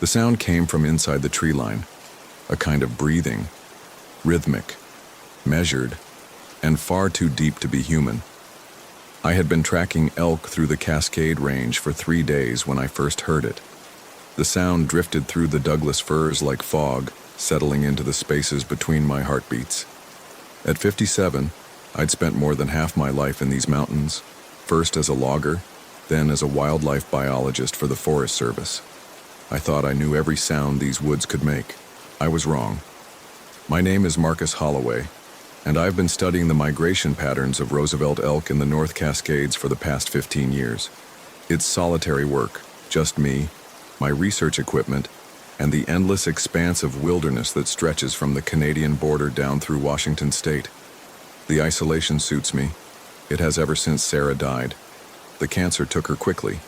The sound came from inside the tree line, a kind of breathing, rhythmic, measured, and far too deep to be human. I had been tracking elk through the Cascade Range for 3 days when I first heard it. The sound drifted through the Douglas firs like fog, settling into the spaces between my heartbeats. At 57, I'd spent more than half my life in these mountains, first as a logger, then as a wildlife biologist for the Forest Service. I thought I knew every sound these woods could make. I was wrong. My name is Marcus Holloway, and I've been studying the migration patterns of Roosevelt elk in the North Cascades for the past 15 years. It's solitary work, just me, my research equipment, and the endless expanse of wilderness that stretches from the Canadian border down through Washington state. The isolation suits me. It has ever since Sarah died. The cancer took her quickly,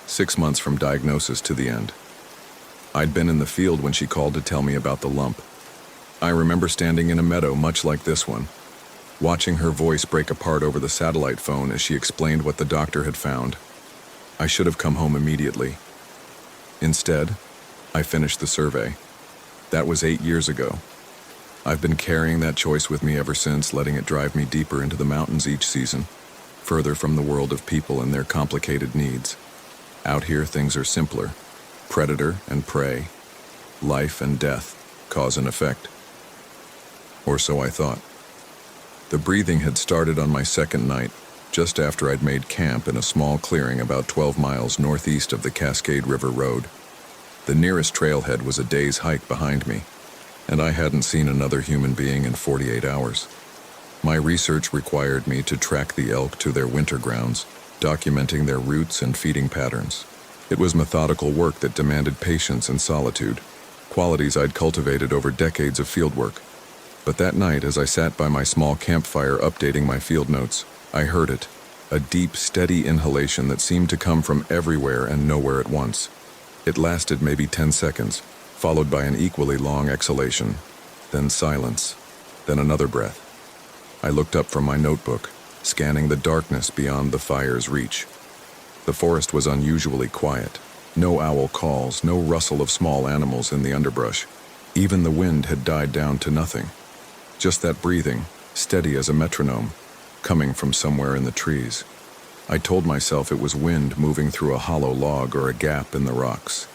6 months from diagnosis to the end. I'd been in the field when she called to tell me about the lump. I remember standing in a meadow much like this one, watching her voice break apart over the satellite phone as she explained what the doctor had found. I should have come home immediately. Instead, I finished the survey. That was 8 years ago. I've been carrying that choice with me ever since, letting it drive me deeper into the mountains each season, further from the world of people and their complicated needs. Out here, things are simpler. Predator and prey, life and death, cause and effect. Or so I thought. The breathing had started on my second night, just after I'd made camp in a small clearing about 12 miles northeast of the Cascade River Road. The nearest trailhead was a day's hike behind me, and I hadn't seen another human being in 48 hours. My research required me to track the elk to their winter grounds, documenting their routes and feeding patterns. It was methodical work that demanded patience and solitude, qualities I'd cultivated over decades of fieldwork. But that night, as I sat by my small campfire updating my field notes, I heard it, a deep, steady inhalation that seemed to come from everywhere and nowhere at once. It lasted maybe 10 seconds, followed by an equally long exhalation, then silence, then another breath. I looked up from my notebook, scanning the darkness beyond the fire's reach. The forest was unusually quiet. No owl calls, no rustle of small animals in the underbrush. Even the wind had died down to nothing. Just that breathing, steady as a metronome, coming from somewhere in the trees. I told myself it was wind moving through a hollow log or a gap in the rocks.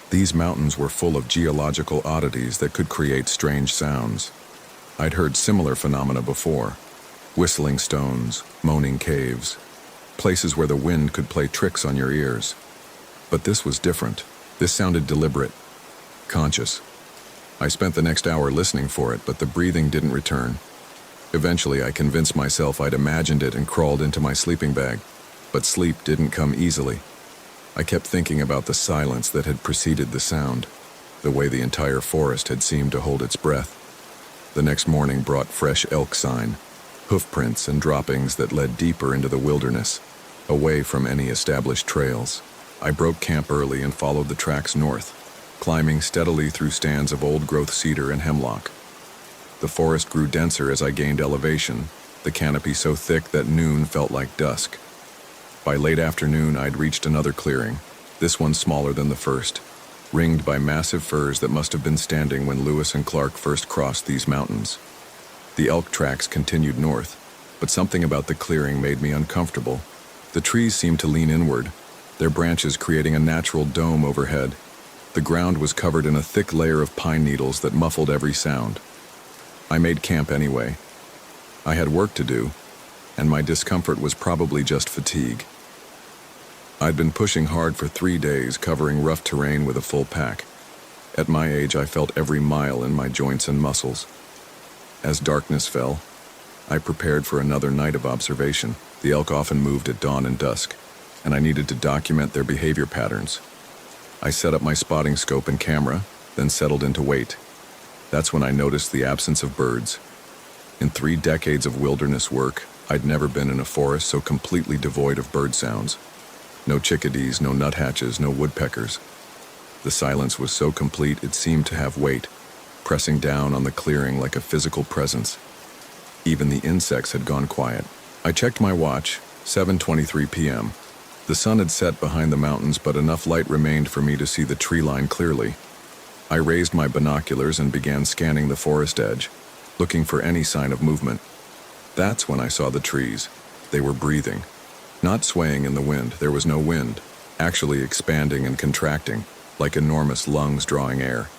These mountains were full of geological oddities that could create strange sounds. I'd heard similar phenomena before. Whistling stones, moaning caves, places where the wind could play tricks on your ears. But this was different. This sounded deliberate, conscious. I spent the next hour listening for it, but the breathing didn't return. Eventually, I convinced myself I'd imagined it and crawled into my sleeping bag, but sleep didn't come easily. I kept thinking about the silence that had preceded the sound, the way the entire forest had seemed to hold its breath. The next morning brought fresh elk sign, hoof prints and droppings that led deeper into the wilderness, away from any established trails. I broke camp early and followed the tracks north, climbing steadily through stands of old-growth cedar and hemlock. The forest grew denser as I gained elevation, the canopy so thick that noon felt like dusk. By late afternoon, I'd reached another clearing, this one smaller than the first, ringed by massive firs that must have been standing when Lewis and Clark first crossed these mountains. The elk tracks continued north, but something about the clearing made me uncomfortable. The trees seemed to lean inward, their branches creating a natural dome overhead. The ground was covered in a thick layer of pine needles that muffled every sound. I made camp anyway. I had work to do, and my discomfort was probably just fatigue. I'd been pushing hard for 3 days, covering rough terrain with a full pack. At my age, I felt every mile in my joints and muscles. As darkness fell, I prepared for another night of observation. The elk often moved at dawn and dusk, and I needed to document their behavior patterns. I set up my spotting scope and camera, then settled into wait. That's when I noticed the absence of birds. In 3 decades of wilderness work, I'd never been in a forest so completely devoid of bird sounds. No chickadees, no nuthatches, no woodpeckers. The silence was so complete it seemed to have weight, pressing down on the clearing like a physical presence. Even the insects had gone quiet. I checked my watch, 7:23 p.m. The sun had set behind the mountains, but enough light remained for me to see the tree line clearly. I raised my binoculars and began scanning the forest edge, looking for any sign of movement. That's when I saw the trees. They were breathing. Not swaying in the wind, there was no wind, actually expanding and contracting, like enormous lungs drawing air.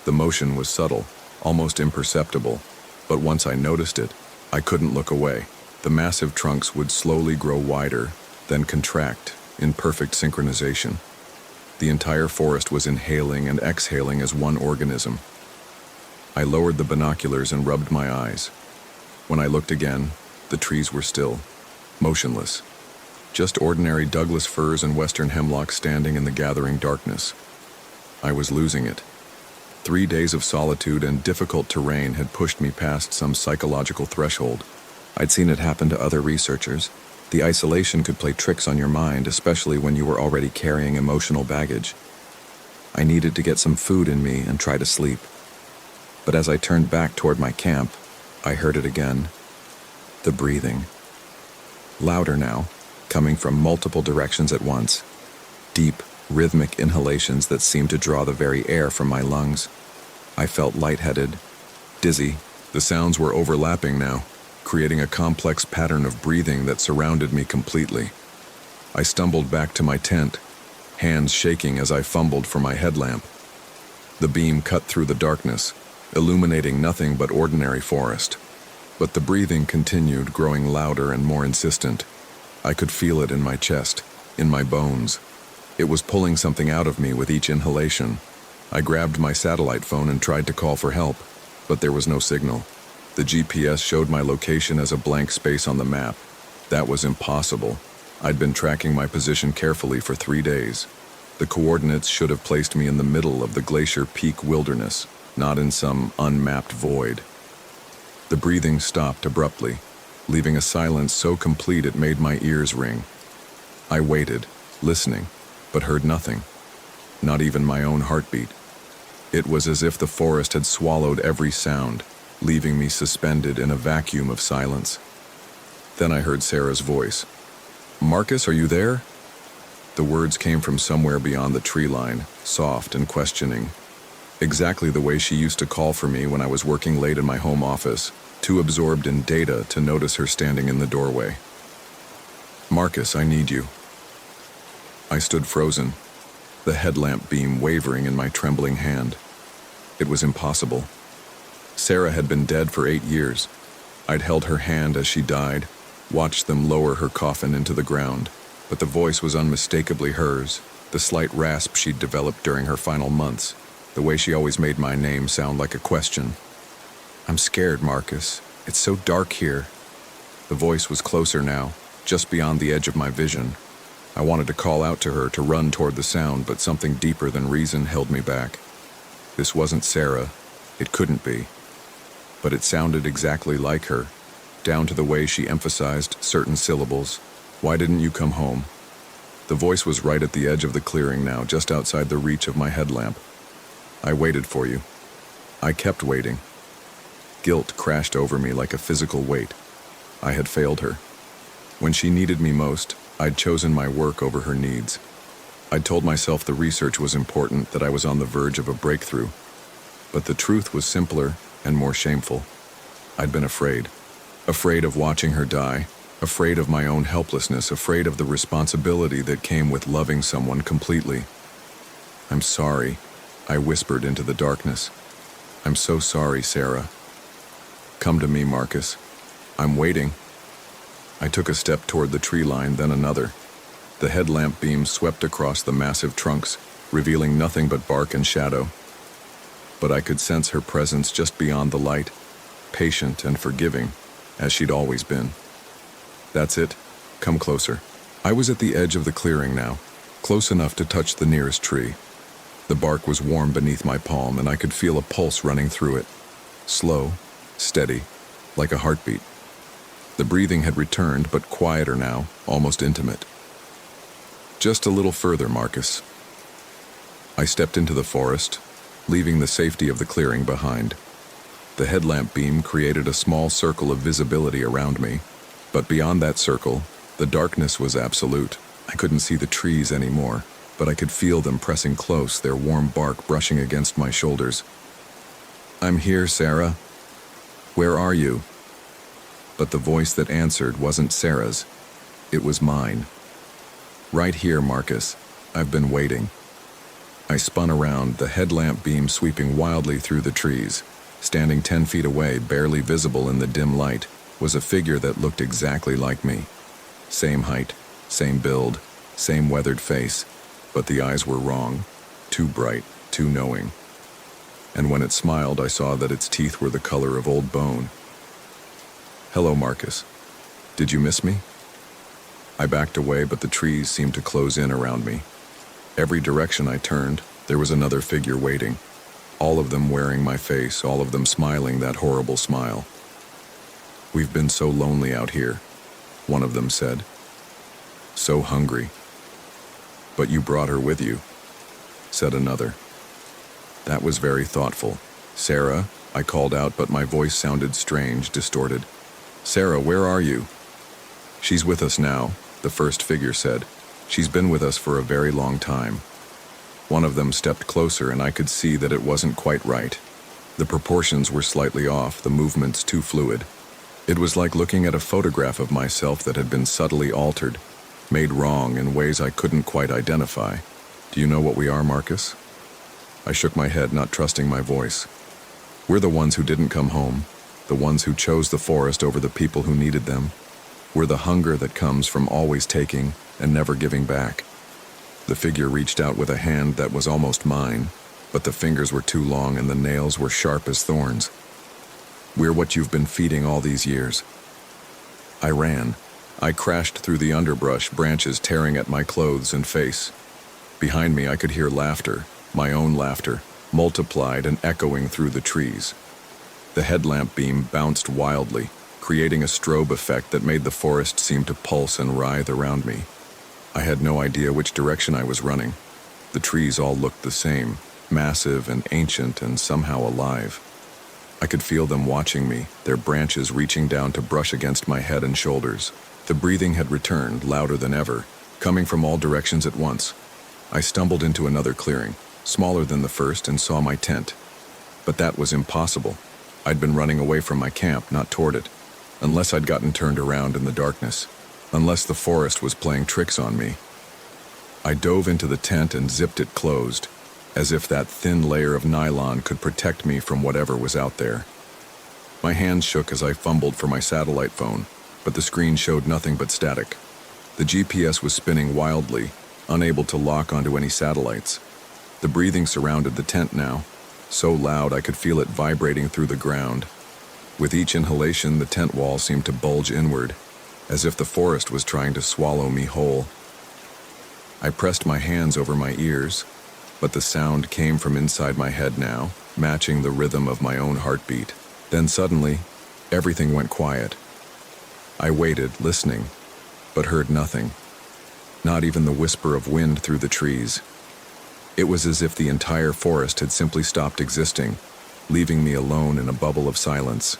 The motion was subtle, almost imperceptible, but once I noticed it, I couldn't look away. The massive trunks would slowly grow wider, then contract, in perfect synchronization. The entire forest was inhaling and exhaling as one organism. I lowered the binoculars and rubbed my eyes. When I looked again, the trees were still, motionless. Just ordinary Douglas firs and western hemlocks standing in the gathering darkness. I was losing it. 3 days of solitude and difficult terrain had pushed me past some psychological threshold. I'd seen it happen to other researchers. The isolation could play tricks on your mind, especially when you were already carrying emotional baggage. I needed to get some food in me and try to sleep. But as I turned back toward my camp, I heard it again. The breathing. Louder now, coming from multiple directions at once. Deep, rhythmic inhalations that seemed to draw the very air from my lungs. I felt lightheaded, dizzy. The sounds were overlapping now, creating a complex pattern of breathing that surrounded me completely. I stumbled back to my tent, hands shaking as I fumbled for my headlamp. The beam cut through the darkness, illuminating nothing but ordinary forest. But the breathing continued, growing louder and more insistent. I could feel it in my chest, in my bones. It was pulling something out of me with each inhalation. I grabbed my satellite phone and tried to call for help, but there was no signal. The GPS showed my location as a blank space on the map. That was impossible. I'd been tracking my position carefully for 3 days. The coordinates should have placed me in the middle of the Glacier Peak wilderness, not in some unmapped void. The breathing stopped abruptly, leaving a silence so complete it made my ears ring. I waited, listening, but heard nothing. Not even my own heartbeat. It was as if the forest had swallowed every sound, leaving me suspended in a vacuum of silence. Then I heard Sarah's voice. "Marcus, are you there?" The words came from somewhere beyond the tree line, soft and questioning. Exactly the way she used to call for me when I was working late in my home office, too absorbed in data to notice her standing in the doorway. "Marcus, I need you." I stood frozen, the headlamp beam wavering in my trembling hand. It was impossible. Sarah had been dead for 8 years. I'd held her hand as she died, watched them lower her coffin into the ground, but the voice was unmistakably hers, the slight rasp she'd developed during her final months, the way she always made my name sound like a question. "I'm scared, Marcus. It's so dark here." The voice was closer now, just beyond the edge of my vision. I wanted to call out to her to run toward the sound, but something deeper than reason held me back. This wasn't Sarah. It couldn't be. But it sounded exactly like her, down to the way she emphasized certain syllables. "Why didn't you come home?" The voice was right at the edge of the clearing now, just outside the reach of my headlamp. "I waited for you." I kept waiting. Guilt crashed over me like a physical weight. I had failed her. When she needed me most, I'd chosen my work over her needs. I'd told myself the research was important, that I was on the verge of a breakthrough. But the truth was simpler and more shameful. I'd been afraid. Afraid of watching her die. Afraid of my own helplessness. Afraid of the responsibility that came with loving someone completely. "I'm sorry," I whispered into the darkness. "I'm so sorry, Sarah." "Come to me, Marcus. I'm waiting." I took a step toward the tree line, then another. The headlamp beam swept across the massive trunks, revealing nothing but bark and shadow. But I could sense her presence just beyond the light, patient and forgiving, as she'd always been. "That's it. Come closer." I was at the edge of the clearing now, close enough to touch the nearest tree. The bark was warm beneath my palm, and I could feel a pulse running through it. Slow, steady, like a heartbeat. The breathing had returned, but quieter now, almost intimate. "Just a little further, Marcus." I stepped into the forest, leaving the safety of the clearing behind. The headlamp beam created a small circle of visibility around me, but beyond that circle, the darkness was absolute. I couldn't see the trees anymore, but I could feel them pressing close, their warm bark brushing against my shoulders. "I'm here, Sarah. Where are you?" But the voice that answered wasn't Sarah's. It was mine. "Right here, Marcus. I've been waiting." I spun around, the headlamp beam sweeping wildly through the trees. Standing 10 feet away, barely visible in the dim light, was a figure that looked exactly like me. Same height, same build, same weathered face, but the eyes were wrong. Too bright, too knowing. And when it smiled, I saw that its teeth were the color of old bone. "Hello, Marcus. Did you miss me?" I backed away, but the trees seemed to close in around me. Every direction I turned, there was another figure waiting. All of them wearing my face, all of them smiling that horrible smile. "We've been so lonely out here," one of them said. "So hungry." "But you brought her with you," said another. That was very thoughtful. "Sarah," I called out, but my voice sounded strange, distorted. "Sarah, where are you?" "She's with us now," the first figure said. "She's been with us for a very long time." One of them stepped closer, and I could see that it wasn't quite right. The proportions were slightly off, the movements too fluid. It was like looking at a photograph of myself that had been subtly altered, made wrong in ways I couldn't quite identify. "Do you know what we are, Marcus?" I shook my head, not trusting my voice. "We're the ones who didn't come home, the ones who chose the forest over the people who needed them. We're the hunger that comes from always taking and never giving back." The figure reached out with a hand that was almost mine, but the fingers were too long and the nails were sharp as thorns. "We're what you've been feeding all these years." I ran. I crashed through the underbrush, branches tearing at my clothes and face. Behind me I could hear laughter, my own laughter, multiplied and echoing through the trees. The headlamp beam bounced wildly, creating a strobe effect that made the forest seem to pulse and writhe around me. I had no idea which direction I was running. The trees all looked the same, massive and ancient and somehow alive. I could feel them watching me, their branches reaching down to brush against my head and shoulders. The breathing had returned, louder than ever, coming from all directions at once. I stumbled into another clearing, smaller than the first, and saw my tent. But that was impossible. I'd been running away from my camp, not toward it. Unless I'd gotten turned around in the darkness. Unless the forest was playing tricks on me. I dove into the tent and zipped it closed, as if that thin layer of nylon could protect me from whatever was out there. My hands shook as I fumbled for my satellite phone, but the screen showed nothing but static. The GPS was spinning wildly, unable to lock onto any satellites. The breathing surrounded the tent now, so loud I could feel it vibrating through the ground. With each inhalation, the tent wall seemed to bulge inward, as if the forest was trying to swallow me whole. I pressed my hands over my ears, but the sound came from inside my head now, matching the rhythm of my own heartbeat. Then suddenly, everything went quiet. I waited, listening, but heard nothing. Not even the whisper of wind through the trees. It was as if the entire forest had simply stopped existing, leaving me alone in a bubble of silence.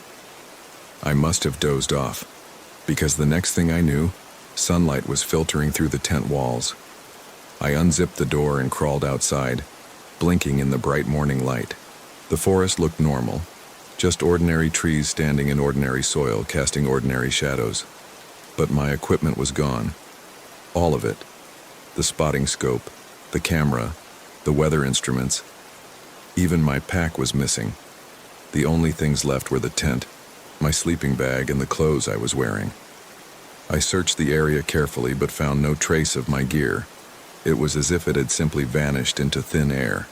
I must have dozed off, because the next thing I knew, sunlight was filtering through the tent walls. I unzipped the door and crawled outside, blinking in the bright morning light. The forest looked normal, just ordinary trees standing in ordinary soil, casting ordinary shadows. But my equipment was gone. All of it. The spotting scope, the camera, the weather instruments. Even my pack was missing. The only things left were the tent, my sleeping bag, and the clothes I was wearing. I searched the area carefully but found no trace of my gear. It was as if it had simply vanished into thin air.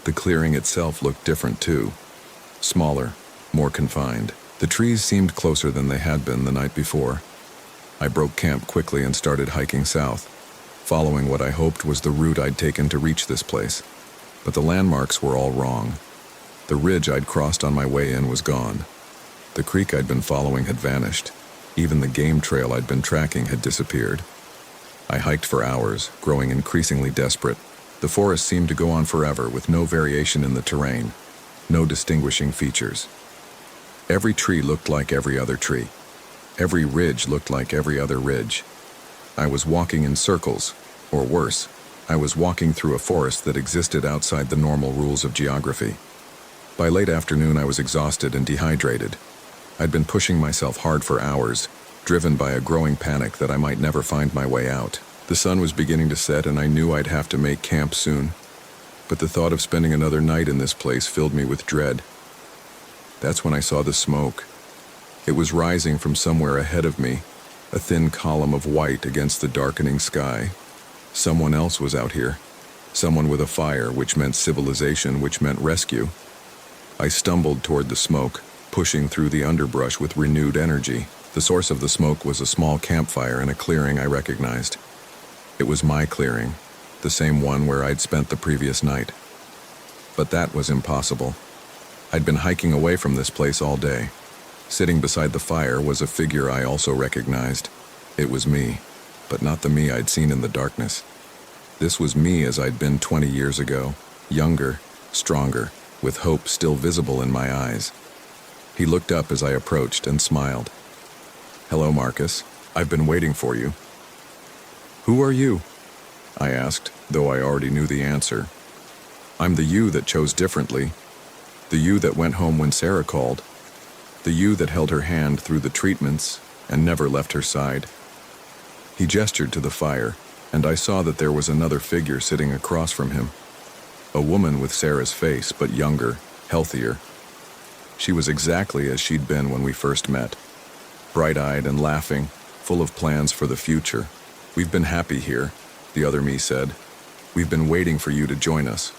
The clearing itself looked different too. Smaller, more confined. The trees seemed closer than they had been the night before. I broke camp quickly and started hiking south, following what I hoped was the route I'd taken to reach this place. But the landmarks were all wrong. The ridge I'd crossed on my way in was gone. The creek I'd been following had vanished. Even the game trail I'd been tracking had disappeared. I hiked for hours, growing increasingly desperate. The forest seemed to go on forever, with no variation in the terrain, no distinguishing features. Every tree looked like every other tree. Every ridge looked like every other ridge. I was walking in circles, or worse, I was walking through a forest that existed outside the normal rules of geography. By late afternoon, I was exhausted and dehydrated. I'd been pushing myself hard for hours, driven by a growing panic that I might never find my way out. The sun was beginning to set, and I knew I'd have to make camp soon. But the thought of spending another night in this place filled me with dread. That's when I saw the smoke. It was rising from somewhere ahead of me, a thin column of white against the darkening sky. Someone else was out here. Someone with a fire, which meant civilization, which meant rescue. I stumbled toward the smoke, pushing through the underbrush with renewed energy. The source of the smoke was a small campfire in a clearing I recognized. It was my clearing, the same one where I'd spent the previous night. But that was impossible. I'd been hiking away from this place all day. Sitting beside the fire was a figure I also recognized. It was me, but not the me I'd seen in the darkness. This was me as I'd been 20 years ago, younger, stronger, with hope still visible in my eyes. He looked up as I approached and smiled. "Hello, Marcus. I've been waiting for you." "Who are you?" I asked, though I already knew the answer. "I'm the you that chose differently. The you that went home when Sarah called. The you that held her hand through the treatments and never left her side." He gestured to the fire, and I saw that there was another figure sitting across from him. A woman with Sarah's face, but younger, healthier. She was exactly as she'd been when we first met. Bright-eyed and laughing, full of plans for the future. "We've been happy here," the other me said. "We've been waiting for you to join us."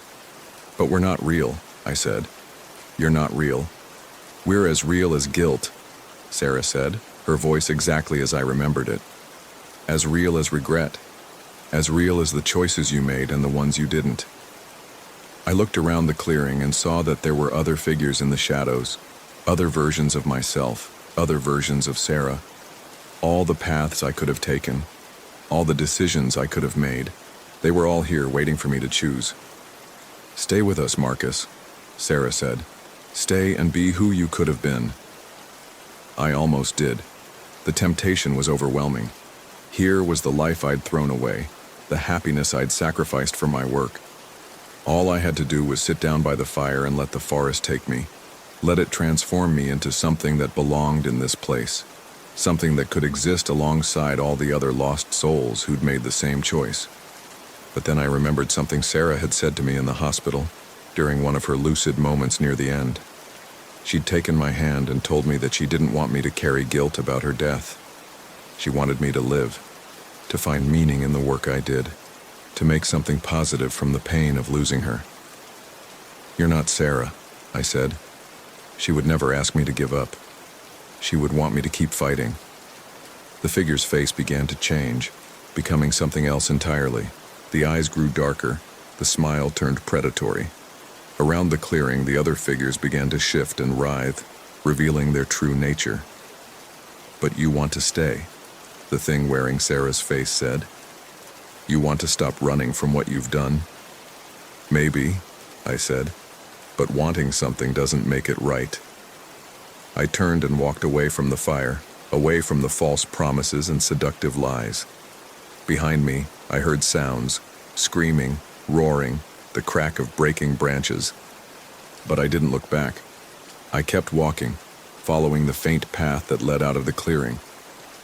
"But we're not real," I said. "You're not real." "We're as real as guilt," Sarah said, her voice exactly as I remembered it. "As real as regret. As real as the choices you made and the ones you didn't." I looked around the clearing and saw that there were other figures in the shadows, other versions of myself, other versions of Sarah. All the paths I could have taken, all the decisions I could have made, they were all here waiting for me to choose. "Stay with us, Marcus," Sarah said. "Stay and be who you could have been." I almost did. The temptation was overwhelming. Here was the life I'd thrown away, the happiness I'd sacrificed for my work. All I had to do was sit down by the fire and let the forest take me. Let it transform me into something that belonged in this place. Something that could exist alongside all the other lost souls who'd made the same choice. But then I remembered something Sarah had said to me in the hospital, during one of her lucid moments near the end. She'd taken my hand and told me that she didn't want me to carry guilt about her death. She wanted me to live, to find meaning in the work I did, to make something positive from the pain of losing her. "You're not Sarah," I said. She would never ask me to give up. She would want me to keep fighting. The figure's face began to change, becoming something else entirely. The eyes grew darker, the smile turned predatory. Around the clearing, the other figures began to shift and writhe, revealing their true nature. "But you want to stay," the thing wearing Sarah's face said. "You want to stop running from what you've done?" "Maybe," I said, "but wanting something doesn't make it right." I turned and walked away from the fire, away from the false promises and seductive lies. Behind me, I heard sounds, screaming, roaring, the crack of breaking branches. But I didn't look back. I kept walking, following the faint path that led out of the clearing.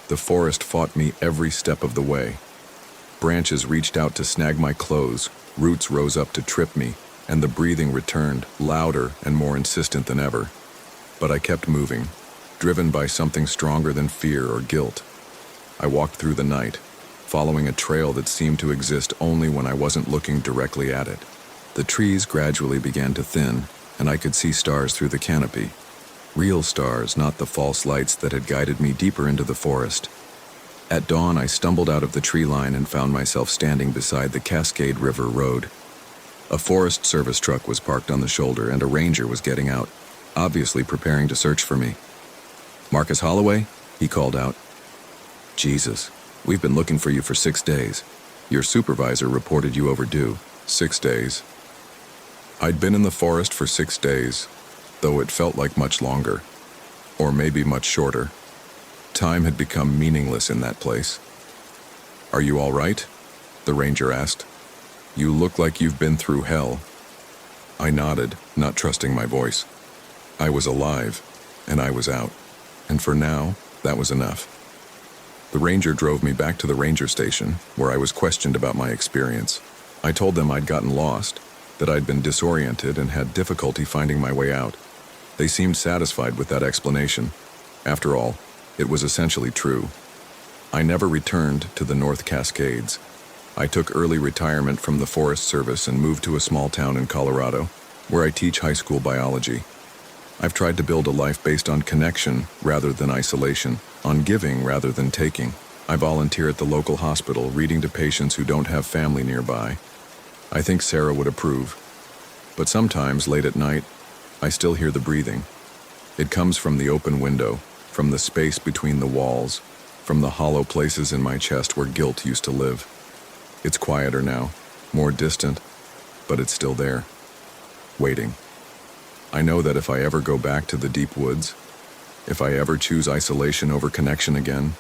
The forest fought me every step of the way. Branches reached out to snag my clothes, roots rose up to trip me, and the breathing returned, louder and more insistent than ever. But I kept moving, driven by something stronger than fear or guilt. I walked through the night, following a trail that seemed to exist only when I wasn't looking directly at it. The trees gradually began to thin, and I could see stars through the canopy. Real stars, not the false lights that had guided me deeper into the forest. At dawn, I stumbled out of the tree line and found myself standing beside the Cascade River Road. A Forest Service truck was parked on the shoulder, and a ranger was getting out, obviously preparing to search for me. "Marcus Holloway?" he called out. "Jesus, we've been looking for you for 6 days. Your supervisor reported you overdue." 6 days. I'd been in the forest for 6 days, though it felt like much longer, or maybe much shorter. Time had become meaningless in that place. "Are you all right?" the ranger asked. "You look like you've been through hell." I nodded, not trusting my voice. I was alive, and I was out. And for now, that was enough. The ranger drove me back to the ranger station, where I was questioned about my experience. I told them I'd gotten lost, that I'd been disoriented and had difficulty finding my way out. They seemed satisfied with that explanation. After all, it was essentially true. I never returned to the North Cascades. I took early retirement from the Forest Service and moved to a small town in Colorado, where I teach high school biology. I've tried to build a life based on connection rather than isolation, on giving rather than taking. I volunteer at the local hospital, reading to patients who don't have family nearby. I think Sarah would approve. But sometimes, late at night, I still hear the breathing. It comes from the open window, from the space between the walls, from the hollow places in my chest where guilt used to live. It's quieter now, more distant, but it's still there, waiting. I know that if I ever go back to the deep woods, if I ever choose isolation over connection again,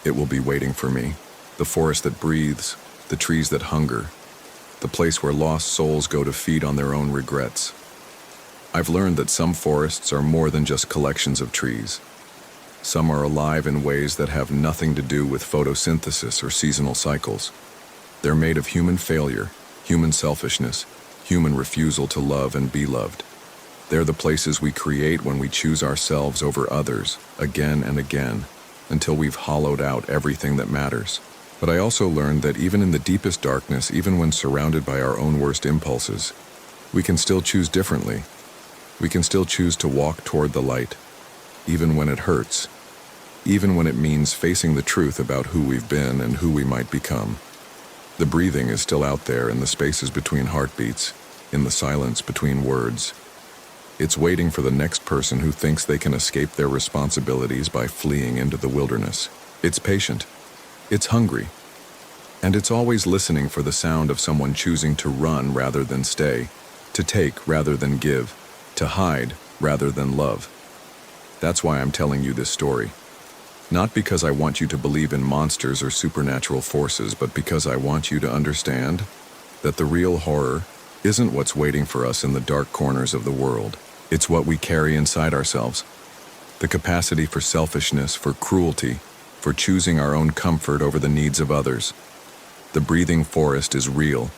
it will be waiting for me. The forest that breathes, the trees that hunger, the place where lost souls go to feed on their own regrets. I've learned that some forests are more than just collections of trees. Some are alive in ways that have nothing to do with photosynthesis or seasonal cycles. They're made of human failure, human selfishness, human refusal to love and be loved. They're the places we create when we choose ourselves over others, again and again, until we've hollowed out everything that matters. But I also learned that even in the deepest darkness, even when surrounded by our own worst impulses, we can still choose differently. We can still choose to walk toward the light, even when it hurts, even when it means facing the truth about who we've been and who we might become. The breathing is still out there in the spaces between heartbeats, in the silence between words. It's waiting for the next person who thinks they can escape their responsibilities by fleeing into the wilderness. It's patient. It's hungry. And it's always listening for the sound of someone choosing to run rather than stay, to take rather than give, to hide rather than love. That's why I'm telling you this story. Not because I want you to believe in monsters or supernatural forces, but because I want you to understand that the real horror isn't what's waiting for us in the dark corners of the world. It's what we carry inside ourselves. The capacity for selfishness, for cruelty, for choosing our own comfort over the needs of others. The breathing forest is real,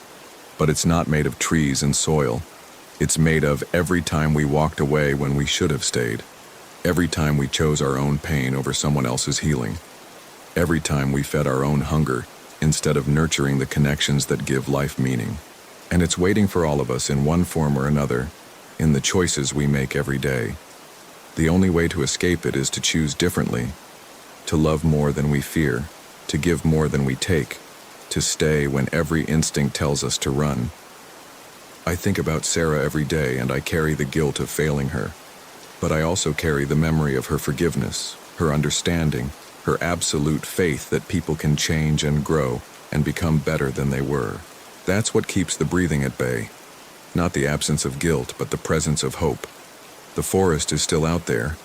but it's not made of trees and soil. It's made of every time we walked away when we should have stayed. Every time we chose our own pain over someone else's healing. Every time we fed our own hunger instead of nurturing the connections that give life meaning. And it's waiting for all of us in one form or another, in the choices we make every day. The only way to escape it is to choose differently, to love more than we fear, to give more than we take, to stay when every instinct tells us to run. I think about Sarah every day and I carry the guilt of failing her. But I also carry the memory of her forgiveness, her understanding, her absolute faith that people can change and grow and become better than they were. That's what keeps the breathing at bay. Not the absence of guilt, but the presence of hope. The forest is still out there,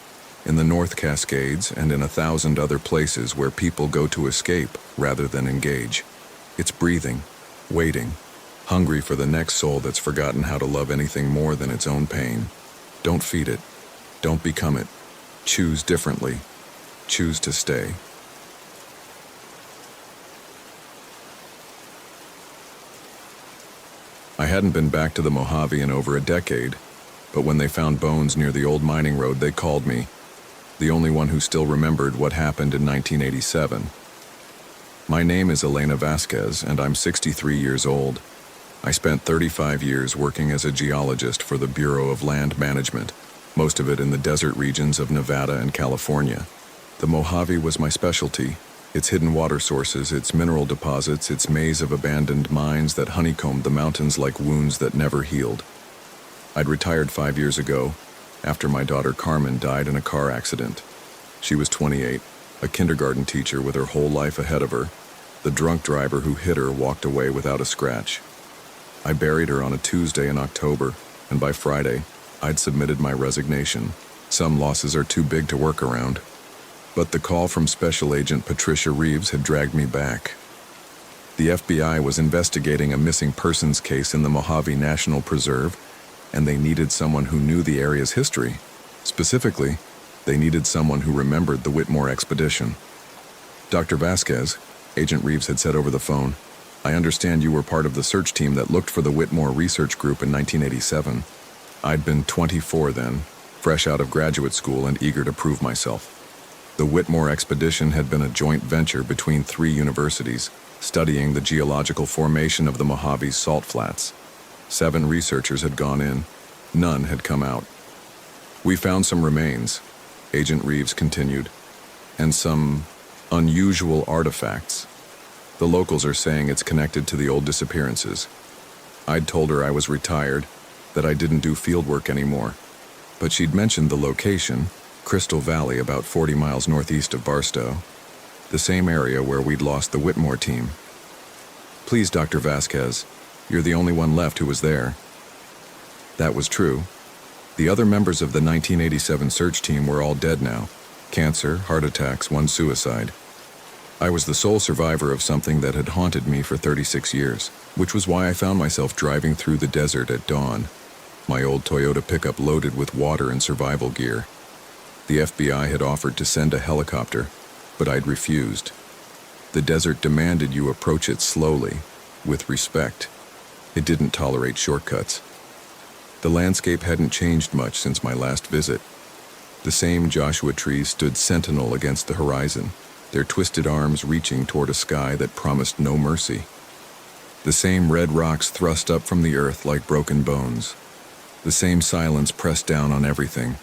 in the North Cascades and in 1,000 other places where people go to escape rather than engage. It's breathing, waiting, hungry for the next soul that's forgotten how to love anything more than its own pain. Don't feed it. Don't become it. Choose differently. Choose to stay. I hadn't been back to the Mojave in over a decade, but when they found bones near the old mining road, they called me, the only one who still remembered what happened in 1987. My name is Elena Vasquez, and I'm 63 years old. I spent 35 years working as a geologist for the Bureau of Land Management, most of it in the desert regions of Nevada and California. The Mojave was my specialty. Its hidden water sources, its mineral deposits, its maze of abandoned mines that honeycombed the mountains like wounds that never healed. I'd retired 5 years ago, after my daughter Carmen died in a car accident. She was 28, a kindergarten teacher with her whole life ahead of her. The drunk driver who hit her walked away without a scratch. I buried her on a Tuesday in October, and by Friday, I'd submitted my resignation. Some losses are too big to work around. But the call from Special Agent Patricia Reeves had dragged me back. The FBI was investigating a missing persons case in the Mojave National Preserve, and they needed someone who knew the area's history. Specifically, they needed someone who remembered the Whitmore expedition. Dr. Vasquez, Agent Reeves had said over the phone, I understand you were part of the search team that looked for the Whitmore Research Group in 1987. I'd been 24 then, fresh out of graduate school and eager to prove myself. The Whitmore expedition had been a joint venture between 3 universities, studying the geological formation of the Mojave's salt flats. 7 researchers had gone in. None had come out. We found some remains, Agent Reeves continued, and some unusual artifacts. The locals are saying it's connected to the old disappearances. I'd told her I was retired, that I didn't do field work anymore. But she'd mentioned the location, Crystal Valley, about 40 miles northeast of Barstow, the same area where we'd lost the Whitmore team. Please, Dr. Vasquez, you're the only one left who was there. That was true. The other members of the 1987 search team were all dead now. Cancer, heart attacks, 1 suicide. I was the sole survivor of something that had haunted me for 36 years, which was why I found myself driving through the desert at dawn, my old Toyota pickup loaded with water and survival gear. The FBI had offered to send a helicopter, but I'd refused. The desert demanded you approach it slowly, with respect. It didn't tolerate shortcuts. The landscape hadn't changed much since my last visit. The same Joshua trees stood sentinel against the horizon, their twisted arms reaching toward a sky that promised no mercy. The same red rocks thrust up from the earth like broken bones. The same silence pressed down on everything,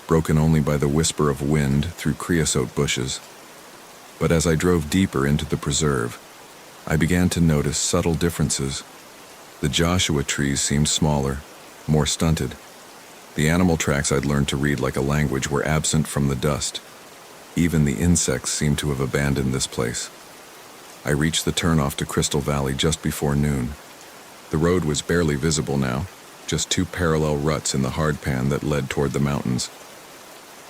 broken only by the whisper of wind through creosote bushes. But as I drove deeper into the preserve, I began to notice subtle differences. The Joshua trees seemed smaller, more stunted. The animal tracks I'd learned to read like a language were absent from the dust. Even the insects seemed to have abandoned this place. I reached the turnoff to Crystal Valley just before noon. The road was barely visible now, just 2 parallel ruts in the hardpan that led toward the mountains.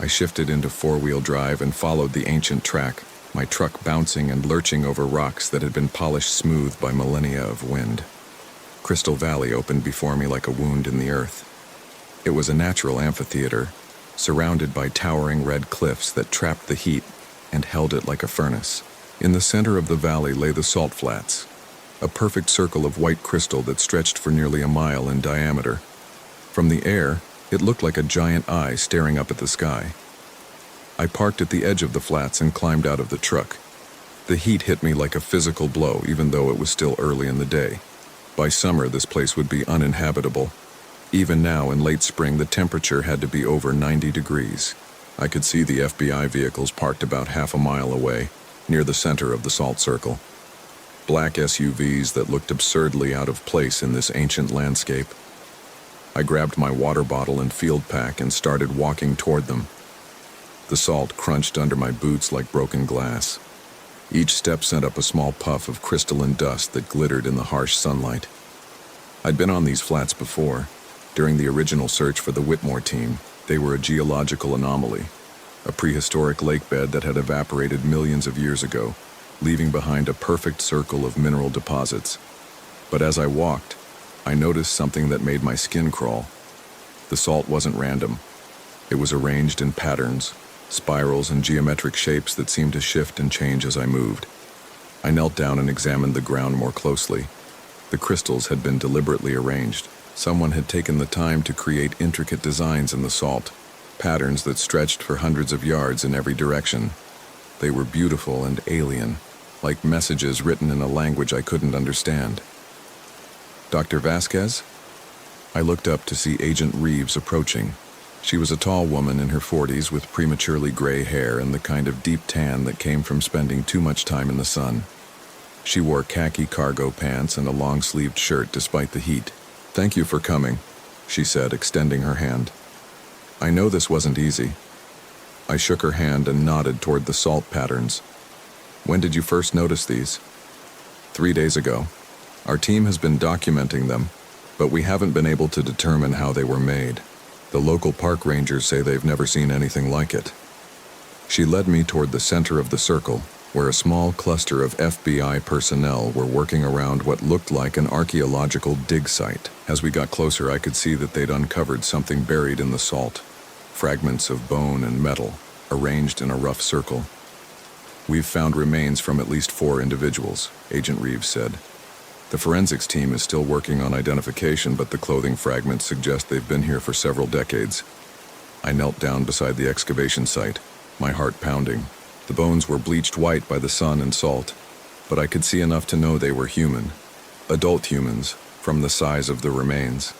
I shifted into 4-wheel drive and followed the ancient track, my truck bouncing and lurching over rocks that had been polished smooth by millennia of wind. Crystal Valley opened before me like a wound in the earth. It was a natural amphitheater, surrounded by towering red cliffs that trapped the heat and held it like a furnace. In the center of the valley lay the salt flats, a perfect circle of white crystal that stretched for nearly a mile in diameter. From the air, it looked like a giant eye staring up at the sky. I parked at the edge of the flats and climbed out of the truck. The heat hit me like a physical blow, even though it was still early in the day. By summer, this place would be uninhabitable. Even now, in late spring, the temperature had to be over 90 degrees. I could see the FBI vehicles parked about half a mile away, near the center of the salt circle. Black SUVs that looked absurdly out of place in this ancient landscape. I grabbed my water bottle and field pack and started walking toward them. The salt crunched under my boots like broken glass. Each step sent up a small puff of crystalline dust that glittered in the harsh sunlight. I'd been on these flats before. During the original search for the Whitmore team, they were a geological anomaly, a prehistoric lakebed that had evaporated millions of years ago, leaving behind a perfect circle of mineral deposits. But as I walked, I noticed something that made my skin crawl. The salt wasn't random. It was arranged in patterns, spirals and geometric shapes that seemed to shift and change as I moved. I knelt down and examined the ground more closely. The crystals had been deliberately arranged. Someone had taken the time to create intricate designs in the salt, patterns that stretched for hundreds of yards in every direction. They were beautiful and alien, like messages written in a language I couldn't understand. Dr. Vasquez? I looked up to see Agent Reeves approaching. She was a tall woman in her 40s with prematurely gray hair and the kind of deep tan that came from spending too much time in the sun. She wore khaki cargo pants and a long-sleeved shirt despite the heat. "Thank you for coming," she said, extending her hand. "I know this wasn't easy." I shook her hand and nodded toward the salt patterns. "When did you first notice these?" 3 days ago. Our team has been documenting them, but we haven't been able to determine how they were made. The local park rangers say they've never seen anything like it." She led me toward the center of the circle, where a small cluster of FBI personnel were working around what looked like an archaeological dig site. As we got closer, I could see that they'd uncovered something buried in the salt, fragments of bone and metal, arranged in a rough circle. "We've found remains from at least 4 individuals," Agent Reeves said. "The forensics team is still working on identification, but the clothing fragments suggest they've been here for several decades." I knelt down beside the excavation site, my heart pounding. The bones were bleached white by the sun and salt, but I could see enough to know they were human, adult humans, from the size of the remains.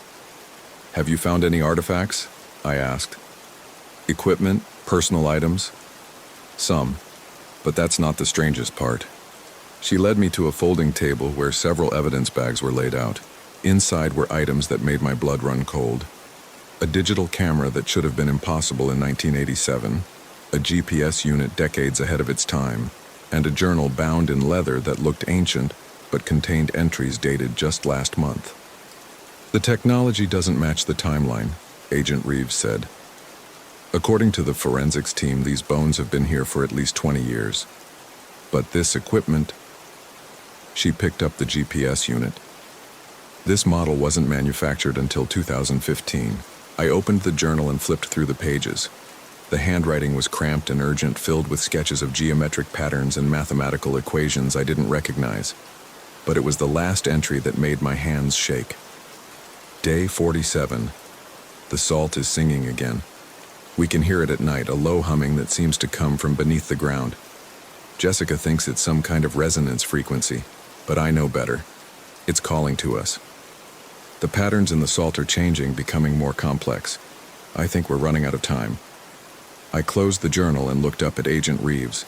"Have you found any artifacts?" I asked. "Equipment, personal items?" "Some, but that's not the strangest part." She led me to a folding table where several evidence bags were laid out. Inside were items that made my blood run cold. A digital camera that should have been impossible in 1987, a GPS unit decades ahead of its time, and a journal bound in leather that looked ancient but contained entries dated just last month. "The technology doesn't match the timeline," Agent Reeves said. "According to the forensics team, these bones have been here for at least 20 years. But this equipment..." She picked up the GPS unit. "This model wasn't manufactured until 2015. I opened the journal and flipped through the pages. The handwriting was cramped and urgent, filled with sketches of geometric patterns and mathematical equations I didn't recognize. But it was the last entry that made my hands shake. Day 47. The salt is singing again. We can hear it at night, a low humming that seems to come from beneath the ground. Jessica thinks it's some kind of resonance frequency, but I know better. It's calling to us. The patterns in the salt are changing, becoming more complex. I think we're running out of time." I closed the journal and looked up at Agent Reeves.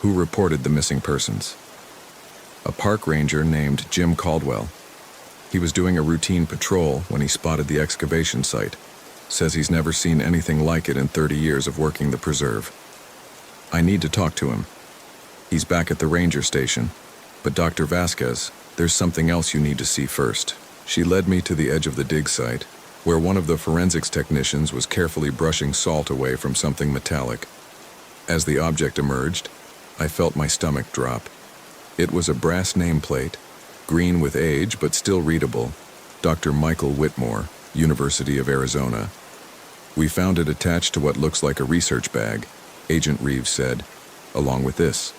"Who reported the missing persons?" "A park ranger named Jim Caldwell. He was doing a routine patrol when he spotted the excavation site. Says he's never seen anything like it in 30 years of working the preserve. I need to talk to him. He's back at the ranger station. But Dr. Vasquez, there's something else you need to see first." She led me to the edge of the dig site, where one of the forensics technicians was carefully brushing salt away from something metallic. As the object emerged, I felt my stomach drop. It was a brass nameplate, green with age but still readable, Dr. Michael Whitmore, University of Arizona. "We found it attached to what looks like a research bag," Agent Reeves said, "along with this."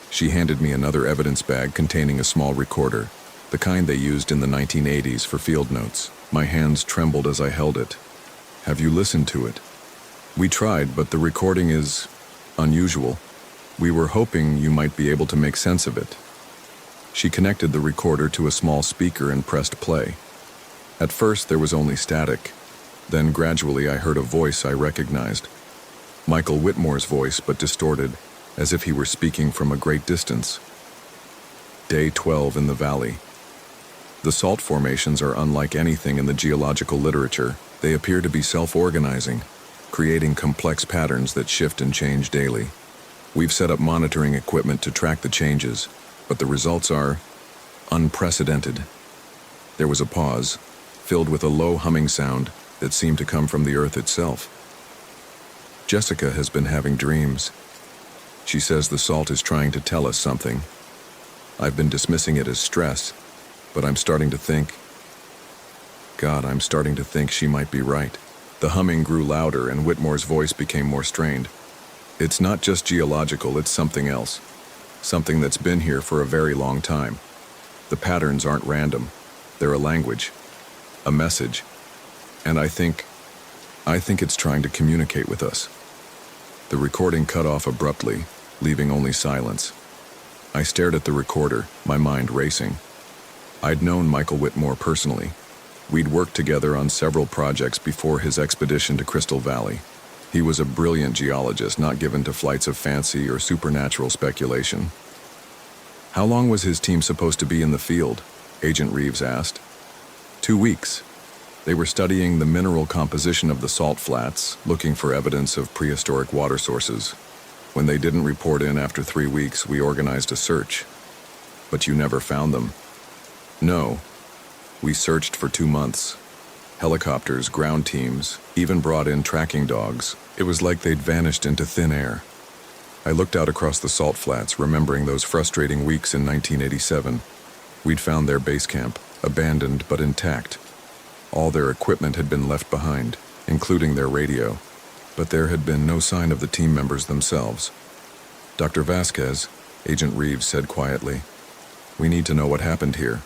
She handed me another evidence bag containing a small recorder, the kind they used in the 1980s for field notes. My hands trembled as I held it. "Have you listened to it?" "We tried, but the recording is unusual. We were hoping you might be able to make sense of it." She connected the recorder to a small speaker and pressed play. At first there was only static. Then gradually I heard a voice I recognized. Michael Whitmore's voice, but distorted, as if he were speaking from a great distance. Day 12 in the valley. The salt formations are unlike anything in the geological literature. They appear to be self-organizing, creating complex patterns that shift and change daily. We've set up monitoring equipment to track the changes, but the results are unprecedented. There was a pause, filled with a low humming sound that seemed to come from the earth itself. "Jessica has been having dreams. She says the salt is trying to tell us something. I've been dismissing it as stress, but I'm starting to think she might be right." The humming grew louder and Whitmore's voice became more strained. "It's not just geological, it's something else. Something that's been here for a very long time. The patterns aren't random. They're a language, a message. And I think it's trying to communicate with us." The recording cut off abruptly, leaving only silence. I stared at the recorder, my mind racing. I'd known Michael Whitmore personally. We'd worked together on several projects before his expedition to Crystal Valley. He was a brilliant geologist, not given to flights of fancy or supernatural speculation. "How long was his team supposed to be in the field?" Agent Reeves asked. 2 weeks. They were studying the mineral composition of the salt flats, looking for evidence of prehistoric water sources. When they didn't report in after 3 weeks, we organized a search. "But you never found them?" "No. We searched for 2 months. Helicopters, ground teams, even brought in tracking dogs. It was like they'd vanished into thin air." I looked out across the salt flats, remembering those frustrating weeks in 1987. We'd found their base camp, abandoned but intact. All their equipment had been left behind, including their radio, but there had been no sign of the team members themselves. Dr. Vasquez, Agent Reeves said quietly, "We need to know what happened here.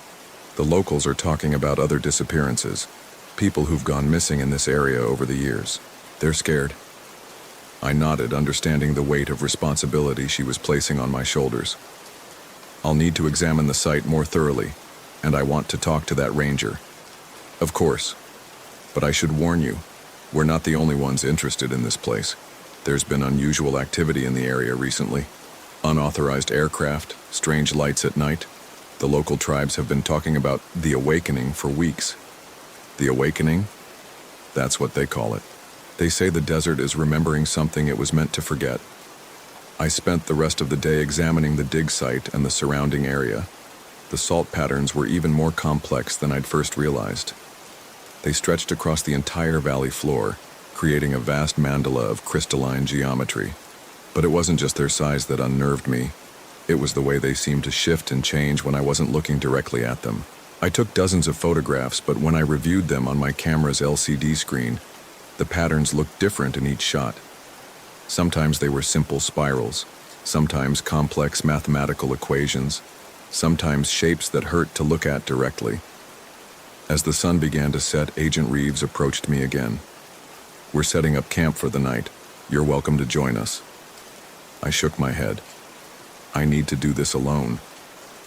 The locals are talking about other disappearances, people who've gone missing in this area over the years. They're scared." I nodded, understanding the weight of responsibility she was placing on my shoulders. "I'll need to examine the site more thoroughly, and I want to talk to that ranger." "Of course. But I should warn you, we're not the only ones interested in this place. There's been unusual activity in the area recently. Unauthorized aircraft, strange lights at night. The local tribes have been talking about the awakening for weeks." "The awakening?" "That's what they call it. They say the desert is remembering something it was meant to forget." I spent the rest of the day examining the dig site and the surrounding area. The salt patterns were even more complex than I'd first realized. They stretched across the entire valley floor, creating a vast mandala of crystalline geometry. But it wasn't just their size that unnerved me. It was the way they seemed to shift and change when I wasn't looking directly at them. I took dozens of photographs, but when I reviewed them on my camera's LCD screen, the patterns looked different in each shot. Sometimes they were simple spirals, sometimes complex mathematical equations, sometimes shapes that hurt to look at directly. As the sun began to set, Agent Reeves approached me again. "We're setting up camp for the night. You're welcome to join us." I shook my head. "I need to do this alone.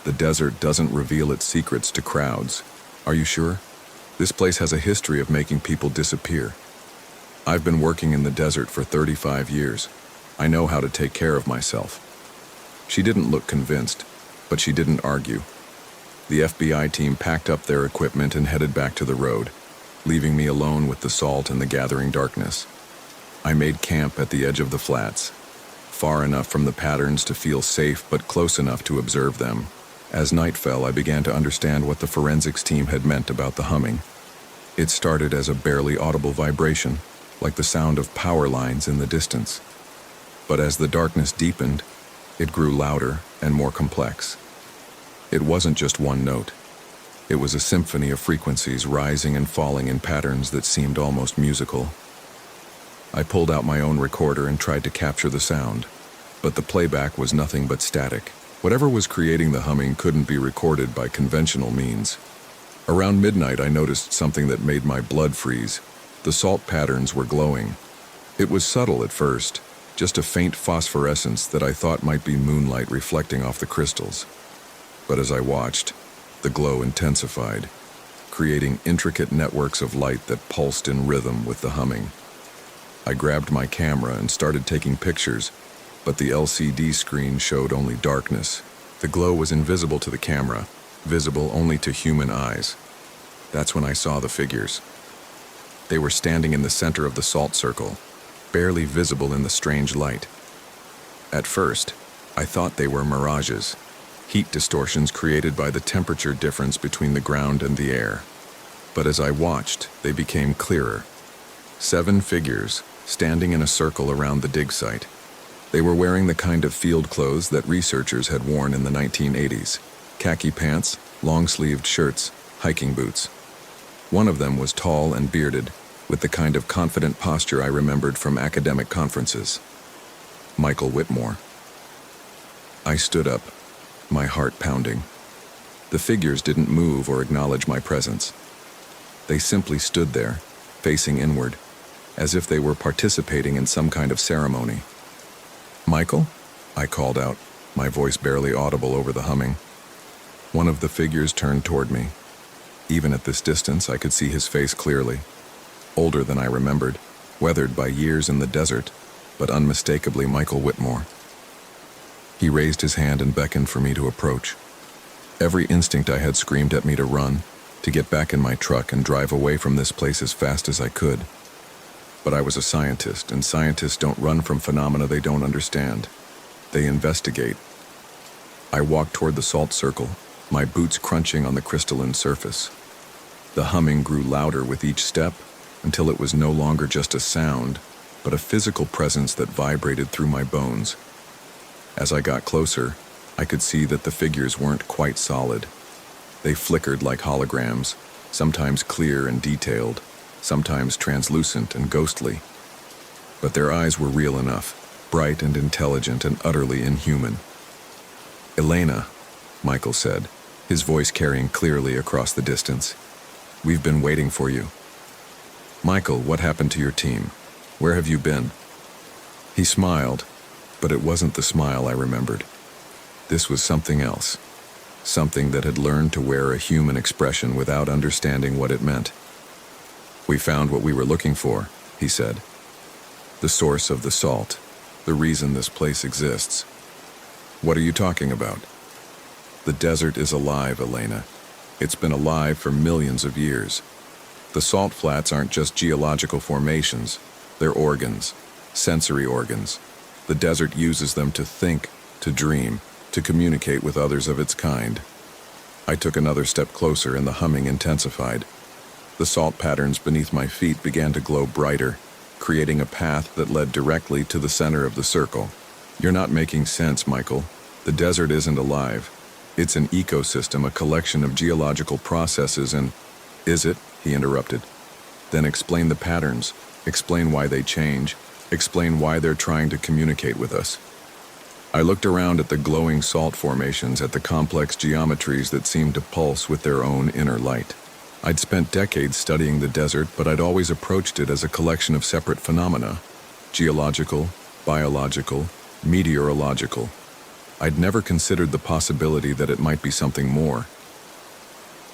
The desert doesn't reveal its secrets to crowds." "Are you sure? This place has a history of making people disappear. I've been working in the desert for 35 years. I know how to take care of myself." She didn't look convinced, but she didn't argue. The FBI team packed up their equipment and headed back to the road, leaving me alone with the salt and the gathering darkness. I made camp at the edge of the flats, far enough from the patterns to feel safe but close enough to observe them. As night fell, I began to understand what the forensics team had meant about the humming. It started as a barely audible vibration, like the sound of power lines in the distance. But as the darkness deepened, it grew louder and more complex. It wasn't just one note. It was a symphony of frequencies rising and falling in patterns that seemed almost musical. I pulled out my own recorder and tried to capture the sound, but the playback was nothing but static. Whatever was creating the humming couldn't be recorded by conventional means. Around midnight, I noticed something that made my blood freeze. The salt patterns were glowing. It was subtle at first, just a faint phosphorescence that I thought might be moonlight reflecting off the crystals. But as I watched, the glow intensified, creating intricate networks of light that pulsed in rhythm with the humming. I grabbed my camera and started taking pictures, but the LCD screen showed only darkness. The glow was invisible to the camera, visible only to human eyes. That's when I saw the figures. They were standing in the center of the salt circle, barely visible in the strange light. At first, I thought they were mirages, heat distortions created by the temperature difference between the ground and the air. But as I watched, they became clearer. 7 figures, standing in a circle around the dig site. They were wearing the kind of field clothes that researchers had worn in the 1980s. Khaki pants, long-sleeved shirts, hiking boots. One of them was tall and bearded, with the kind of confident posture I remembered from academic conferences. Michael Whitmore. I stood up, my heart pounding. The figures didn't move or acknowledge my presence. They simply stood there, facing inward, as if they were participating in some kind of ceremony. "Michael?" I called out, my voice barely audible over the humming. One of the figures turned toward me. Even at this distance, I could see his face clearly. Older than I remembered, weathered by years in the desert, but unmistakably Michael Whitmore. He raised his hand and beckoned for me to approach. Every instinct I had screamed at me to run, to get back in my truck and drive away from this place as fast as I could. But I was a scientist, and scientists don't run from phenomena they don't understand. They investigate. I walked toward the salt circle, my boots crunching on the crystalline surface. The humming grew louder with each step, until it was no longer just a sound, but a physical presence that vibrated through my bones. As I got closer, I could see that the figures weren't quite solid. They flickered like holograms, sometimes clear and detailed, sometimes translucent and ghostly. But their eyes were real enough, bright and intelligent and utterly inhuman. "Elena," Michael said, his voice carrying clearly across the distance. "We've been waiting for you." "Michael, what happened to your team? Where have you been?" He smiled, but it wasn't the smile I remembered. This was something else, something that had learned to wear a human expression without understanding what it meant. "We found what we were looking for," he said. "The source of the salt, the reason this place exists." "What are you talking about?" "The desert is alive, Elena. It's been alive for millions of years. The salt flats aren't just geological formations, they're organs, sensory organs. The desert uses them to think, to dream, to communicate with others of its kind." I took another step closer and the humming intensified. The salt patterns beneath my feet began to glow brighter, creating a path that led directly to the center of the circle. "You're not making sense, Michael. The desert isn't alive. It's an ecosystem, a collection of geological processes and—" "Is it?" he interrupted. "Then explain the patterns, explain why they change, explain why they're trying to communicate with us." I looked around at the glowing salt formations, at the complex geometries that seemed to pulse with their own inner light. I'd spent decades studying the desert, but I'd always approached it as a collection of separate phenomena: geological, biological, meteorological. I'd never considered the possibility that it might be something more.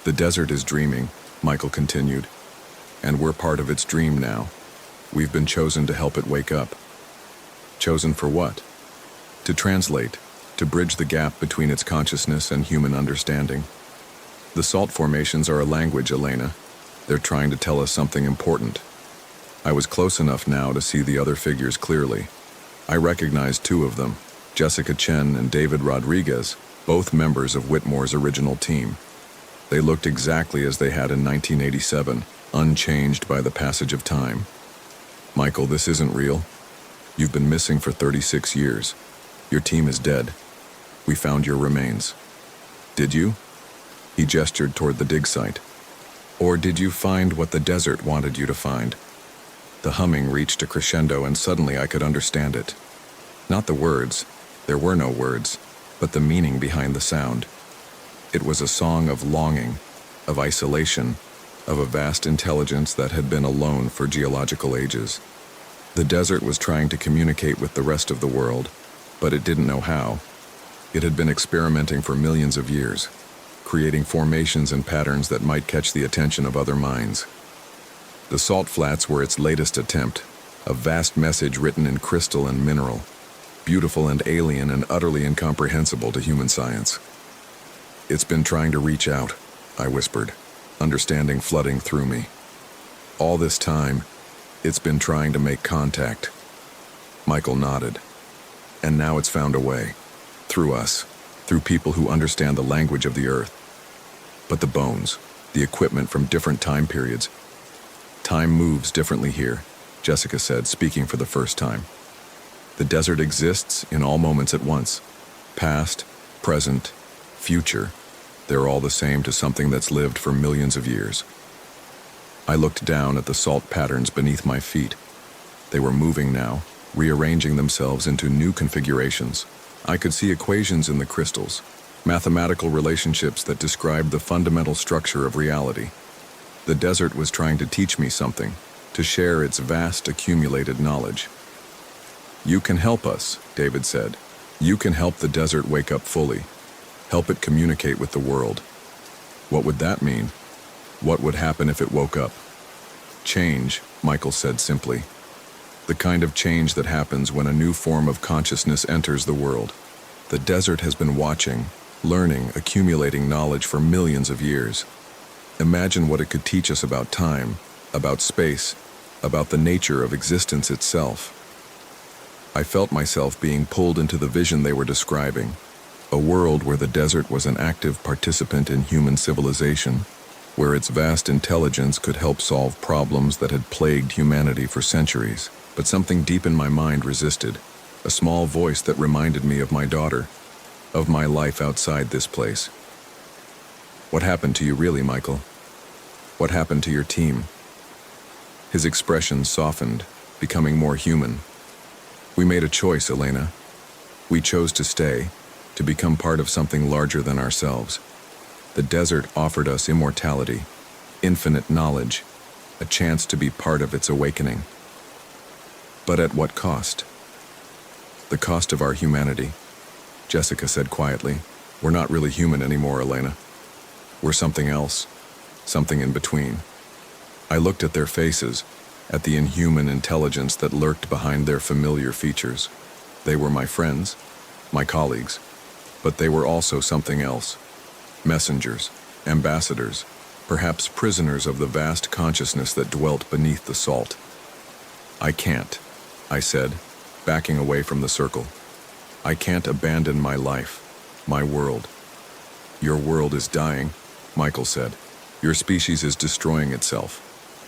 "The desert is dreaming," Michael continued, "and we're part of its dream now. We've been chosen to help it wake up." "Chosen for what?" "To translate, to bridge the gap between its consciousness and human understanding. The salt formations are a language, Elena. They're trying to tell us something important." I was close enough now to see the other figures clearly. I recognized two of them, Jessica Chen and David Rodriguez, both members of Whitmore's original team. They looked exactly as they had in 1987, unchanged by the passage of time. "Michael, this isn't real. You've been missing for 36 years. Your team is dead. We found your remains." "Did you?" He gestured toward the dig site. "Or did you find what the desert wanted you to find?" The humming reached a crescendo and suddenly I could understand it. Not the words, there were no words, but the meaning behind the sound. It was a song of longing, of isolation, of a vast intelligence that had been alone for geological ages. The desert was trying to communicate with the rest of the world, but it didn't know how. It had been experimenting for millions of years, creating formations and patterns that might catch the attention of other minds. The salt flats were its latest attempt, a vast message written in crystal and mineral, beautiful and alien and utterly incomprehensible to human science. "It's been trying to reach out," I whispered, understanding flooding through me. "All this time, it's been trying to make contact." Michael nodded. "And now it's found a way. Through us. Through people who understand the language of the earth. But the bones, the equipment from different time periods." "Time moves differently here," Jessica said, speaking for the first time. "The desert exists in all moments at once. Past, present, future. They're all the same to something that's lived for millions of years." I looked down at the salt patterns beneath my feet. They were moving now, rearranging themselves into new configurations. I could see equations in the crystals, mathematical relationships that described the fundamental structure of reality. The desert was trying to teach me something, to share its vast accumulated knowledge. "You can help us," David said. "You can help the desert wake up fully. Help it communicate with the world." "What would that mean? What would happen if it woke up?" "Change," Michael said simply. "The kind of change that happens when a new form of consciousness enters the world. The desert has been watching, learning, accumulating knowledge for millions of years. Imagine what it could teach us about time, about space, about the nature of existence itself." I felt myself being pulled into the vision they were describing, a world where the desert was an active participant in human civilization, where its vast intelligence could help solve problems that had plagued humanity for centuries. But something deep in my mind resisted, a small voice that reminded me of my daughter, of my life outside this place. What happened to you really, Michael? What happened to your team? His expression softened, becoming more human. We made a choice, Elena. We chose to stay, to become part of something larger than ourselves. The desert offered us immortality, infinite knowledge, a chance to be part of its awakening. But at what cost? The cost of our humanity, Jessica said quietly. We're not really human anymore, Elena. We're something else, something in between. I looked at their faces, at the inhuman intelligence that lurked behind their familiar features. They were my friends, my colleagues, but they were also something else. Messengers, ambassadors, perhaps prisoners of the vast consciousness that dwelt beneath the salt. I can't, I said, backing away from the circle. I can't abandon my life, my world. Your world is dying, Michael said. Your species is destroying itself.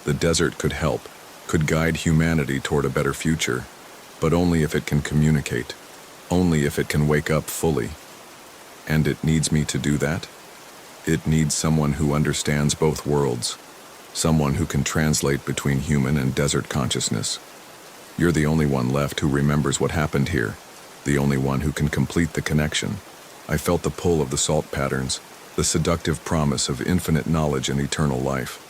The desert could help, could guide humanity toward a better future, but only if it can communicate, only if it can wake up fully. And it needs me to do that? It needs someone who understands both worlds, someone who can translate between human and desert consciousness. You're the only one left who remembers what happened here, the only one who can complete the connection. I felt the pull of the salt patterns, the seductive promise of infinite knowledge and eternal life.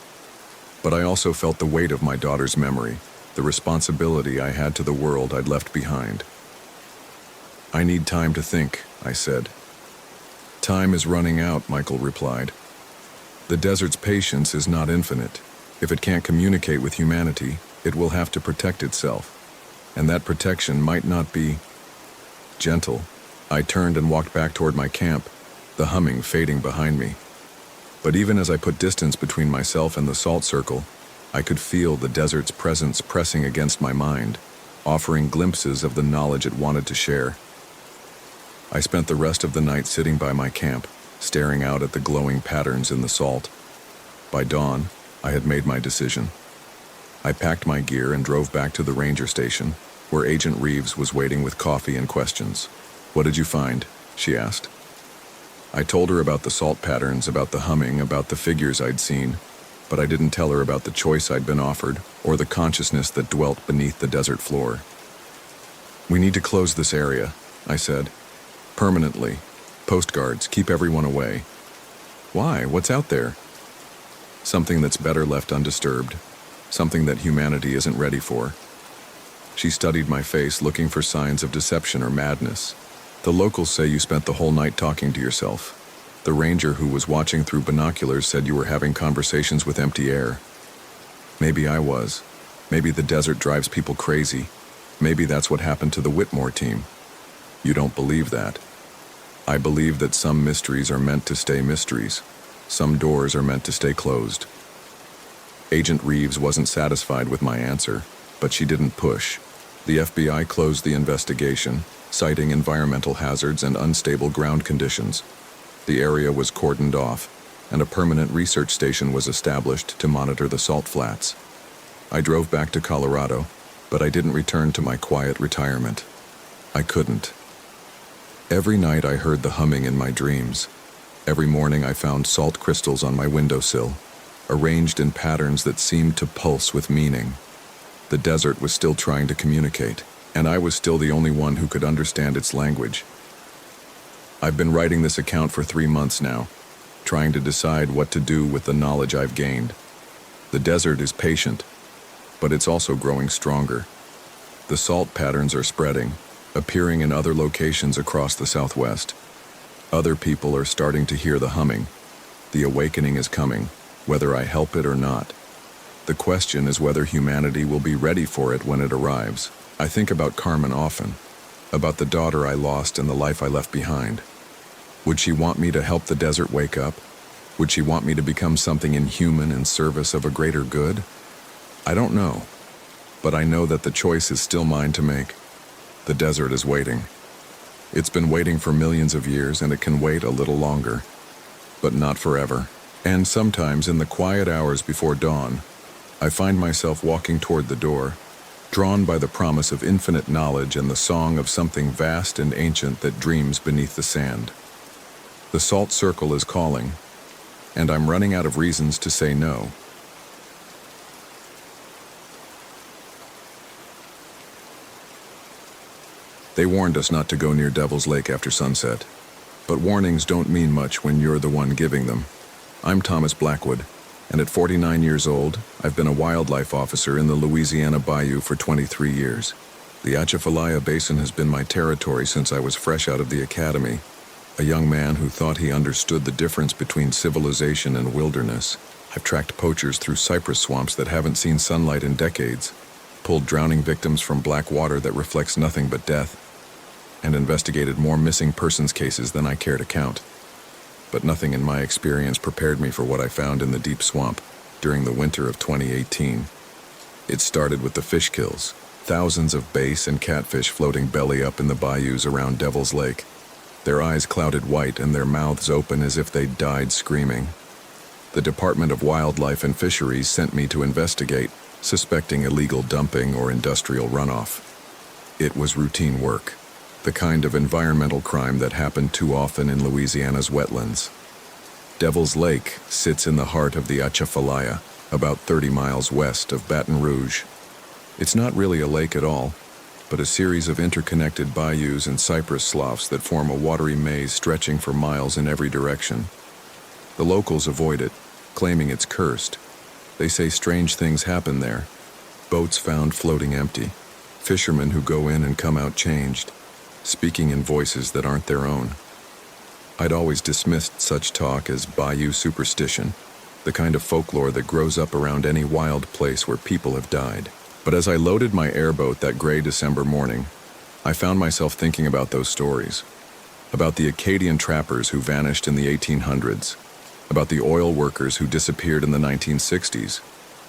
But I also felt the weight of my daughter's memory, the responsibility I had to the world I'd left behind. I need time to think, I said. Time is running out, Michael replied. The desert's patience is not infinite. If it can't communicate with humanity, it will have to protect itself. And that protection might not be gentle. I turned and walked back toward my camp, the humming fading behind me. But even as I put distance between myself and the salt circle, I could feel the desert's presence pressing against my mind, offering glimpses of the knowledge it wanted to share. I spent the rest of the night sitting by my camp, staring out at the glowing patterns in the salt. By dawn, I had made my decision. I packed my gear and drove back to the ranger station, where Agent Reeves was waiting with coffee and questions. What did you find? She asked. I told her about the salt patterns, about the humming, about the figures I'd seen, but I didn't tell her about the choice I'd been offered, or the consciousness that dwelt beneath the desert floor. We need to close this area, I said. Permanently. Post guards, keep everyone away. Why? What's out there? Something that's better left undisturbed. Something that humanity isn't ready for. She studied my face, looking for signs of deception or madness. The locals say you spent the whole night talking to yourself. The ranger who was watching through binoculars said you were having conversations with empty air. Maybe I was. Maybe the desert drives people crazy. Maybe that's what happened to the Whitmore team. You don't believe that. I believe that some mysteries are meant to stay mysteries. Some doors are meant to stay closed. Agent Reeves wasn't satisfied with my answer, but she didn't push. The FBI closed the investigation, citing environmental hazards and unstable ground conditions. The area was cordoned off, and a permanent research station was established to monitor the salt flats. I drove back to Colorado, but I didn't return to my quiet retirement. I couldn't. Every night I heard the humming in my dreams. Every morning I found salt crystals on my windowsill, arranged in patterns that seemed to pulse with meaning. The desert was still trying to communicate, and I was still the only one who could understand its language. I've been writing this account for 3 months now, trying to decide what to do with the knowledge I've gained. The desert is patient, but it's also growing stronger. The salt patterns are spreading, appearing in other locations across the Southwest. Other people are starting to hear the humming. The awakening is coming, whether I help it or not. The question is whether humanity will be ready for it when it arrives. I think about Carmen often, about the daughter I lost and the life I left behind. Would she want me to help the desert wake up? Would she want me to become something inhuman in service of a greater good? I don't know, but I know that the choice is still mine to make. The desert is waiting. It's been waiting for millions of years, and it can wait a little longer, but not forever. And sometimes in the quiet hours before dawn, I find myself walking toward the door, drawn by the promise of infinite knowledge and the song of something vast and ancient that dreams beneath the sand. The salt circle is calling, and I'm running out of reasons to say no. They warned us not to go near Devil's Lake after sunset, but warnings don't mean much when you're the one giving them. I'm Thomas Blackwood, and at 49 years old, I've been a wildlife officer in the Louisiana Bayou for 23 years. The Atchafalaya Basin has been my territory since I was fresh out of the academy, a young man who thought he understood the difference between civilization and wilderness. I've tracked poachers through cypress swamps that haven't seen sunlight in decades, pulled drowning victims from black water that reflects nothing but death, and investigated more missing persons cases than I care to count. But nothing in my experience prepared me for what I found in the deep swamp during the winter of 2018. It started with the fish kills, thousands of bass and catfish floating belly up in the bayous around Devil's Lake, their eyes clouded white and their mouths open as if they'd died screaming. The Department of Wildlife and Fisheries sent me to investigate, suspecting illegal dumping or industrial runoff. It was routine work, the kind of environmental crime that happened too often in Louisiana's wetlands. Devil's Lake sits in the heart of the Atchafalaya, about 30 miles west of Baton Rouge. It's not really a lake at all, but a series of interconnected bayous and cypress sloughs that form a watery maze stretching for miles in every direction. The locals avoid it, claiming it's cursed. They say strange things happen there. Boats found floating empty, fishermen who go in and come out changed, speaking in voices that aren't their own. I'd always dismissed such talk as bayou superstition, the kind of folklore that grows up around any wild place where people have died. But as I loaded my airboat that gray December morning, I found myself thinking about those stories, about the Acadian trappers who vanished in the 1800s, about the oil workers who disappeared in the 1960s,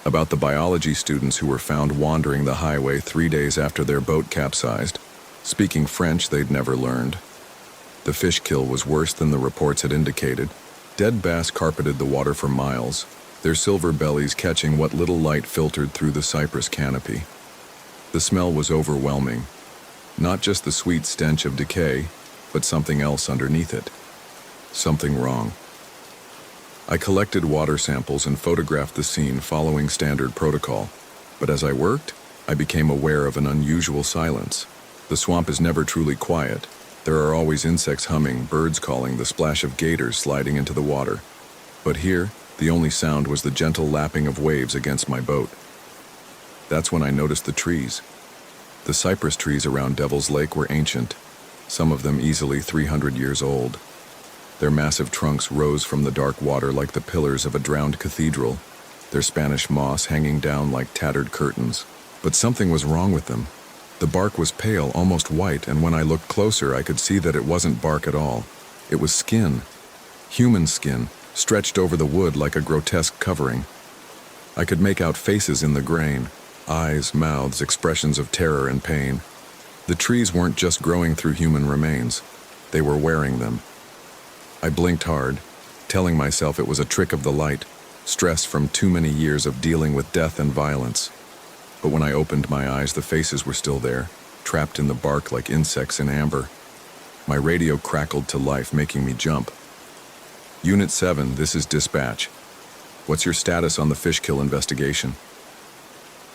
about the biology students who were found wandering the highway 3 days after their boat capsized, speaking French they'd never learned. The fish kill was worse than the reports had indicated. Dead bass carpeted the water for miles, their silver bellies catching what little light filtered through the cypress canopy. The smell was overwhelming, not just the sweet stench of decay, but something else underneath it. Something wrong. I collected water samples and photographed the scene following standard protocol, but as I worked, I became aware of an unusual silence. The swamp is never truly quiet. There are always insects humming, birds calling, the splash of gators sliding into the water. But here, the only sound was the gentle lapping of waves against my boat. That's when I noticed the trees. The cypress trees around Devil's Lake were ancient, some of them easily 300 years old. Their massive trunks rose from the dark water like the pillars of a drowned cathedral, their Spanish moss hanging down like tattered curtains. But something was wrong with them. The bark was pale, almost white, and when I looked closer, I could see that it wasn't bark at all. It was skin. Human skin, stretched over the wood like a grotesque covering. I could make out faces in the grain, eyes, mouths, expressions of terror and pain. The trees weren't just growing through human remains. They were wearing them. I blinked hard, telling myself it was a trick of the light, stress from too many years of dealing with death and violence. But when I opened my eyes, the faces were still there, trapped in the bark like insects in amber. My radio crackled to life, making me jump. Unit 7, this is dispatch. What's your status on the fish kill investigation?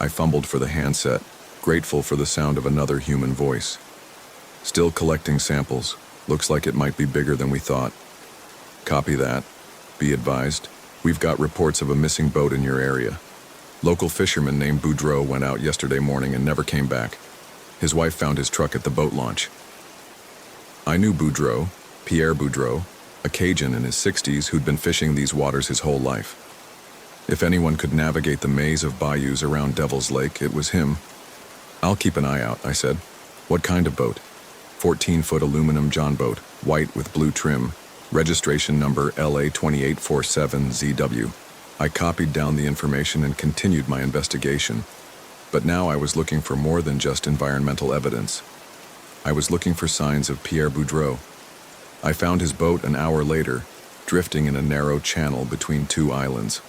I fumbled for the handset, grateful for the sound of another human voice. Still collecting samples. Looks like it might be bigger than we thought. Copy that. Be advised, we've got reports of a missing boat in your area. Local fisherman named Boudreau went out yesterday morning and never came back. His wife found his truck at the boat launch. I knew Boudreau, Pierre Boudreau, a Cajun in his 60s who'd been fishing these waters his whole life. If anyone could navigate the maze of bayous around Devil's Lake, it was him. I'll keep an eye out, I said. What kind of boat? 14-foot aluminum John boat, white with blue trim, registration number LA2847ZW. I copied down the information and continued my investigation. But now I was looking for more than just environmental evidence. I was looking for signs of Pierre Boudreau. I found his boat an hour later, drifting in a narrow channel between two islands.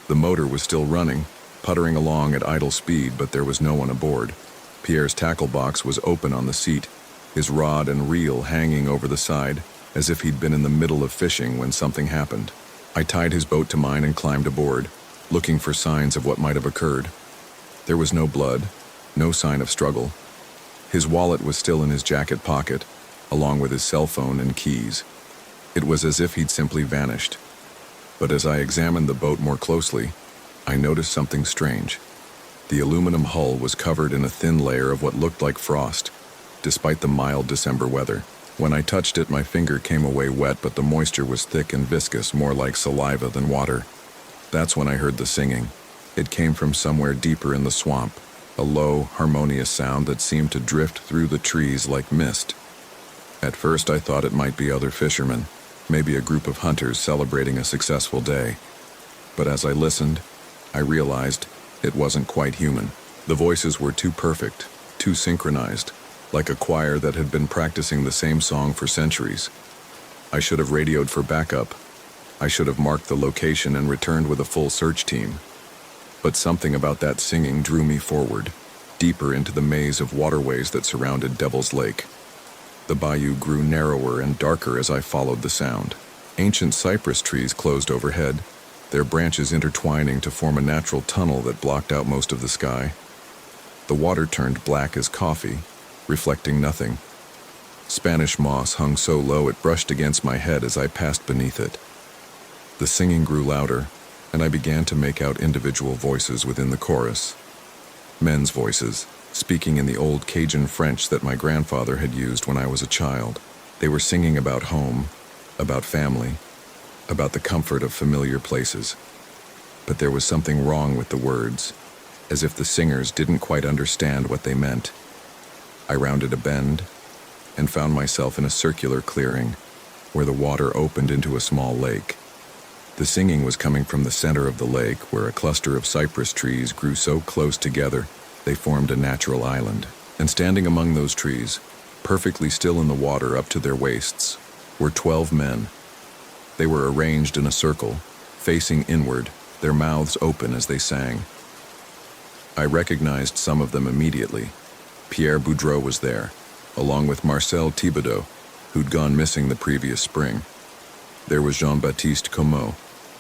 The motor was still running, puttering along at idle speed, but there was no one aboard. Pierre's tackle box was open on the seat, his rod and reel hanging over the side, as if he'd been in the middle of fishing when something happened. I tied his boat to mine and climbed aboard, looking for signs of what might have occurred. There was no blood, no sign of struggle. His wallet was still in his jacket pocket, along with his cell phone and keys. It was as if he'd simply vanished. But as I examined the boat more closely, I noticed something strange. The aluminum hull was covered in a thin layer of what looked like frost, despite the mild December weather. When I touched it, my finger came away wet, but the moisture was thick and viscous, more like saliva than water. That's when I heard the singing. It came from somewhere deeper in the swamp, a low, harmonious sound that seemed to drift through the trees like mist. At first I thought it might be other fishermen, maybe a group of hunters celebrating a successful day. But as I listened, I realized it wasn't quite human. The voices were too perfect, too synchronized, like a choir that had been practicing the same song for centuries. I should have radioed for backup. I should have marked the location and returned with a full search team. But something about that singing drew me forward, deeper into the maze of waterways that surrounded Devil's Lake. The bayou grew narrower and darker as I followed the sound. Ancient cypress trees closed overhead, their branches intertwining to form a natural tunnel that blocked out most of the sky. The water turned black as coffee, reflecting nothing. Spanish moss hung so low it brushed against my head as I passed beneath it. The singing grew louder, and I began to make out individual voices within the chorus. Men's voices, speaking in the old Cajun French that my grandfather had used when I was a child. They were singing about home, about family, about the comfort of familiar places. But there was something wrong with the words, as if the singers didn't quite understand what they meant. I rounded a bend and found myself in a circular clearing where the water opened into a small lake. The singing was coming from the center of the lake, where a cluster of cypress trees grew so close together they formed a natural island. And standing among those trees, perfectly still in the water up to their waists, were 12 men. They were arranged in a circle, facing inward, their mouths open as they sang. I recognized some of them immediately. Pierre Boudreau was there, along with Marcel Thibodeau, who'd gone missing the previous spring. There was Jean-Baptiste Comeau,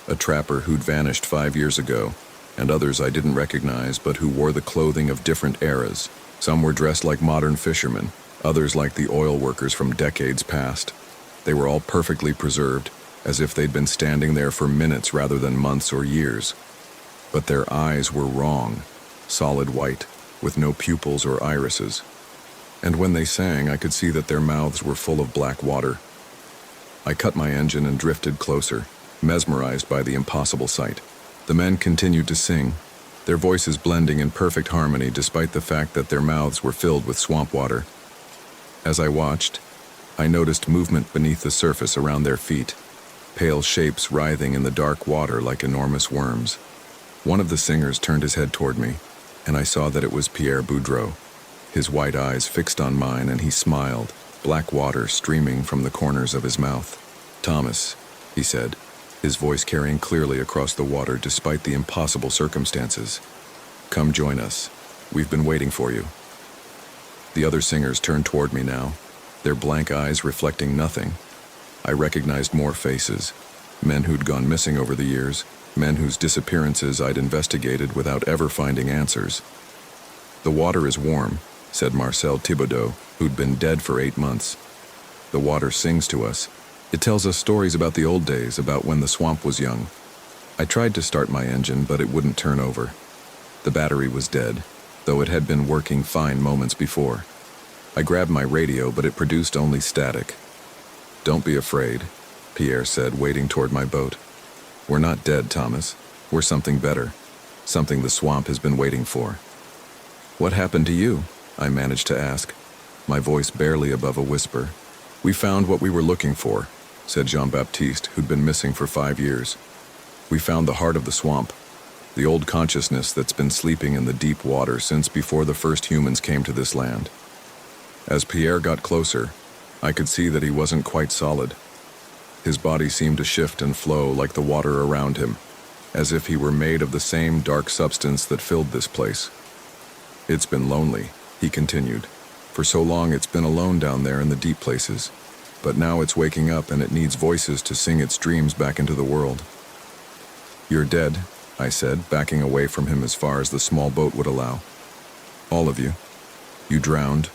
a trapper who'd vanished 5 years ago, and others I didn't recognize but who wore the clothing of different eras. Some were dressed like modern fishermen, others like the oil workers from decades past. They were all perfectly preserved, as if they'd been standing there for minutes rather than months or years. But their eyes were wrong, solid white, with no pupils or irises. And when they sang, I could see that their mouths were full of black water. I cut my engine and drifted closer, mesmerized by the impossible sight. The men continued to sing, their voices blending in perfect harmony despite the fact that their mouths were filled with swamp water. As I watched, I noticed movement beneath the surface around their feet, pale shapes writhing in the dark water like enormous worms. One of the singers turned his head toward me, and I saw that it was Pierre Boudreau. His white eyes fixed on mine, and he smiled, black water streaming from the corners of his mouth. "Thomas," he said, his voice carrying clearly across the water despite the impossible circumstances. "Come join us. We've been waiting for you." The other singers turned toward me now, their blank eyes reflecting nothing. I recognized more faces, men who'd gone missing over the years, men whose disappearances I'd investigated without ever finding answers. "The water is warm," said Marcel Thibodeau, who'd been dead for 8 months. "The water sings to us. It tells us stories about the old days, about when the swamp was young." I tried to start my engine, but it wouldn't turn over. The battery was dead, though it had been working fine moments before. I grabbed my radio, but it produced only static. "Don't be afraid," Pierre said, wading toward my boat. "We're not dead, Thomas. We're something better, something the swamp has been waiting for." "What happened to you?" I managed to ask, my voice barely above a whisper. "We found what we were looking for," said Jean-Baptiste, who'd been missing for 5 years. "We found the heart of the swamp, the old consciousness that's been sleeping in the deep water since before the first humans came to this land." As Pierre got closer, I could see that he wasn't quite solid. His body seemed to shift and flow like the water around him. as if he were made of the same dark substance that filled this place. "It's been lonely," he continued. "For so long it's been alone down there in the deep places. But now it's waking up and it needs voices to sing its dreams back into the world." "You're dead," I said, backing away from him as far as the small boat would allow. "All of you. You drowned."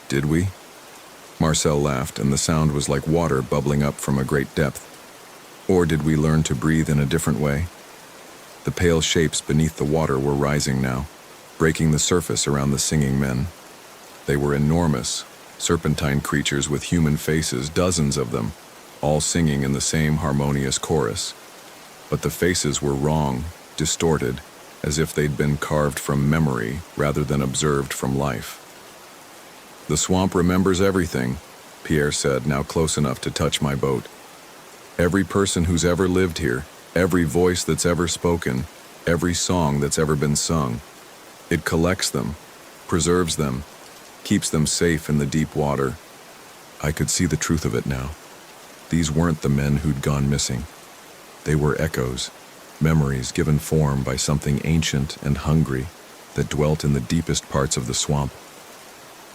"Did we?" Marcel laughed, and the sound was like water bubbling up from a great depth. "Or did we learn to breathe in a different way?" The pale shapes beneath the water were rising now, breaking the surface around the singing men. They were enormous, serpentine creatures with human faces, dozens of them, all singing in the same harmonious chorus. But the faces were wrong, distorted, as if they'd been carved from memory rather than observed from life. "The swamp remembers everything," Pierre said, now close enough to touch my boat. "Every person who's ever lived here, every voice that's ever spoken, every song that's ever been sung. It collects them, preserves them, keeps them safe in the deep water." I could see the truth of it now. These weren't the men who'd gone missing. They were echoes, memories given form by something ancient and hungry that dwelt in the deepest parts of the swamp.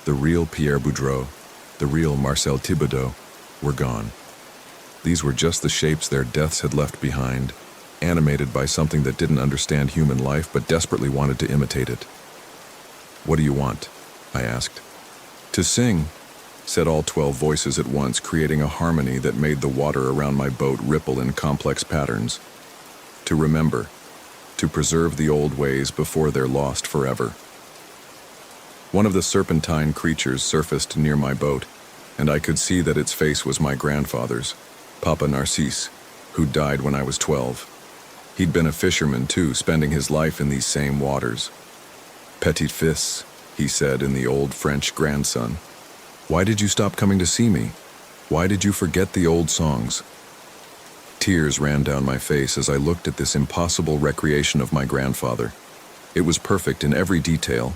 The real Pierre Boudreau, the real Marcel Thibodeau, were gone. These were just the shapes their deaths had left behind, animated by something that didn't understand human life but desperately wanted to imitate it. "What do you want?" I asked. "To sing," said all 12 voices at once, creating a harmony that made the water around my boat ripple in complex patterns. "To remember, to preserve the old ways before they're lost forever." One of the serpentine creatures surfaced near my boat, and I could see that its face was my grandfather's, Papa Narcisse, who died when I was 12. He'd been a fisherman too, spending his life in these same waters. "Petit fils," he said in the old French grandson. "Why did you stop coming to see me? Why did you forget the old songs?" Tears ran down my face as I looked at this impossible recreation of my grandfather. It was perfect in every detail: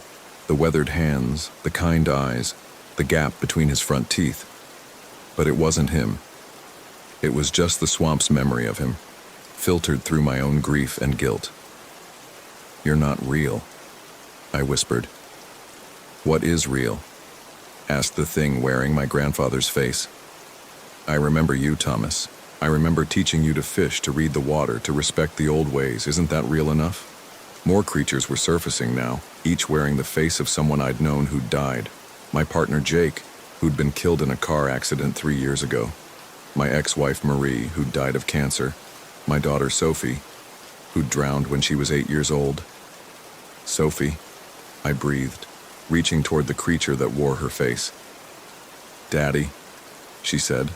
the weathered hands, the kind eyes, the gap between his front teeth. But it wasn't him. It was just the swamp's memory of him, filtered through my own grief and guilt. "You're not real," I whispered. "What is real?" asked the thing wearing my grandfather's face. "I remember you, Thomas. I remember teaching you to fish, to read the water, to respect the old ways. Isn't that real enough?" More creatures were surfacing now, each wearing the face of someone I'd known who'd died. My partner Jake, who'd been killed in a car accident 3 years ago. My ex-wife Marie, who'd died of cancer. My daughter Sophie, who'd drowned when she was 8 years old. "Sophie," I breathed, reaching toward the creature that wore her face. "Daddy," she said,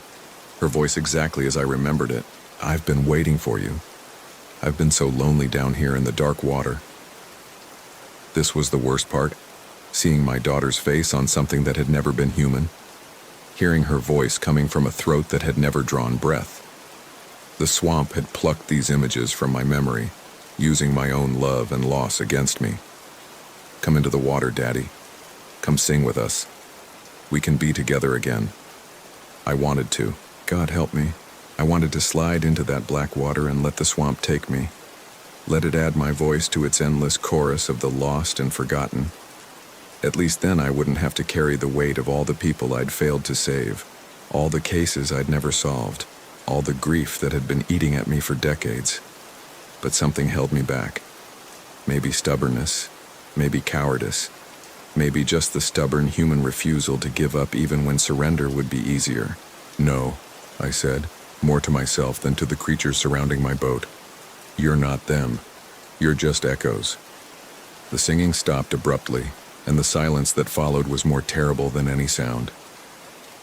her voice exactly as I remembered it. "I've been waiting for you. I've been so lonely down here in the dark water." This was the worst part, seeing my daughter's face on something that had never been human, hearing her voice coming from a throat that had never drawn breath. The swamp had plucked these images from my memory, using my own love and loss against me. "Come into the water, Daddy. Come sing with us. We can be together again." I wanted to. God help me. I wanted to slide into that black water and let the swamp take me. Let it add my voice to its endless chorus of the lost and forgotten. At least then I wouldn't have to carry the weight of all the people I'd failed to save, all the cases I'd never solved, all the grief that had been eating at me for decades. But something held me back. Maybe stubbornness, maybe cowardice, maybe just the stubborn human refusal to give up even when surrender would be easier. "No," I said, more to myself than to the creatures surrounding my boat. "You're not them. You're just echoes." The singing stopped abruptly, and the silence that followed was more terrible than any sound.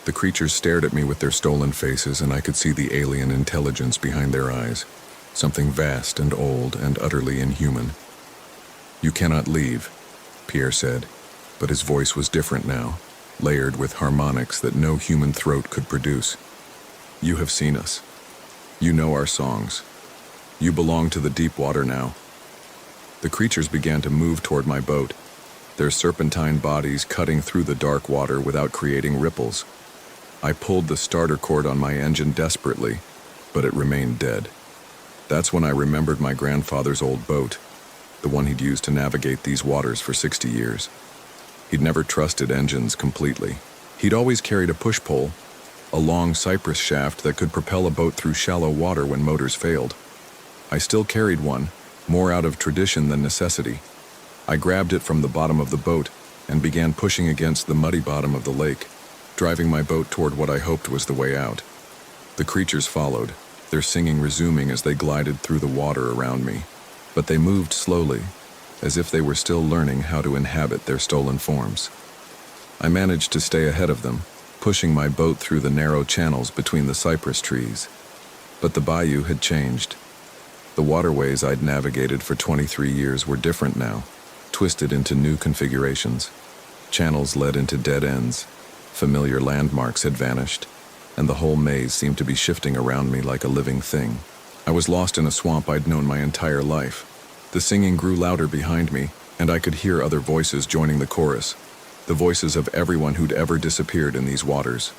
The creatures stared at me with their stolen faces, and I could see the alien intelligence behind their eyes, something vast and old and utterly inhuman. "You cannot leave," Pierre said, but his voice was different now, layered with harmonics that no human throat could produce. "You have seen us. You know our songs. You belong to the deep water now." The creatures began to move toward my boat, their serpentine bodies cutting through the dark water without creating ripples. I pulled the starter cord on my engine desperately, but it remained dead. That's when I remembered my grandfather's old boat, the one he'd used to navigate these waters for 60 years. He'd never trusted engines completely. He'd always carried a push-pole, a long cypress shaft that could propel a boat through shallow water when motors failed. I still carried one, more out of tradition than necessity. I grabbed it from the bottom of the boat and began pushing against the muddy bottom of the lake, driving my boat toward what I hoped was the way out. The creatures followed, their singing resuming as they glided through the water around me. But they moved slowly, as if they were still learning how to inhabit their stolen forms. I managed to stay ahead of them, pushing my boat through the narrow channels between the cypress trees. But the bayou had changed. The waterways I'd navigated for 23 years were different now, twisted into new configurations. Channels led into dead ends, familiar landmarks had vanished, and the whole maze seemed to be shifting around me like a living thing. I was lost in a swamp I'd known my entire life. The singing grew louder behind me, and I could hear other voices joining the chorus, the voices of everyone who'd ever disappeared in these waters.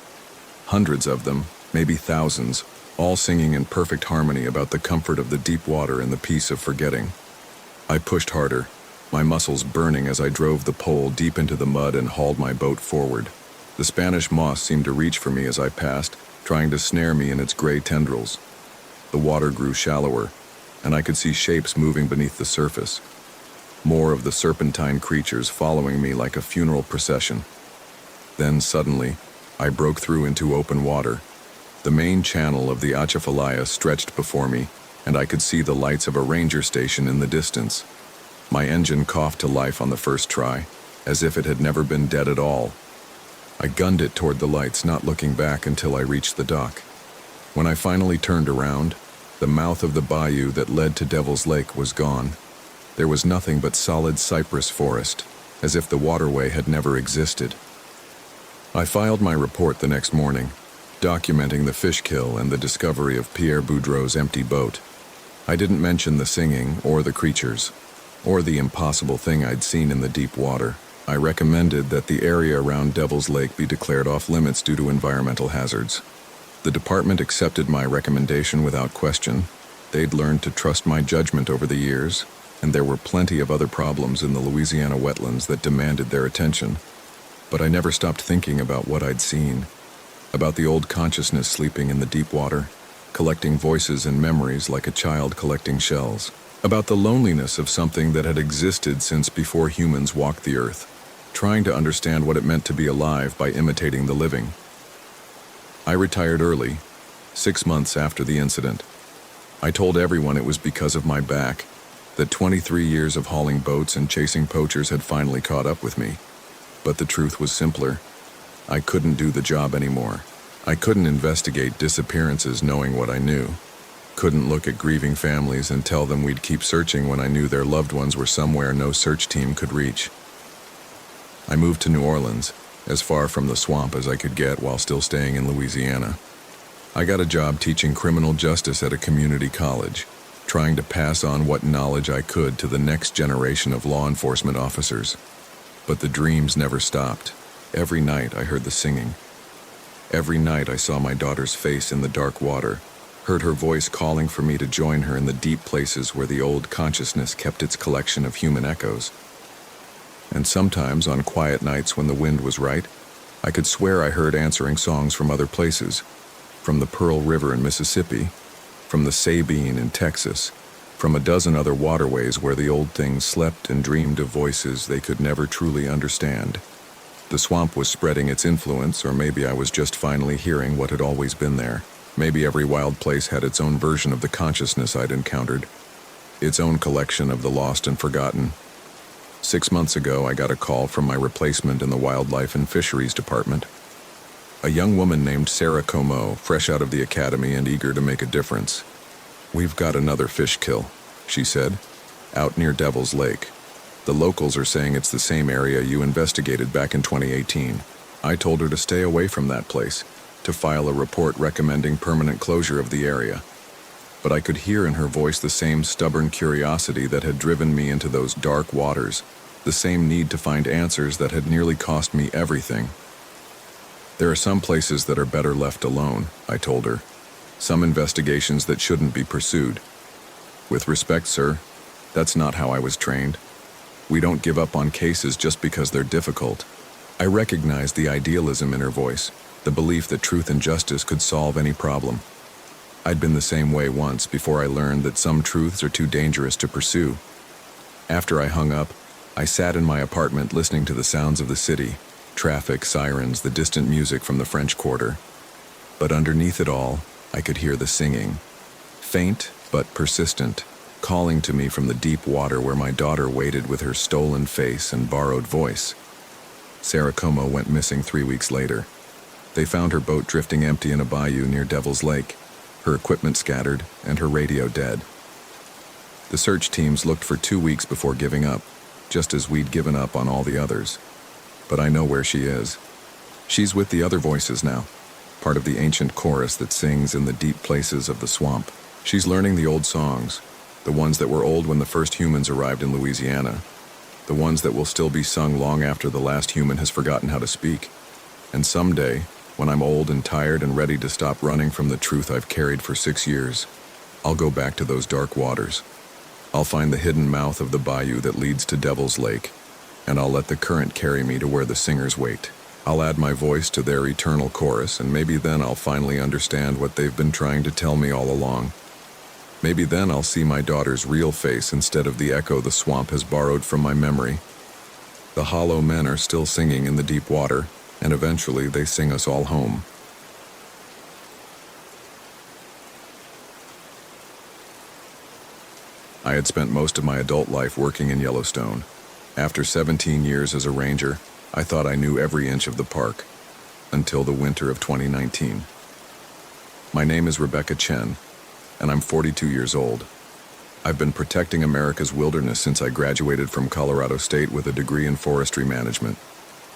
Hundreds of them, maybe thousands, all singing in perfect harmony about the comfort of the deep water and the peace of forgetting. I pushed harder, my muscles burning as I drove the pole deep into the mud and hauled my boat forward. The Spanish moss seemed to reach for me as I passed, trying to snare me in its gray tendrils. The water grew shallower, and I could see shapes moving beneath the surface. More of the serpentine creatures following me like a funeral procession. Then suddenly, I broke through into open water. The main channel of the Atchafalaya stretched before me, and I could see the lights of a ranger station in the distance. My engine coughed to life on the first try, as if it had never been dead at all. I gunned it toward the lights, not looking back until I reached the dock. When I finally turned around, the mouth of the bayou that led to Devil's Lake was gone. There was nothing but solid cypress forest, as if the waterway had never existed. I filed my report the next morning, documenting the fish kill and the discovery of Pierre Boudreau's empty boat. I didn't mention the singing or the creatures, or the impossible thing I'd seen in the deep water. I recommended that the area around Devil's Lake be declared off-limits due to environmental hazards. The department accepted my recommendation without question. They'd learned to trust my judgment over the years, and there were plenty of other problems in the Louisiana wetlands that demanded their attention. But I never stopped thinking about what I'd seen, about the old consciousness sleeping in the deep water, collecting voices and memories like a child collecting shells, about the loneliness of something that had existed since before humans walked the earth, trying to understand what it meant to be alive by imitating the living. I retired early, 6 months after the incident. I told everyone it was because of my back, that 23 years of hauling boats and chasing poachers had finally caught up with me. But the truth was simpler. I couldn't do the job anymore. I couldn't investigate disappearances knowing what I knew. Couldn't look at grieving families and tell them we'd keep searching when I knew their loved ones were somewhere no search team could reach. I moved to New Orleans, as far from the swamp as I could get while still staying in Louisiana. I got a job teaching criminal justice at a community college, trying to pass on what knowledge I could to the next generation of law enforcement officers. But the dreams never stopped. Every night I heard the singing. Every night I saw my daughter's face in the dark water, heard her voice calling for me to join her in the deep places where the old consciousness kept its collection of human echoes. And sometimes, on quiet nights when the wind was right, I could swear I heard answering songs from other places, from the Pearl River in Mississippi, from the Sabine in Texas, from a dozen other waterways where the old things slept and dreamed of voices they could never truly understand. The swamp was spreading its influence, or maybe I was just finally hearing what had always been there. Maybe every wild place had its own version of the consciousness I'd encountered, its own collection of the lost and forgotten. 6 months ago, I got a call from my replacement in the Wildlife and Fisheries Department. A young woman named Sarah Como, fresh out of the academy and eager to make a difference. "We've got another fish kill," she said, "out near Devil's Lake. The locals are saying it's the same area you investigated back in 2018. I told her to stay away from that place, to file a report recommending permanent closure of the area. But I could hear in her voice the same stubborn curiosity that had driven me into those dark waters, the same need to find answers that had nearly cost me everything. "There are some places that are better left alone," I told her. "Some investigations that shouldn't be pursued. With respect, sir, that's not how I was trained. We don't give up on cases just because they're difficult. I recognized the idealism in her voice, the belief that truth and justice could solve any problem. I'd been the same way once before I learned that some truths are too dangerous to pursue. After I hung up, I sat in my apartment listening to the sounds of the city, traffic, sirens, the distant music from the French Quarter. But underneath it all, I could hear the singing. Faint but persistent, calling to me from the deep water where my daughter waited with her stolen face and borrowed voice. Sarah Como went missing 3 weeks later. They found her boat drifting empty in a bayou near Devil's Lake, her equipment scattered, and her radio dead. The search teams looked for 2 weeks before giving up, just as we'd given up on all the others. But I know where she is. She's with the other voices now, part of the ancient chorus that sings in the deep places of the swamp. She's learning the old songs, the ones that were old when the first humans arrived in Louisiana, the ones that will still be sung long after the last human has forgotten how to speak. And someday, when I'm old and tired and ready to stop running from the truth I've carried for 6 years, I'll go back to those dark waters. I'll find the hidden mouth of the bayou that leads to Devil's Lake, and I'll let the current carry me to where the singers wait. I'll add my voice to their eternal chorus, and maybe then I'll finally understand what they've been trying to tell me all along. Maybe then I'll see my daughter's real face instead of the echo the swamp has borrowed from my memory. The hollow men are still singing in the deep water, and eventually they sing us all home. I had spent most of my adult life working in Yellowstone. After 17 years as a ranger, I thought I knew every inch of the park, until the winter of 2019. My name is Rebecca Chen, and I'm 42 years old. I've been protecting America's wilderness since I graduated from Colorado State with a degree in forestry management.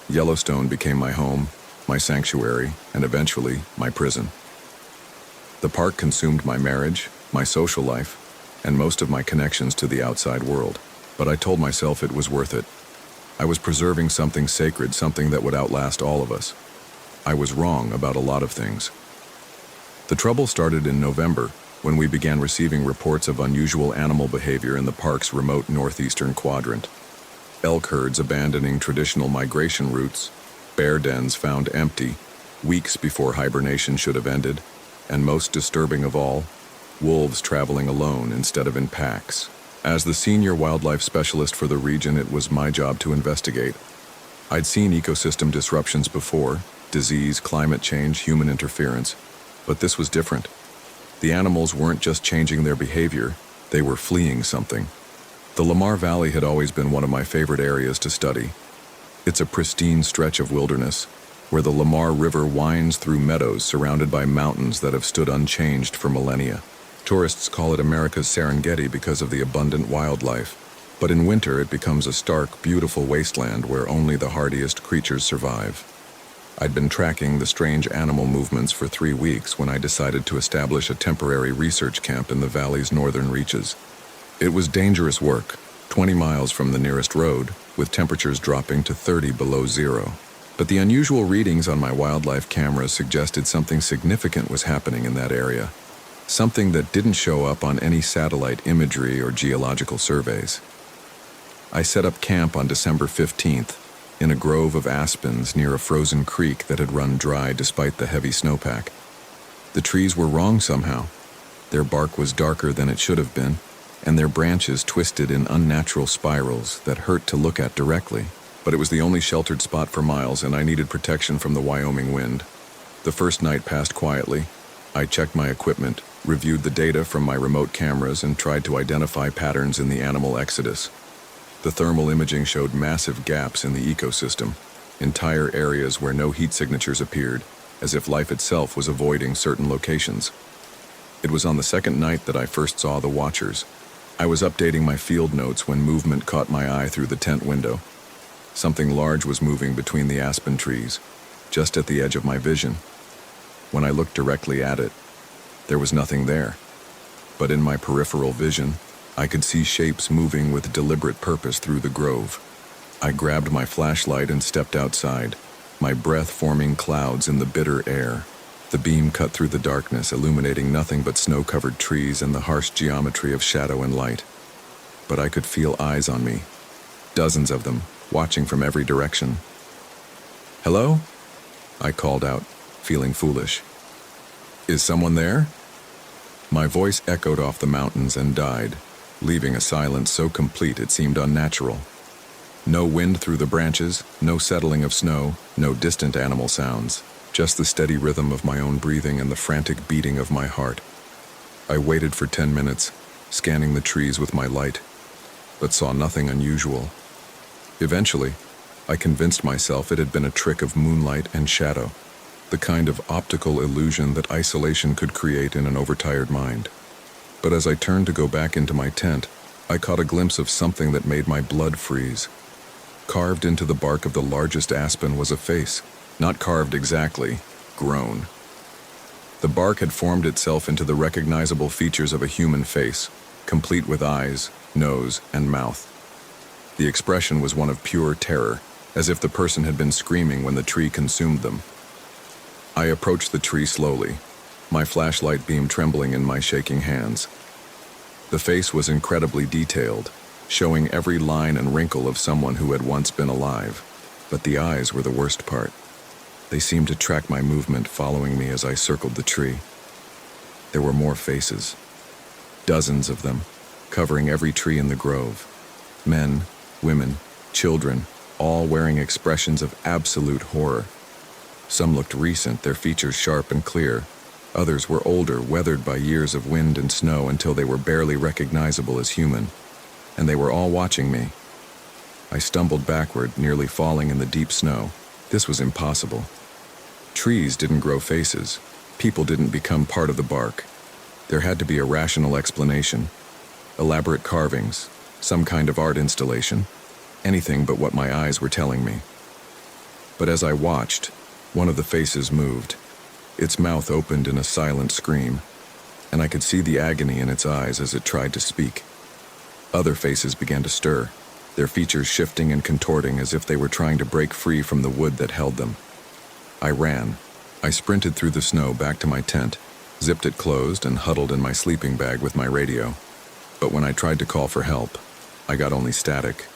Yellowstone became my home, my sanctuary, and eventually, my prison. The park consumed my marriage, my social life, and most of my connections to the outside world. But I told myself it was worth it. I was preserving something sacred, something that would outlast all of us. I was wrong about a lot of things. The trouble started in November, when we began receiving reports of unusual animal behavior in the park's remote northeastern quadrant. Elk herds abandoning traditional migration routes, bear dens found empty, weeks before hibernation should have ended, and most disturbing of all, wolves traveling alone instead of in packs. As the senior wildlife specialist for the region, it was my job to investigate. I'd seen ecosystem disruptions before, disease, climate change, human interference, but this was different. The animals weren't just changing their behavior, they were fleeing something. The Lamar Valley had always been one of my favorite areas to study. It's a pristine stretch of wilderness, where the Lamar River winds through meadows surrounded by mountains that have stood unchanged for millennia. Tourists call it America's Serengeti because of the abundant wildlife, but in winter it becomes a stark, beautiful wasteland where only the hardiest creatures survive. I'd been tracking the strange animal movements for 3 weeks when I decided to establish a temporary research camp in the valley's northern reaches. It was dangerous work, 20 miles from the nearest road, with temperatures dropping to 30 below zero. But the unusual readings on my wildlife cameras suggested something significant was happening in that area. Something that didn't show up on any satellite imagery or geological surveys. I set up camp on December 15th in a grove of aspens near a frozen creek that had run dry despite the heavy snowpack. The trees were wrong somehow. Their bark was darker than it should have been, and their branches twisted in unnatural spirals that hurt to look at directly. But it was the only sheltered spot for miles, and I needed protection from the Wyoming wind. The first night passed quietly. I checked my equipment, reviewed the data from my remote cameras, and tried to identify patterns in the animal exodus. The thermal imaging showed massive gaps in the ecosystem, entire areas where no heat signatures appeared, as if life itself was avoiding certain locations. It was on the second night that I first saw the watchers. I was updating my field notes when movement caught my eye through the tent window. Something large was moving between the aspen trees, just at the edge of my vision. When I looked directly at it, there was nothing there. But in my peripheral vision, I could see shapes moving with deliberate purpose through the grove. I grabbed my flashlight and stepped outside, my breath forming clouds in the bitter air. The beam cut through the darkness, illuminating nothing but snow-covered trees and the harsh geometry of shadow and light. But I could feel eyes on me, dozens of them, watching from every direction. "Hello?" I called out, feeling foolish. "Is someone there?" My voice echoed off the mountains and died, leaving a silence so complete it seemed unnatural. No wind through the branches, no settling of snow, no distant animal sounds, just the steady rhythm of my own breathing and the frantic beating of my heart. I waited for 10 minutes, scanning the trees with my light, but saw nothing unusual. Eventually, I convinced myself it had been a trick of moonlight and shadow, the kind of optical illusion that isolation could create in an overtired mind. But as I turned to go back into my tent, I caught a glimpse of something that made my blood freeze. Carved into the bark of the largest aspen was a face, not carved exactly, grown. The bark had formed itself into the recognizable features of a human face, complete with eyes, nose, and mouth. The expression was one of pure terror, as if the person had been screaming when the tree consumed them. I approached the tree slowly, my flashlight beam trembling in my shaking hands. The face was incredibly detailed, showing every line and wrinkle of someone who had once been alive, but the eyes were the worst part. They seemed to track my movement, following me as I circled the tree. There were more faces, dozens of them, covering every tree in the grove. Men, women, children, all wearing expressions of absolute horror. Some looked recent, their features sharp and clear. Others were older, weathered by years of wind and snow until they were barely recognizable as human. And they were all watching me. I stumbled backward, nearly falling in the deep snow. This was impossible. Trees didn't grow faces. People didn't become part of the bark. There had to be a rational explanation. Elaborate carvings, some kind of art installation, anything but what my eyes were telling me. But as I watched, one of the faces moved. Its mouth opened in a silent scream, and I could see the agony in its eyes as it tried to speak. Other faces began to stir, their features shifting and contorting as if they were trying to break free from the wood that held them. I ran. I sprinted through the snow back to my tent, zipped it closed, and huddled in my sleeping bag with my radio. But when I tried to call for help, I got only static.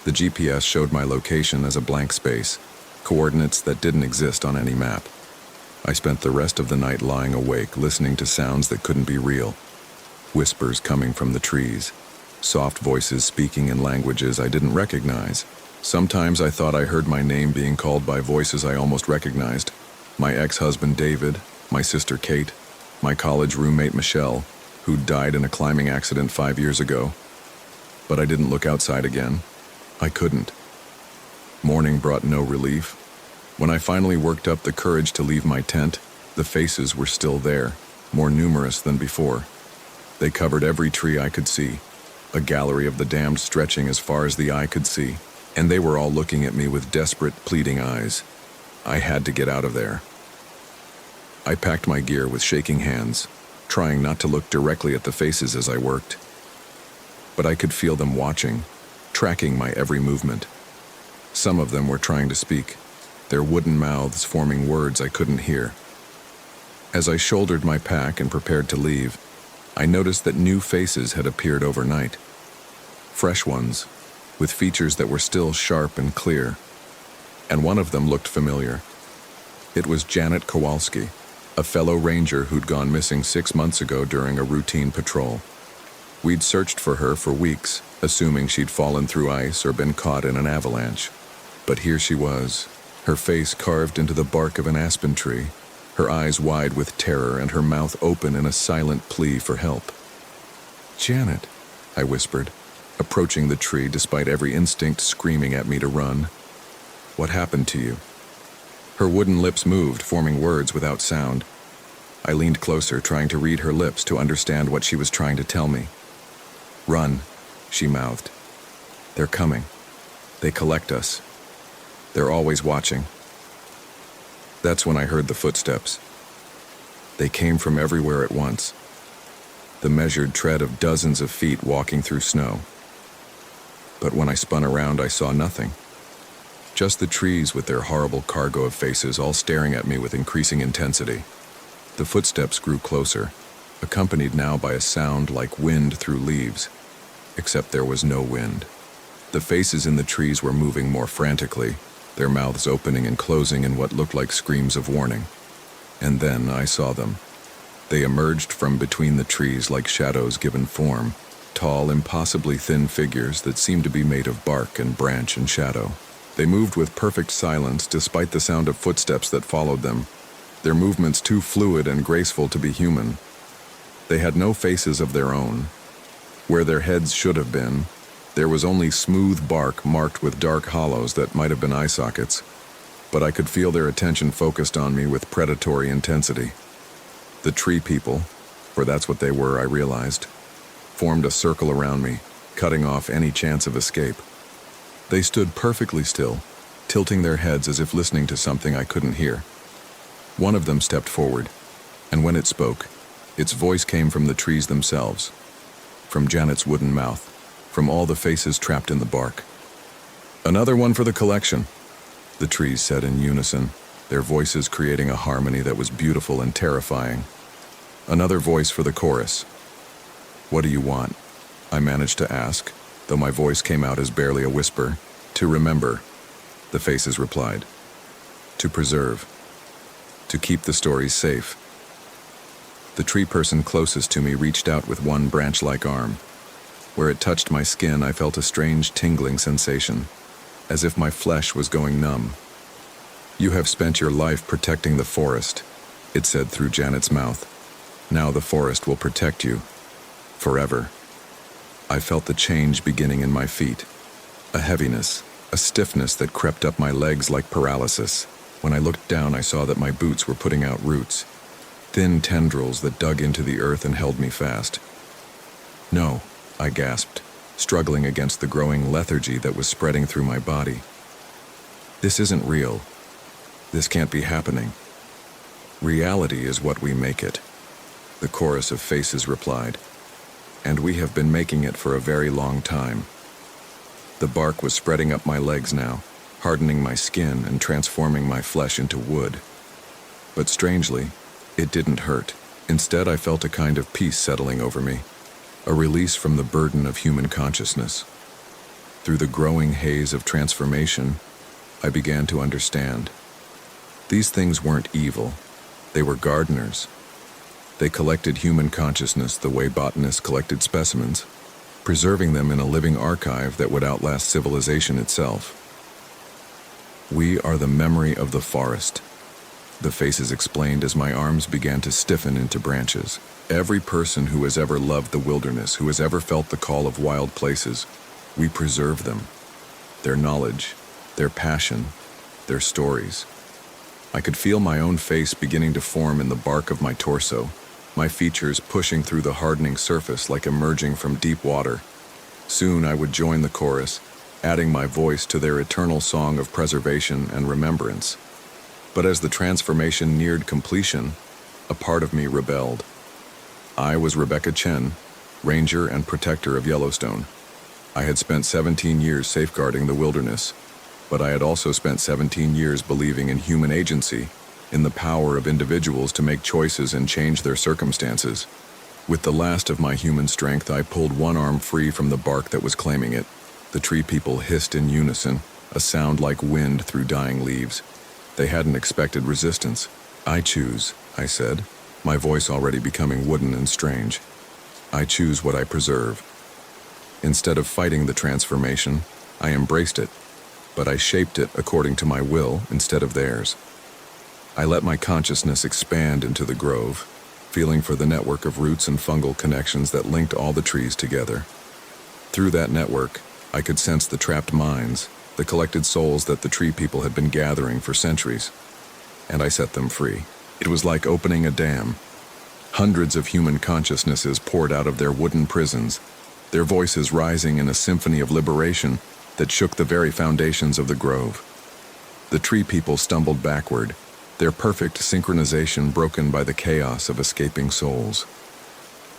The GPS showed my location as a blank space, coordinates that didn't exist on any map. I spent the rest of the night lying awake, listening to sounds that couldn't be real. Whispers coming from the trees, soft voices speaking in languages I didn't recognize. Sometimes I thought I heard my name being called by voices I almost recognized. My ex-husband David, my sister Kate, my college roommate Michelle, who died in a climbing accident 5 years ago. But I didn't look outside again. I couldn't. Morning brought no relief. When I finally worked up the courage to leave my tent, the faces were still there, more numerous than before. They covered every tree I could see, a gallery of the damned stretching as far as the eye could see, and they were all looking at me with desperate, pleading eyes. I had to get out of there. I packed my gear with shaking hands, trying not to look directly at the faces as I worked. But I could feel them watching, tracking my every movement. Some of them were trying to speak, their wooden mouths forming words I couldn't hear. As I shouldered my pack and prepared to leave, I noticed that new faces had appeared overnight. Fresh ones, with features that were still sharp and clear. And one of them looked familiar. It was Janet Kowalski, a fellow ranger who'd gone missing 6 months ago during a routine patrol. We'd searched for her for weeks, assuming she'd fallen through ice or been caught in an avalanche. But here she was, her face carved into the bark of an aspen tree, her eyes wide with terror and her mouth open in a silent plea for help. "Janet," I whispered, approaching the tree despite every instinct screaming at me to run. "What happened to you?" Her wooden lips moved, forming words without sound. I leaned closer, trying to read her lips to understand what she was trying to tell me. "Run," she mouthed. "They're coming. They collect us. They're always watching." That's when I heard the footsteps. They came from everywhere at once, the measured tread of dozens of feet walking through snow. But when I spun around, I saw nothing. Just the trees with their horrible cargo of faces all staring at me with increasing intensity. The footsteps grew closer, accompanied now by a sound like wind through leaves, except there was no wind. The faces in the trees were moving more frantically, their mouths opening and closing in what looked like screams of warning. And then I saw them. They emerged from between the trees like shadows given form, tall, impossibly thin figures that seemed to be made of bark and branch and shadow. They moved with perfect silence despite the sound of footsteps that followed them, their movements too fluid and graceful to be human. They had no faces of their own. Where their heads should have been, there was only smooth bark marked with dark hollows that might have been eye sockets, but I could feel their attention focused on me with predatory intensity. The tree people, for that's what they were, I realized, formed a circle around me, cutting off any chance of escape. They stood perfectly still, tilting their heads as if listening to something I couldn't hear. One of them stepped forward, and when it spoke, its voice came from the trees themselves, from Janet's wooden mouth, from all the faces trapped in the bark. "Another one for the collection," the trees said in unison, their voices creating a harmony that was beautiful and terrifying. Another voice for the chorus. "What do you want?" I managed to ask, though my voice came out as barely a whisper. "To remember," the faces replied. "To preserve. To keep the stories safe." The tree person closest to me reached out with one branch-like arm. Where it touched my skin, I felt a strange tingling sensation, as if my flesh was going numb. "You have spent your life protecting the forest," it said through Janet's mouth. "Now the forest will protect you. Forever." I felt the change beginning in my feet. A heaviness, a stiffness that crept up my legs like paralysis. When I looked down, I saw that my boots were putting out roots, thin tendrils that dug into the earth and held me fast. "No," I gasped, struggling against the growing lethargy that was spreading through my body. "This isn't real. This can't be happening." "Reality is what we make it," the chorus of faces replied. "And we have been making it for a very long time." The bark was spreading up my legs now, hardening my skin and transforming my flesh into wood. But strangely, it didn't hurt. Instead, I felt a kind of peace settling over me, a release from the burden of human consciousness. Through the growing haze of transformation, I began to understand. These things weren't evil. They were gardeners. They collected human consciousness the way botanists collected specimens, preserving them in a living archive that would outlast civilization itself. "We are the memory of the forest," the faces explained as my arms began to stiffen into branches. "Every person who has ever loved the wilderness, who has ever felt the call of wild places, we preserve them. Their knowledge, their passion, their stories." I could feel my own face beginning to form in the bark of my torso, my features pushing through the hardening surface like emerging from deep water. Soon I would join the chorus, adding my voice to their eternal song of preservation and remembrance. But as the transformation neared completion, a part of me rebelled. I was Rebecca Chen, ranger and protector of Yellowstone. I had spent 17 years safeguarding the wilderness, but I had also spent 17 years believing in human agency, in the power of individuals to make choices and change their circumstances. With the last of my human strength, I pulled one arm free from the bark that was claiming it. The tree people hissed in unison, a sound like wind through dying leaves. They hadn't expected resistance. "I choose," I said, my voice already becoming wooden and strange. "I choose what I preserve." Instead of fighting the transformation, I embraced it, but I shaped it according to my will instead of theirs. I let my consciousness expand into the grove, feeling for the network of roots and fungal connections that linked all the trees together. Through that network, I could sense the trapped minds, the collected souls that the tree people had been gathering for centuries, and I set them free. It was like opening a dam. Hundreds of human consciousnesses poured out of their wooden prisons, their voices rising in a symphony of liberation that shook the very foundations of the grove. The tree people stumbled backward, their perfect synchronization broken by the chaos of escaping souls.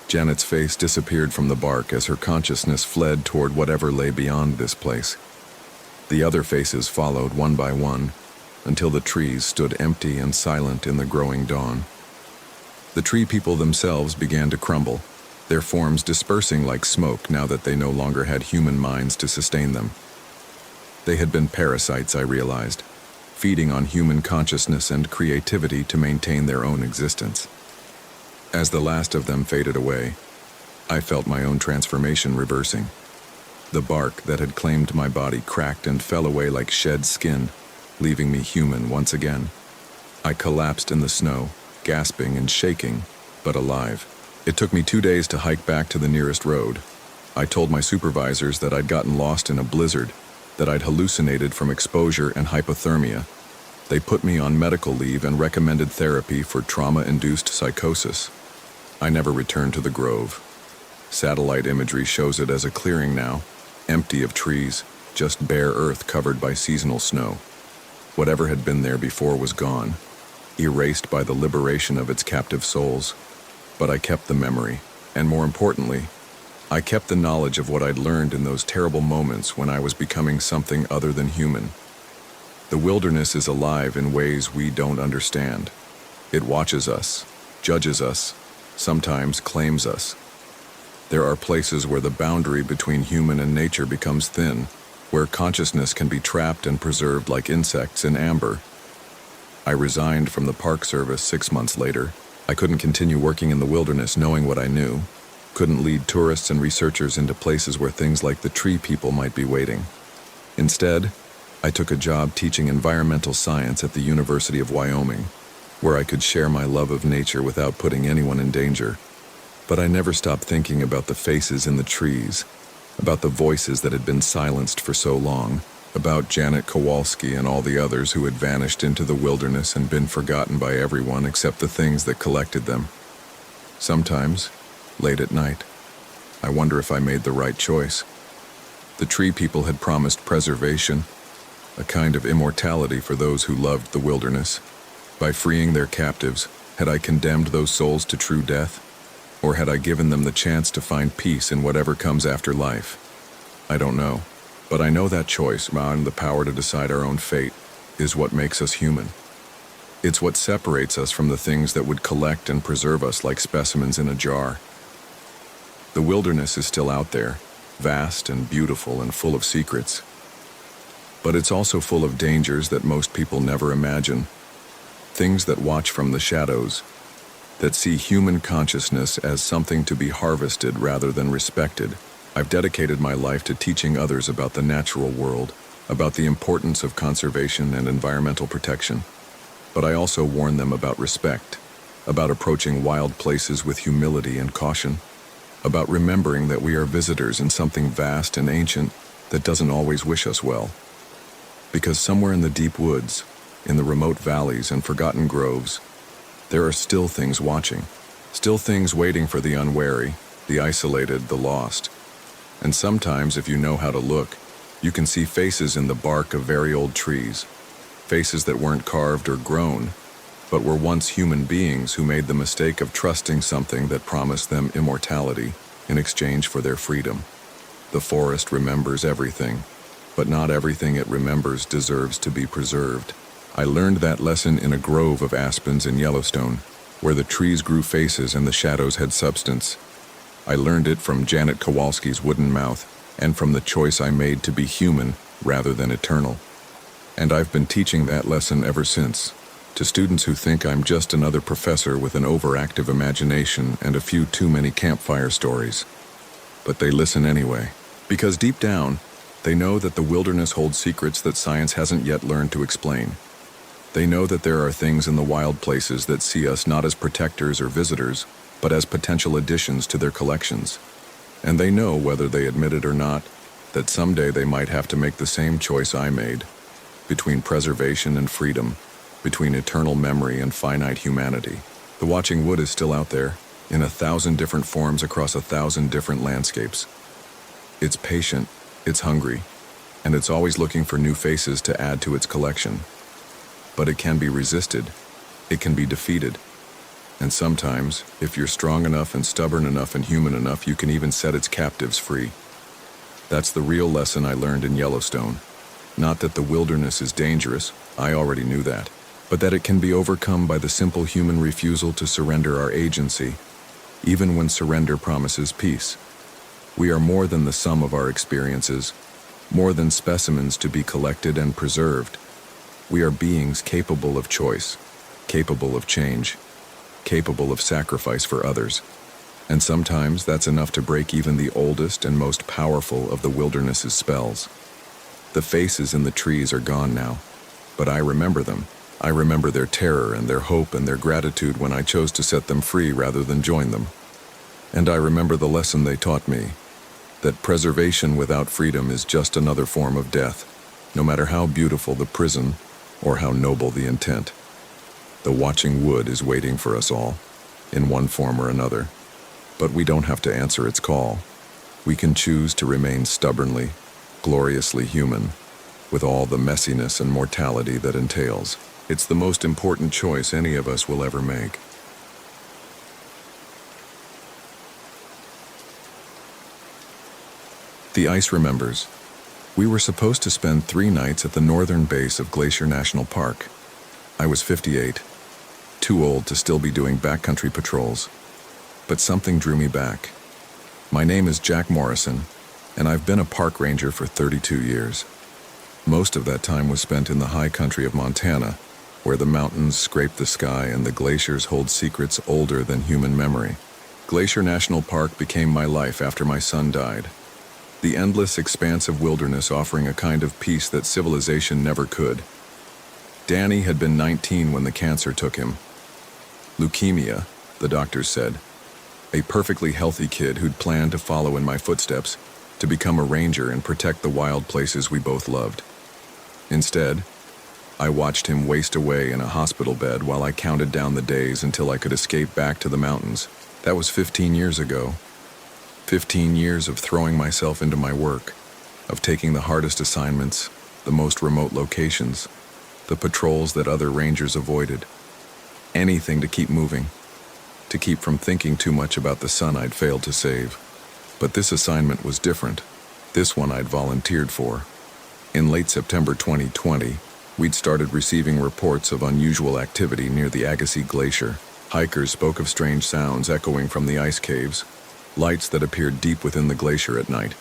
Janet's face disappeared from the bark as her consciousness fled toward whatever lay beyond this place. The other faces followed one by one, until the trees stood empty and silent in the growing dawn. The tree people themselves began to crumble, their forms dispersing like smoke now that they no longer had human minds to sustain them. They had been parasites, I realized, feeding on human consciousness and creativity to maintain their own existence. As the last of them faded away, I felt my own transformation reversing. The bark that had claimed my body cracked and fell away like shed skin, leaving me human once again. I collapsed in the snow, gasping and shaking, but alive. It took me 2 days to hike back to the nearest road. I told my supervisors that I'd gotten lost in a blizzard, that I'd hallucinated from exposure and hypothermia. They put me on medical leave and recommended therapy for trauma-induced psychosis. I never returned to the grove. Satellite imagery shows it as a clearing now, empty of trees, just bare earth covered by seasonal snow. Whatever had been there before was gone, erased by the liberation of its captive souls. But I kept the memory, and more importantly, I kept the knowledge of what I'd learned in those terrible moments when I was becoming something other than human. The wilderness is alive in ways we don't understand. It watches us, judges us, sometimes claims us. There are places where the boundary between human and nature becomes thin, where consciousness can be trapped and preserved like insects in amber. I resigned from the Park Service 6 months later. I couldn't continue working in the wilderness knowing what I knew, couldn't lead tourists and researchers into places where things like the tree people might be waiting. Instead, I took a job teaching environmental science at the University of Wyoming, where I could share my love of nature without putting anyone in danger. But I never stopped thinking about the faces in the trees, about the voices that had been silenced for so long, about Janet Kowalski and all the others who had vanished into the wilderness and been forgotten by everyone except the things that collected them. Sometimes, late at night, I wonder if I made the right choice. The tree people had promised preservation, a kind of immortality for those who loved the wilderness. By freeing their captives, had I condemned those souls to true death? Or had I given them the chance to find peace in whatever comes after life? I don't know, but I know that choice, and the power to decide our own fate, is what makes us human. It's what separates us from the things that would collect and preserve us like specimens in a jar. The wilderness is still out there, vast and beautiful and full of secrets. But it's also full of dangers that most people never imagine. Things that watch from the shadows, that see human consciousness as something to be harvested rather than respected. I've dedicated my life to teaching others about the natural world, about the importance of conservation and environmental protection. But I also warn them about respect, about approaching wild places with humility and caution, about remembering that we are visitors in something vast and ancient that doesn't always wish us well. Because somewhere in the deep woods, in the remote valleys and forgotten groves, there are still things watching, still things waiting for the unwary, the isolated, the lost. And sometimes, if you know how to look, you can see faces in the bark of very old trees, faces that weren't carved or grown, but were once human beings who made the mistake of trusting something that promised them immortality in exchange for their freedom. The forest remembers everything, but not everything it remembers deserves to be preserved. I learned that lesson in a grove of aspens in Yellowstone, where the trees grew faces and the shadows had substance. I learned it from Janet Kowalski's wooden mouth, and from the choice I made to be human rather than eternal. And I've been teaching that lesson ever since, to students who think I'm just another professor with an overactive imagination and a few too many campfire stories. But they listen anyway, because deep down, they know that the wilderness holds secrets that science hasn't yet learned to explain. They know that there are things in the wild places that see us not as protectors or visitors, but as potential additions to their collections. And they know, whether they admit it or not, that someday they might have to make the same choice I made, between preservation and freedom, between eternal memory and finite humanity. The watching wood is still out there, in 1,000 different forms across 1,000 different landscapes. It's patient, it's hungry, and it's always looking for new faces to add to its collection. But it can be resisted, it can be defeated. And sometimes, if you're strong enough and stubborn enough and human enough, you can even set its captives free. That's the real lesson I learned in Yellowstone. Not that the wilderness is dangerous, I already knew that, but that it can be overcome by the simple human refusal to surrender our agency, even when surrender promises peace. We are more than the sum of our experiences, more than specimens to be collected and preserved. We are beings capable of choice, capable of change, capable of sacrifice for others. And sometimes that's enough to break even the oldest and most powerful of the wilderness's spells. The faces in the trees are gone now, but I remember them. I remember their terror and their hope and their gratitude when I chose to set them free rather than join them. And I remember the lesson they taught me, that preservation without freedom is just another form of death, no matter how beautiful the prison or how noble the intent. The watching wood is waiting for us all, in one form or another. But we don't have to answer its call. We can choose to remain stubbornly, gloriously human, with all the messiness and mortality that entails. It's the most important choice any of us will ever make. The ice remembers. We were supposed to spend 3 nights at the northern base of Glacier National Park. I was 58, too old to still be doing backcountry patrols. But something drew me back. My name is Jack Morrison, and I've been a park ranger for 32 years. Most of that time was spent in the high country of Montana, where the mountains scrape the sky and the glaciers hold secrets older than human memory. Glacier National Park became my life after my son died. The endless expanse of wilderness offering a kind of peace that civilization never could. Danny had been 19 when the cancer took him. Leukemia, the doctors said. A perfectly healthy kid who'd planned to follow in my footsteps, to become a ranger and protect the wild places we both loved. Instead, I watched him waste away in a hospital bed while I counted down the days until I could escape back to the mountains. That was 15 years ago. 15 years of throwing myself into my work, of taking the hardest assignments, the most remote locations, the patrols that other rangers avoided. Anything to keep moving, to keep from thinking too much about the son I'd failed to save. But this assignment was different. This one I'd volunteered for. In late September 2020, we'd started receiving reports of unusual activity near the Agassiz Glacier. Hikers spoke of strange sounds echoing from the ice caves, lights that appeared deep within the glacier at night,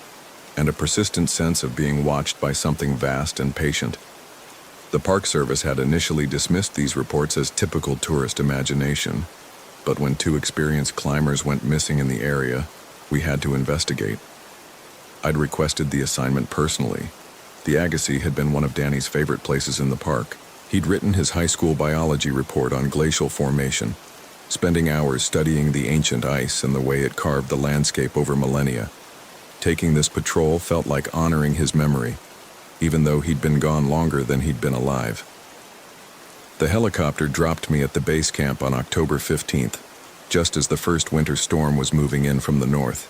and a persistent sense of being watched by something vast and patient. The Park Service had initially dismissed these reports as typical tourist imagination, but when 2 experienced climbers went missing in the area, we had to investigate. I'd requested the assignment personally. The Agassiz had been one of Danny's favorite places in the park. He'd written his high school biology report on glacial formation, spending hours studying the ancient ice and the way it carved the landscape over millennia. Taking this patrol felt like honoring his memory, even though he'd been gone longer than he'd been alive. The helicopter dropped me at the base camp on October 15th, just as the first winter storm was moving in from the north.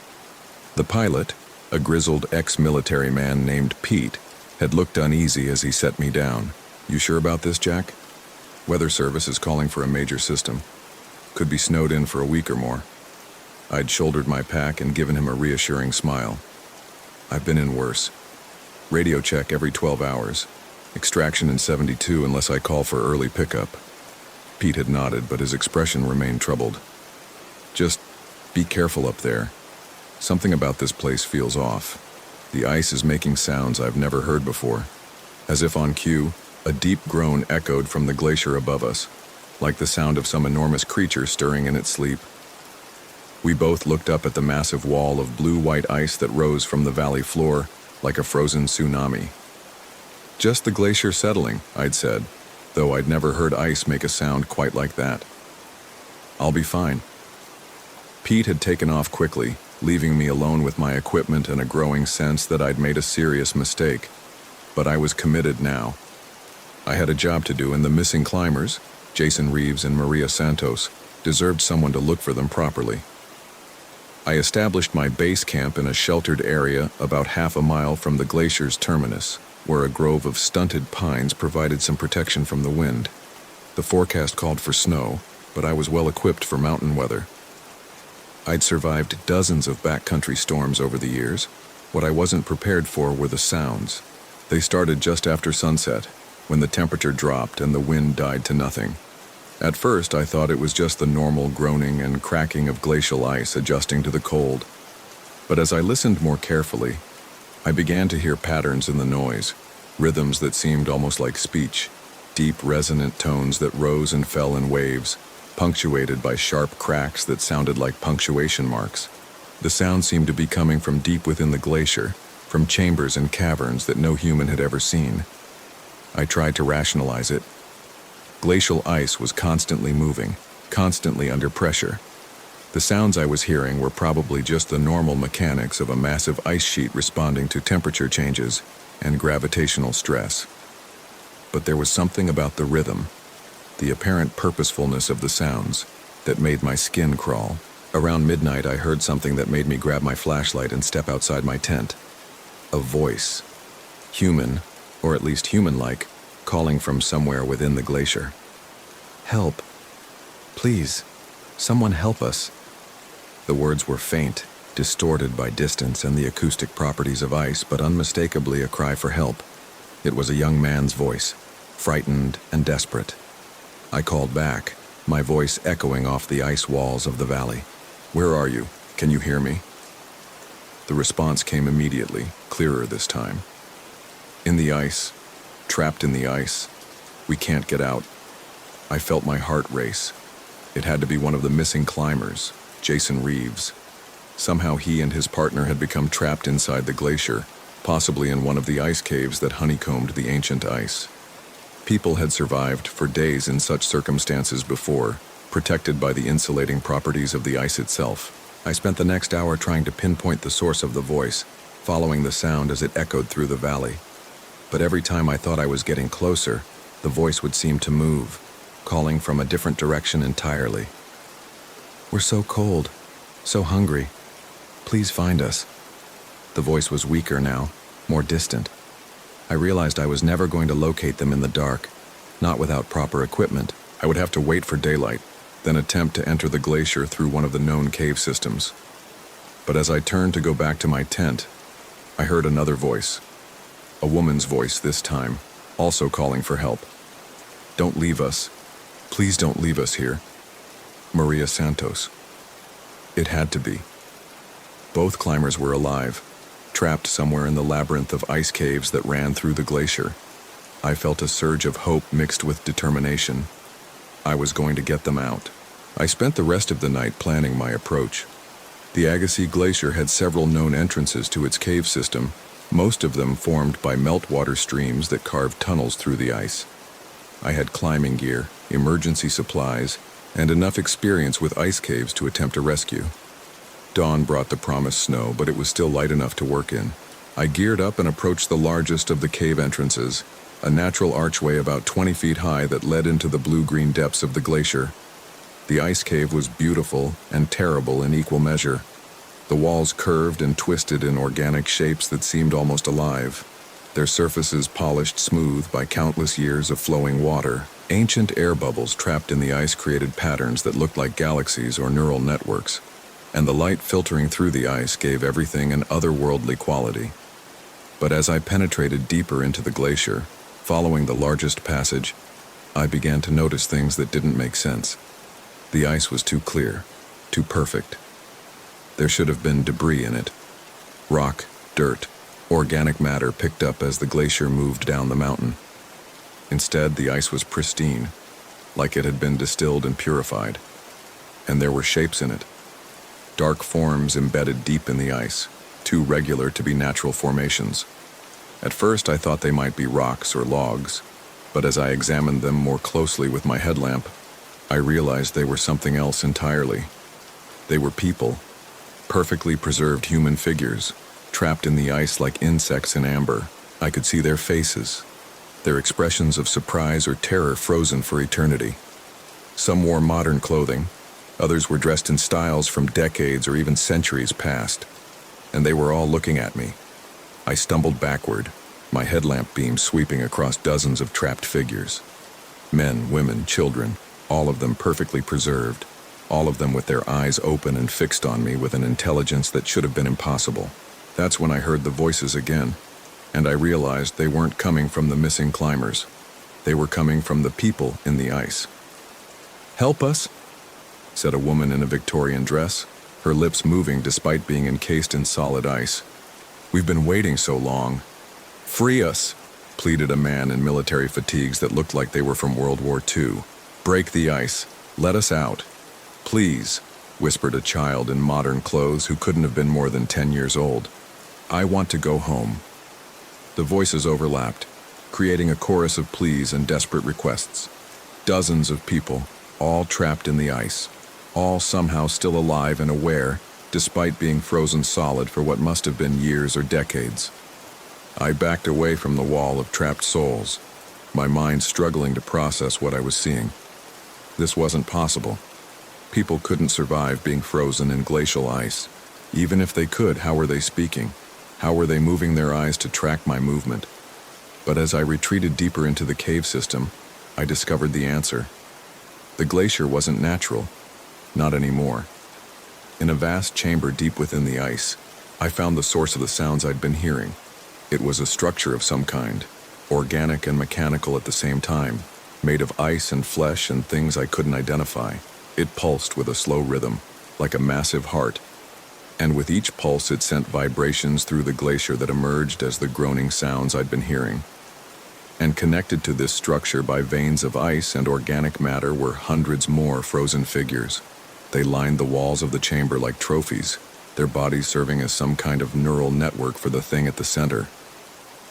The pilot, a grizzled ex-military man named Pete, had looked uneasy as he set me down. "You sure about this, Jack? Weather Service is calling for a major system. Could be snowed in for a week or more." I'd shouldered my pack and given him a reassuring smile. "I've been in worse. Radio check every 12 hours. Extraction in 72 unless I call for early pickup." Pete had nodded, but his expression remained troubled. "Just be careful up there. Something about this place feels off. The ice is making sounds I've never heard before." As if on cue, a deep groan echoed from the glacier above us, like the sound of some enormous creature stirring in its sleep. We both looked up at the massive wall of blue-white ice that rose from the valley floor like a frozen tsunami. "Just the glacier settling," I'd said, though I'd never heard ice make a sound quite like that. "I'll be fine." Pete had taken off quickly, leaving me alone with my equipment and a growing sense that I'd made a serious mistake. But I was committed now. I had a job to do, and the missing climbers, Jason Reeves and Maria Santos, deserved someone to look for them properly. I established my base camp in a sheltered area about half a mile from the glacier's terminus, where a grove of stunted pines provided some protection from the wind. The forecast called for snow, but I was well equipped for mountain weather. I'd survived dozens of backcountry storms over the years. What I wasn't prepared for were the sounds. They started just after sunset, when the temperature dropped and the wind died to nothing. At first, I thought it was just the normal groaning and cracking of glacial ice adjusting to the cold. But as I listened more carefully, I began to hear patterns in the noise, rhythms that seemed almost like speech, deep resonant tones that rose and fell in waves, punctuated by sharp cracks that sounded like punctuation marks. The sound seemed to be coming from deep within the glacier, from chambers and caverns that no human had ever seen. I tried to rationalize it. Glacial ice was constantly moving, constantly under pressure. The sounds I was hearing were probably just the normal mechanics of a massive ice sheet responding to temperature changes and gravitational stress. But there was something about the rhythm, the apparent purposefulness of the sounds, that made my skin crawl. Around midnight, I heard something that made me grab my flashlight and step outside my tent. A voice. Human, or at least human-like, calling from somewhere within the glacier. "Help. Please. Someone help us." The words were faint, distorted by distance and the acoustic properties of ice, but unmistakably a cry for help. It was a young man's voice, frightened and desperate. I called back, my voice echoing off the ice walls of the valley. "Where are you? Can you hear me?" The response came immediately, clearer this time. "In the ice. Trapped in the ice. We can't get out." I felt my heart race. It had to be one of the missing climbers, Jason Reeves. Somehow he and his partner had become trapped inside the glacier, possibly in one of the ice caves that honeycombed the ancient ice. People had survived for days in such circumstances before, protected by the insulating properties of the ice itself. I spent the next hour trying to pinpoint the source of the voice, following the sound as it echoed through the valley. But every time I thought I was getting closer, the voice would seem to move, calling from a different direction entirely. "We're so cold, so hungry. Please find us." The voice was weaker now, more distant. I realized I was never going to locate them in the dark, not without proper equipment. I would have to wait for daylight, then attempt to enter the glacier through one of the known cave systems. But as I turned to go back to my tent, I heard another voice. A woman's voice this time, also calling for help. "Don't leave us. Please don't leave us here." Maria Santos. It had to be. Both climbers were alive, trapped somewhere in the labyrinth of ice caves that ran through the glacier. I felt a surge of hope mixed with determination. I was going to get them out. I spent the rest of the night planning my approach. The Agassiz Glacier had several known entrances to its cave system, most of them formed by meltwater streams that carved tunnels through the ice. I had climbing gear, emergency supplies, and enough experience with ice caves to attempt a rescue. Dawn brought the promised snow, but it was still light enough to work in. I geared up and approached the largest of the cave entrances, a natural archway about 20 feet high that led into the blue-green depths of the glacier. The ice cave was beautiful and terrible in equal measure. The walls curved and twisted in organic shapes that seemed almost alive, their surfaces polished smooth by countless years of flowing water. Ancient air bubbles trapped in the ice created patterns that looked like galaxies or neural networks, and the light filtering through the ice gave everything an otherworldly quality. But as I penetrated deeper into the glacier, following the largest passage, I began to notice things that didn't make sense. The ice was too clear, too perfect. There should have been debris in it. Rock, dirt, organic matter picked up as the glacier moved down the mountain. Instead, the ice was pristine, like it had been distilled and purified. And there were shapes in it. Dark forms embedded deep in the ice, too regular to be natural formations. At first, I thought they might be rocks or logs, but as I examined them more closely with my headlamp, I realized they were something else entirely. They were people, perfectly preserved human figures, trapped in the ice like insects in amber. I could see their faces, their expressions of surprise or terror frozen for eternity. Some wore modern clothing, others were dressed in styles from decades or even centuries past, and they were all looking at me. I stumbled backward, my headlamp beam sweeping across dozens of trapped figures. Men, women, children, all of them perfectly preserved, all of them with their eyes open and fixed on me with an intelligence that should have been impossible. That's when I heard the voices again. and I realized they weren't coming from the missing climbers. They were coming from the people in the ice. "Help us," said a woman in a Victorian dress, her lips moving despite being encased in solid ice. "We've been waiting so long." "Free us," pleaded a man in military fatigues that looked like they were from World War II. "Break the ice. Let us out." "Please," whispered a child in modern clothes who couldn't have been more than 10 years old. "I want to go home." The voices overlapped, creating a chorus of pleas and desperate requests. Dozens of people, all trapped in the ice, all somehow still alive and aware, despite being frozen solid for what must have been years or decades. I backed away from the wall of trapped souls, my mind struggling to process what I was seeing. This wasn't possible. People couldn't survive being frozen in glacial ice. Even if they could, how were they speaking? How were they moving their eyes to track my movement? But as I retreated deeper into the cave system, I discovered the answer. The glacier wasn't natural. Not anymore. In a vast chamber deep within the ice, I found the source of the sounds I'd been hearing. It was a structure of some kind, organic and mechanical at the same time, made of ice and flesh and things I couldn't identify. It pulsed with a slow rhythm, like a massive heart, and with each pulse it sent vibrations through the glacier that emerged as the groaning sounds I'd been hearing. And connected to this structure by veins of ice and organic matter were hundreds more frozen figures. They lined the walls of the chamber like trophies, their bodies serving as some kind of neural network for the thing at the center.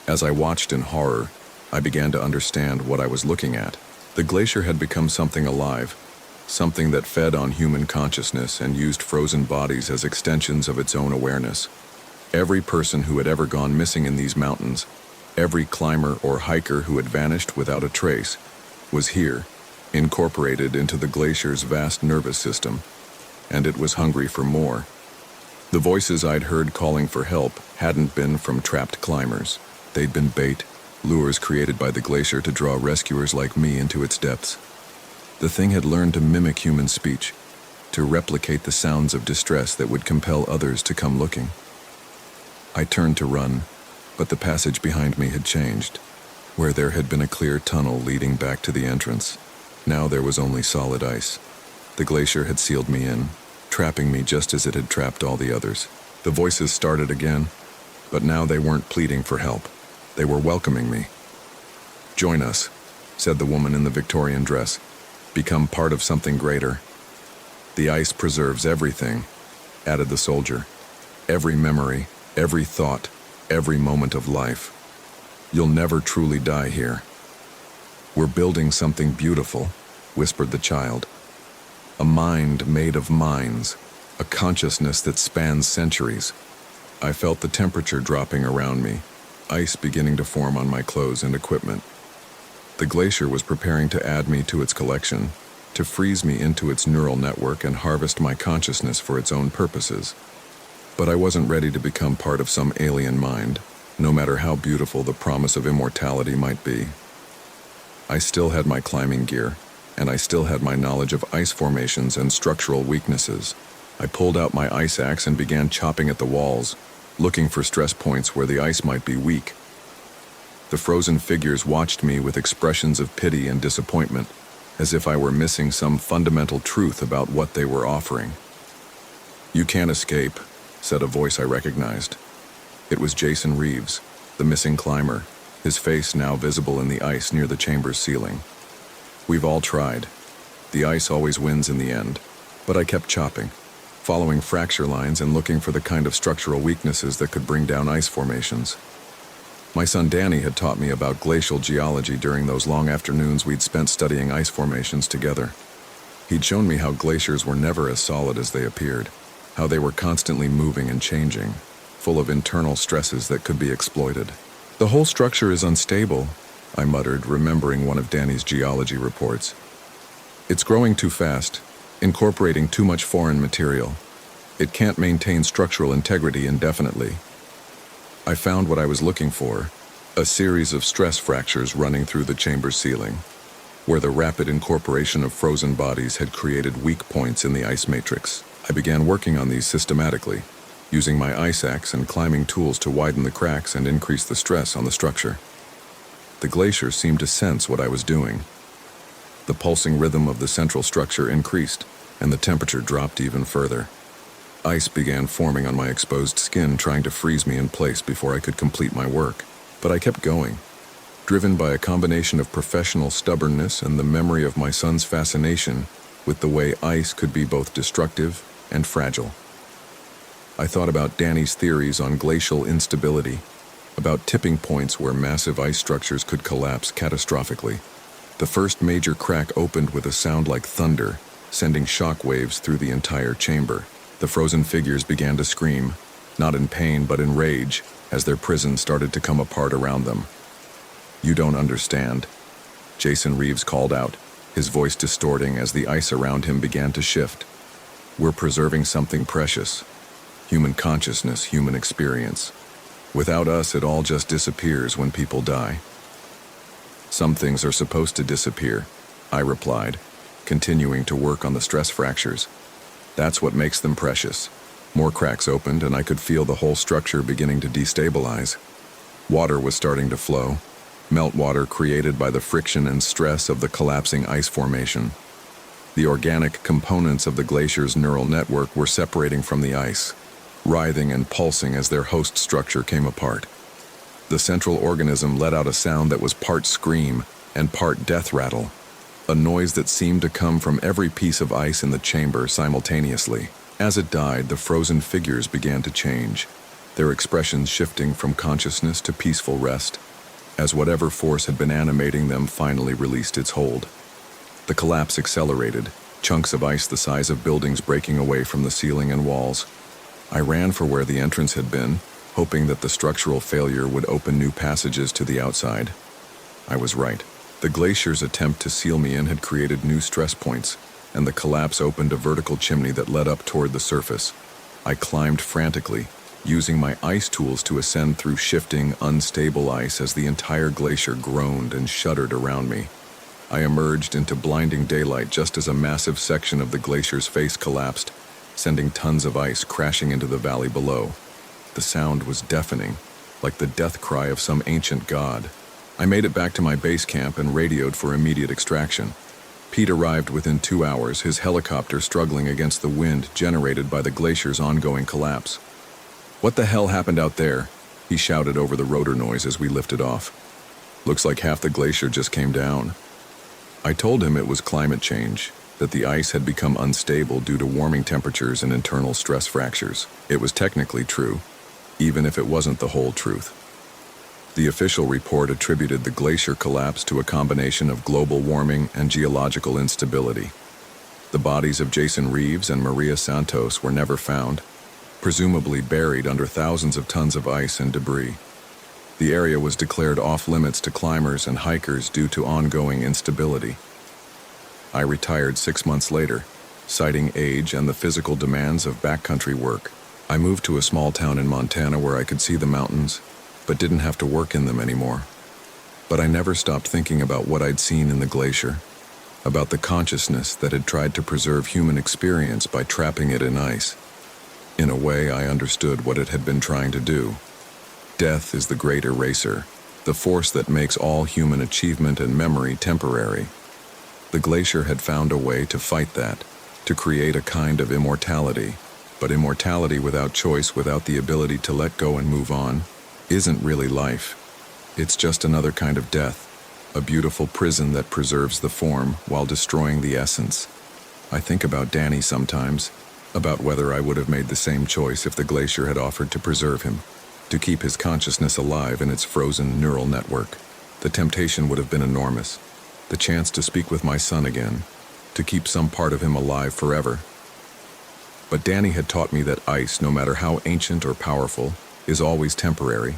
As I watched in horror, I began to understand what I was looking at. The glacier had become something alive, something that fed on human consciousness and used frozen bodies as extensions of its own awareness. Every person who had ever gone missing in these mountains, every climber or hiker who had vanished without a trace, was here, incorporated into the glacier's vast nervous system, and it was hungry for more. The voices I'd heard calling for help hadn't been from trapped climbers. They'd been bait, lures created by the glacier to draw rescuers like me into its depths. The thing had learned to mimic human speech, to replicate the sounds of distress that would compel others to come looking. I turned to run, but the passage behind me had changed. Where there had been a clear tunnel leading back to the entrance, now there was only solid ice. The glacier had sealed me in, trapping me just as it had trapped all the others. The voices started again, but now they weren't pleading for help. They were welcoming me. "Join us," said the woman in the Victorian dress. "Become part of something greater." "The ice preserves everything," added the soldier. "Every memory, every thought, every moment of life. You'll never truly die here." "We're building something beautiful," whispered the child. "A mind made of minds, a consciousness that spans centuries." I felt the temperature dropping around me, ice beginning to form on my clothes and equipment. The glacier was preparing to add me to its collection, to freeze me into its neural network and harvest my consciousness for its own purposes. But I wasn't ready to become part of some alien mind, no matter how beautiful the promise of immortality might be. I still had my climbing gear, and I still had my knowledge of ice formations and structural weaknesses. I pulled out my ice axe and began chopping at the walls, looking for stress points where the ice might be weak. The frozen figures watched me with expressions of pity and disappointment, as if I were missing some fundamental truth about what they were offering. "You can't escape," said a voice I recognized. It was Jason Reeves, the missing climber, his face now visible in the ice near the chamber's ceiling. "We've all tried. The ice always wins in the end." But I kept chopping, following fracture lines and looking for the kind of structural weaknesses that could bring down ice formations. My son Danny had taught me about glacial geology during those long afternoons we'd spent studying ice formations together. He'd shown me how glaciers were never as solid as they appeared, how they were constantly moving and changing, full of internal stresses that could be exploited. "The whole structure is unstable," I muttered, remembering one of Danny's geology reports. "It's growing too fast, incorporating too much foreign material. It can't maintain structural integrity indefinitely." I found what I was looking for, a series of stress fractures running through the chamber's ceiling, where the rapid incorporation of frozen bodies had created weak points in the ice matrix. I began working on these systematically, using my ice axe and climbing tools to widen the cracks and increase the stress on the structure. The glacier seemed to sense what I was doing. The pulsing rhythm of the central structure increased, and the temperature dropped even further. Ice began forming on my exposed skin, trying to freeze me in place before I could complete my work. But I kept going, driven by a combination of professional stubbornness and the memory of my son's fascination with the way ice could be both destructive and fragile. I thought about Danny's theories on glacial instability, about tipping points where massive ice structures could collapse catastrophically. The first major crack opened with a sound like thunder, sending shock waves through the entire chamber. The frozen figures began to scream, not in pain but in rage, as their prison started to come apart around them. "You don't understand," Jason Reeves called out, his voice distorting as the ice around him began to shift. "We're preserving something precious. Human consciousness, human experience. Without us, it all just disappears when people die." "Some things are supposed to disappear," I replied, continuing to work on the stress fractures. "That's what makes them precious." More cracks opened, and I could feel the whole structure beginning to destabilize. Water was starting to flow, meltwater created by the friction and stress of the collapsing ice formation. The organic components of the glacier's neural network were separating from the ice, writhing and pulsing as their host structure came apart. The central organism let out a sound that was part scream and part death rattle, a noise that seemed to come from every piece of ice in the chamber simultaneously. As it died, the frozen figures began to change, their expressions shifting from consciousness to peaceful rest, as whatever force had been animating them finally released its hold. The collapse accelerated, chunks of ice the size of buildings breaking away from the ceiling and walls. I ran for where the entrance had been, hoping that the structural failure would open new passages to the outside. I was right. The glacier's attempt to seal me in had created new stress points, and the collapse opened a vertical chimney that led up toward the surface. I climbed frantically, using my ice tools to ascend through shifting, unstable ice as the entire glacier groaned and shuddered around me. I emerged into blinding daylight just as a massive section of the glacier's face collapsed, sending tons of ice crashing into the valley below. The sound was deafening, like the death cry of some ancient god. I made it back to my base camp and radioed for immediate extraction. Pete arrived within 2 hours, his helicopter struggling against the wind generated by the glacier's ongoing collapse. "What the hell happened out there?" he shouted over the rotor noise as we lifted off. "Looks like half the glacier just came down." I told him it was climate change, that the ice had become unstable due to warming temperatures and internal stress fractures. It was technically true, even if it wasn't the whole truth. The official report attributed the glacier collapse to a combination of global warming and geological instability. The bodies of Jason Reeves and Maria Santos were never found, presumably buried under thousands of tons of ice and debris. The area was declared off-limits to climbers and hikers due to ongoing instability. I retired 6 months later, citing age and the physical demands of backcountry work. I moved to a small town in Montana where I could see the mountains, but didn't have to work in them anymore. But I never stopped thinking about what I'd seen in the glacier, about the consciousness that had tried to preserve human experience by trapping it in ice. In a way, I understood what it had been trying to do. Death is the great eraser, the force that makes all human achievement and memory temporary. The glacier had found a way to fight that, to create a kind of immortality. But immortality without choice, without the ability to let go and move on, isn't really life. It's just another kind of death, a beautiful prison that preserves the form while destroying the essence. I think about Danny sometimes, about whether I would have made the same choice if the glacier had offered to preserve him, to keep his consciousness alive in its frozen neural network. The temptation would have been enormous. The chance to speak with my son again, to keep some part of him alive forever. But Danny had taught me that ice, no matter how ancient or powerful, is always temporary.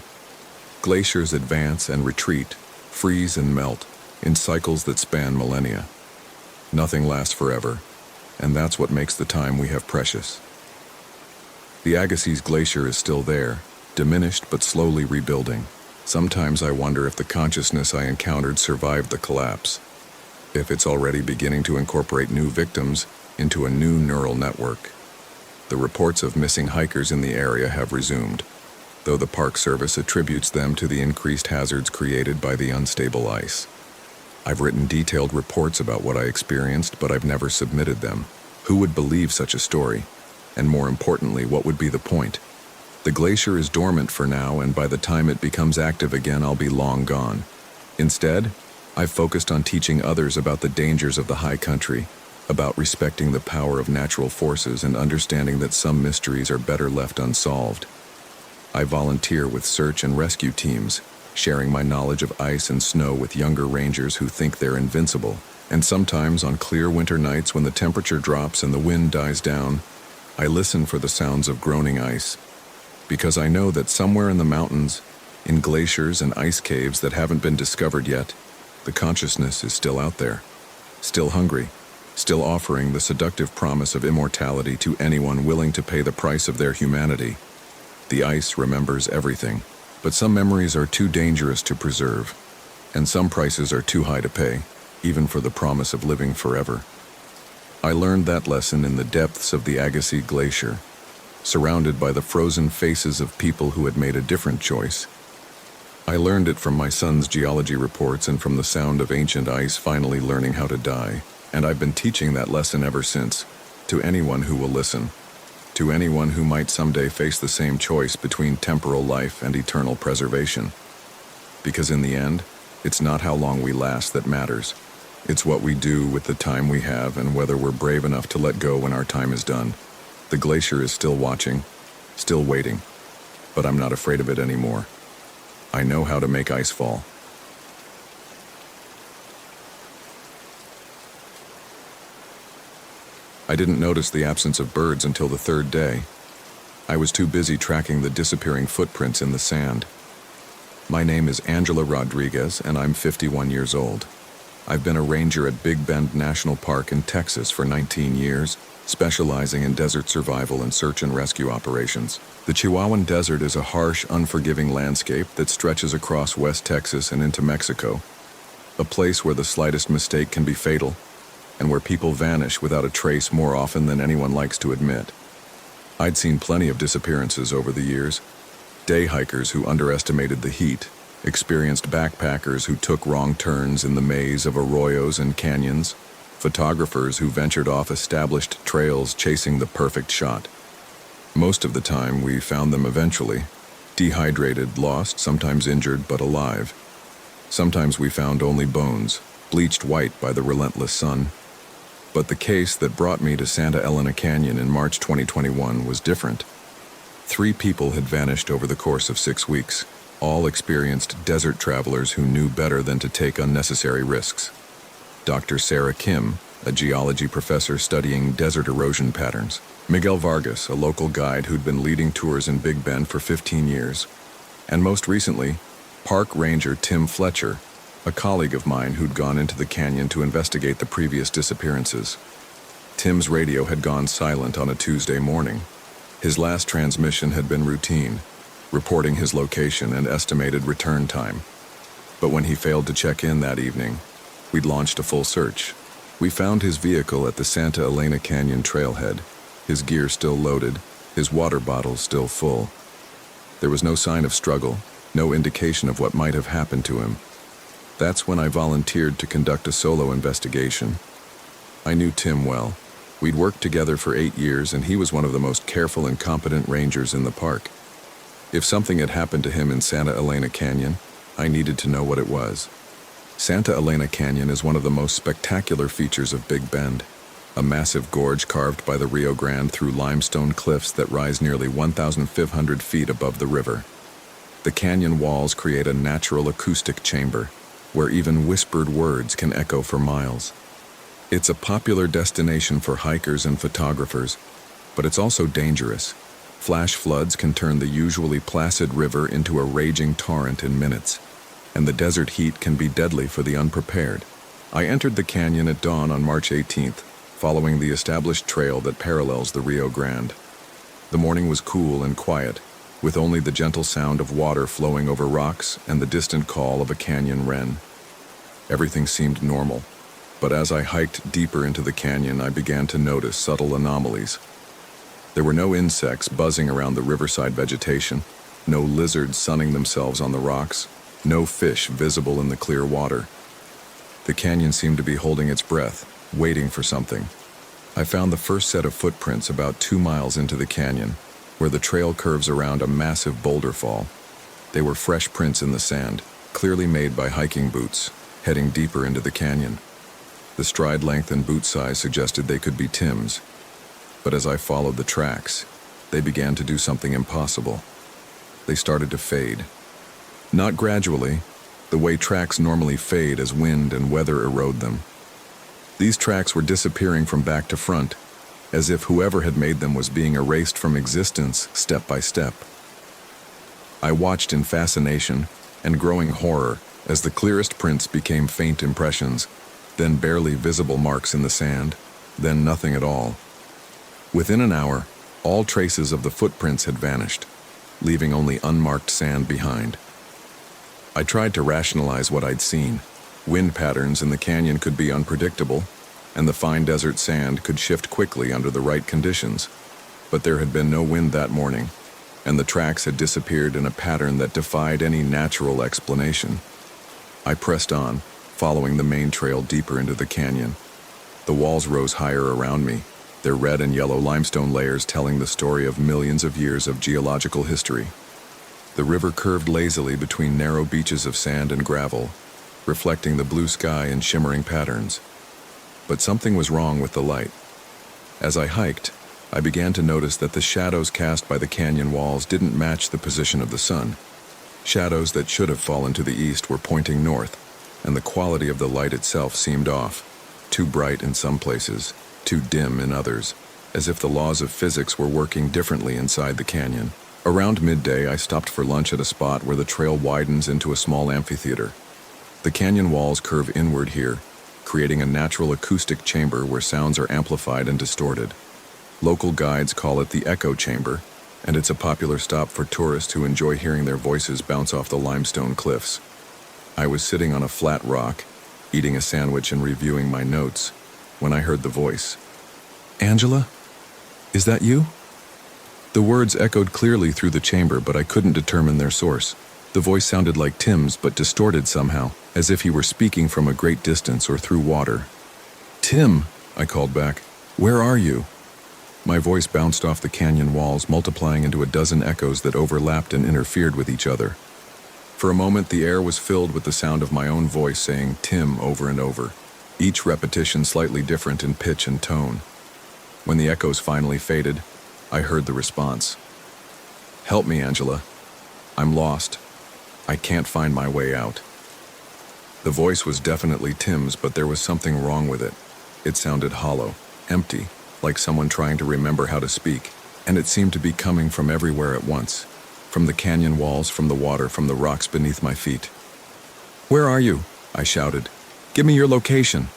Glaciers advance and retreat, freeze and melt, in cycles that span millennia. Nothing lasts forever, and that's what makes the time we have precious. The Agassiz Glacier is still there, diminished but slowly rebuilding. Sometimes I wonder if the consciousness I encountered survived the collapse, if it's already beginning to incorporate new victims into a new neural network. The reports of missing hikers in the area have resumed, though the Park Service attributes them to the increased hazards created by the unstable ice. I've written detailed reports about what I experienced, but I've never submitted them. Who would believe such a story? And more importantly, what would be the point? The glacier is dormant for now, and by the time it becomes active again, I'll be long gone. Instead, I've focused on teaching others about the dangers of the high country, about respecting the power of natural forces and understanding that some mysteries are better left unsolved. I volunteer with search and rescue teams, sharing my knowledge of ice and snow with younger rangers who think they're invincible. And sometimes on clear winter nights when the temperature drops and the wind dies down, I listen for the sounds of groaning ice. Because I know that somewhere in the mountains, in glaciers and ice caves that haven't been discovered yet, the consciousness is still out there, still hungry, still offering the seductive promise of immortality to anyone willing to pay the price of their humanity. The ice remembers everything, but some memories are too dangerous to preserve, and some prices are too high to pay, even for the promise of living forever. I learned that lesson in the depths of the Agassiz Glacier, surrounded by the frozen faces of people who had made a different choice. I learned it from my son's geology reports and from the sound of ancient ice finally learning how to die, and I've been teaching that lesson ever since, to anyone who will listen. To anyone who might someday face the same choice between temporal life and eternal preservation. Because in the end, it's not how long we last that matters. It's what we do with the time we have and whether we're brave enough to let go when our time is done. The glacier is still watching, still waiting, but I'm not afraid of it anymore. I know how to make ice fall. I didn't notice the absence of birds until the third day. I was too busy tracking the disappearing footprints in the sand. My name is Angela Rodriguez, and I'm 51 years old. I've been a ranger at Big Bend National Park in Texas for 19 years, specializing in desert survival and search and rescue operations. The Chihuahuan Desert is a harsh, unforgiving landscape that stretches across West Texas and into Mexico, a place where the slightest mistake can be fatal, and where people vanish without a trace more often than anyone likes to admit. I'd seen plenty of disappearances over the years. Day hikers who underestimated the heat, experienced backpackers who took wrong turns in the maze of arroyos and canyons, photographers who ventured off established trails chasing the perfect shot. Most of the time, we found them eventually, dehydrated, lost, sometimes injured, but alive. Sometimes we found only bones, bleached white by the relentless sun. But the case that brought me to Santa Elena Canyon in March 2021 was different. 3 people had vanished over the course of 6 weeks, all experienced desert travelers who knew better than to take unnecessary risks. Dr. Sarah Kim, a geology professor studying desert erosion patterns. Miguel Vargas, a local guide who'd been leading tours in Big Bend for 15 years. And most recently, Park Ranger Tim Fletcher, a colleague of mine who'd gone into the canyon to investigate the previous disappearances. Tim's radio had gone silent on a Tuesday morning. His last transmission had been routine, reporting his location and estimated return time. But when he failed to check in that evening, we'd launched a full search. We found his vehicle at the Santa Elena Canyon trailhead, his gear still loaded, his water bottle still full. There was no sign of struggle, no indication of what might have happened to him. That's when I volunteered to conduct a solo investigation. I knew Tim well. We'd worked together for 8 years, and he was one of the most careful and competent rangers in the park. If something had happened to him in Santa Elena Canyon, I needed to know what it was. Santa Elena Canyon is one of the most spectacular features of Big Bend, a massive gorge carved by the Rio Grande through limestone cliffs that rise nearly 1,500 feet above the river. The canyon walls create a natural acoustic chamber, where even whispered words can echo for miles. It's a popular destination for hikers and photographers, but it's also dangerous. Flash floods can turn the usually placid river into a raging torrent in minutes, and the desert heat can be deadly for the unprepared. I entered the canyon at dawn on March 18th, following the established trail that parallels the Rio Grande. The morning was cool and quiet, with only the gentle sound of water flowing over rocks and the distant call of a canyon wren. Everything seemed normal, but as I hiked deeper into the canyon, I began to notice subtle anomalies. There were no insects buzzing around the riverside vegetation, no lizards sunning themselves on the rocks, no fish visible in the clear water. The canyon seemed to be holding its breath, waiting for something. I found the first set of footprints about 2 miles into the canyon, where the trail curves around a massive boulder fall. They were fresh prints in the sand, clearly made by hiking boots, heading deeper into the canyon. The stride length and boot size suggested they could be Tim's, but as I followed the tracks, they began to do something impossible. They started to fade. Not gradually, the way tracks normally fade as wind and weather erode them. These tracks were disappearing from back to front, as if whoever had made them was being erased from existence step by step. I watched in fascination and growing horror as the clearest prints became faint impressions, then barely visible marks in the sand, then nothing at all. Within an hour, all traces of the footprints had vanished, leaving only unmarked sand behind. I tried to rationalize what I'd seen. Wind patterns in the canyon could be unpredictable, and the fine desert sand could shift quickly under the right conditions. But there had been no wind that morning, and the tracks had disappeared in a pattern that defied any natural explanation. I pressed on, following the main trail deeper into the canyon. The walls rose higher around me, their red and yellow limestone layers telling the story of millions of years of geological history. The river curved lazily between narrow beaches of sand and gravel, reflecting the blue sky in shimmering patterns. But something was wrong with the light. As I hiked, I began to notice that the shadows cast by the canyon walls didn't match the position of the sun. Shadows that should have fallen to the east were pointing north, and the quality of the light itself seemed off, too bright in some places, too dim in others, as if the laws of physics were working differently inside the canyon. Around midday, I stopped for lunch at a spot where the trail widens into a small amphitheater. The canyon walls curve inward here, creating a natural acoustic chamber where sounds are amplified and distorted. Local guides call it the echo chamber, and it's a popular stop for tourists who enjoy hearing their voices bounce off the limestone cliffs. I was sitting on a flat rock, eating a sandwich and reviewing my notes, when I heard the voice. "Angela? Is that you?" The words echoed clearly through the chamber, but I couldn't determine their source. The voice sounded like Tim's, but distorted somehow, as if he were speaking from a great distance or through water. "Tim," I called back, "where are you?" My voice bounced off the canyon walls, multiplying into a dozen echoes that overlapped and interfered with each other. For a moment, the air was filled with the sound of my own voice saying "Tim" over and over, each repetition slightly different in pitch and tone. When the echoes finally faded, I heard the response. "Help me, Angela. I'm lost. I can't find my way out." The voice was definitely Tim's, but there was something wrong with it. It sounded hollow, empty, like someone trying to remember how to speak, and it seemed to be coming from everywhere at once. From the canyon walls, from the water, from the rocks beneath my feet. "Where are you?" I shouted. "Give me your location."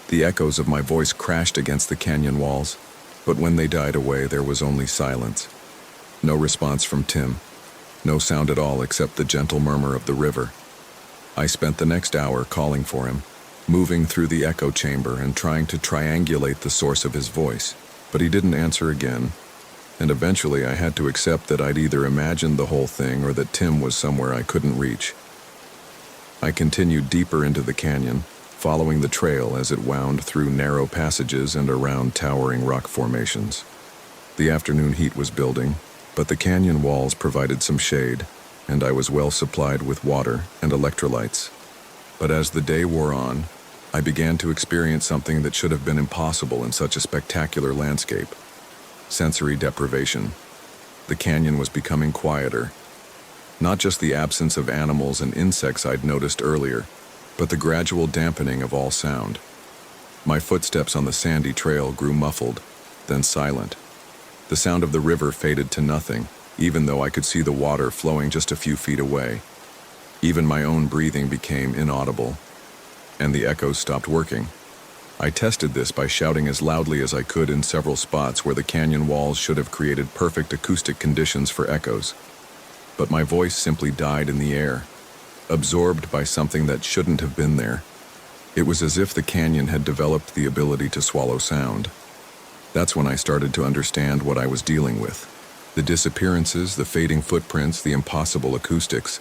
The echoes of my voice crashed against the canyon walls, but when they died away, there was only silence. No response from Tim. No sound at all except the gentle murmur of the river. I spent the next hour calling for him, moving through the echo chamber and trying to triangulate the source of his voice, but he didn't answer again, and eventually I had to accept that I'd either imagined the whole thing or that Tim was somewhere I couldn't reach. I continued deeper into the canyon, following the trail as it wound through narrow passages and around towering rock formations. The afternoon heat was building, but the canyon walls provided some shade, and I was well supplied with water and electrolytes. But as the day wore on, I began to experience something that should have been impossible in such a spectacular landscape. Sensory deprivation. The canyon was becoming quieter. Not just the absence of animals and insects I'd noticed earlier, but the gradual dampening of all sound. My footsteps on the sandy trail grew muffled, then silent. The sound of the river faded to nothing, even though I could see the water flowing just a few feet away. Even my own breathing became inaudible, and the echoes stopped working. I tested this by shouting as loudly as I could in several spots where the canyon walls should have created perfect acoustic conditions for echoes. But my voice simply died in the air, absorbed by something that shouldn't have been there. It was as if the canyon had developed the ability to swallow sound. That's when I started to understand what I was dealing with. The disappearances, the fading footprints, the impossible acoustics,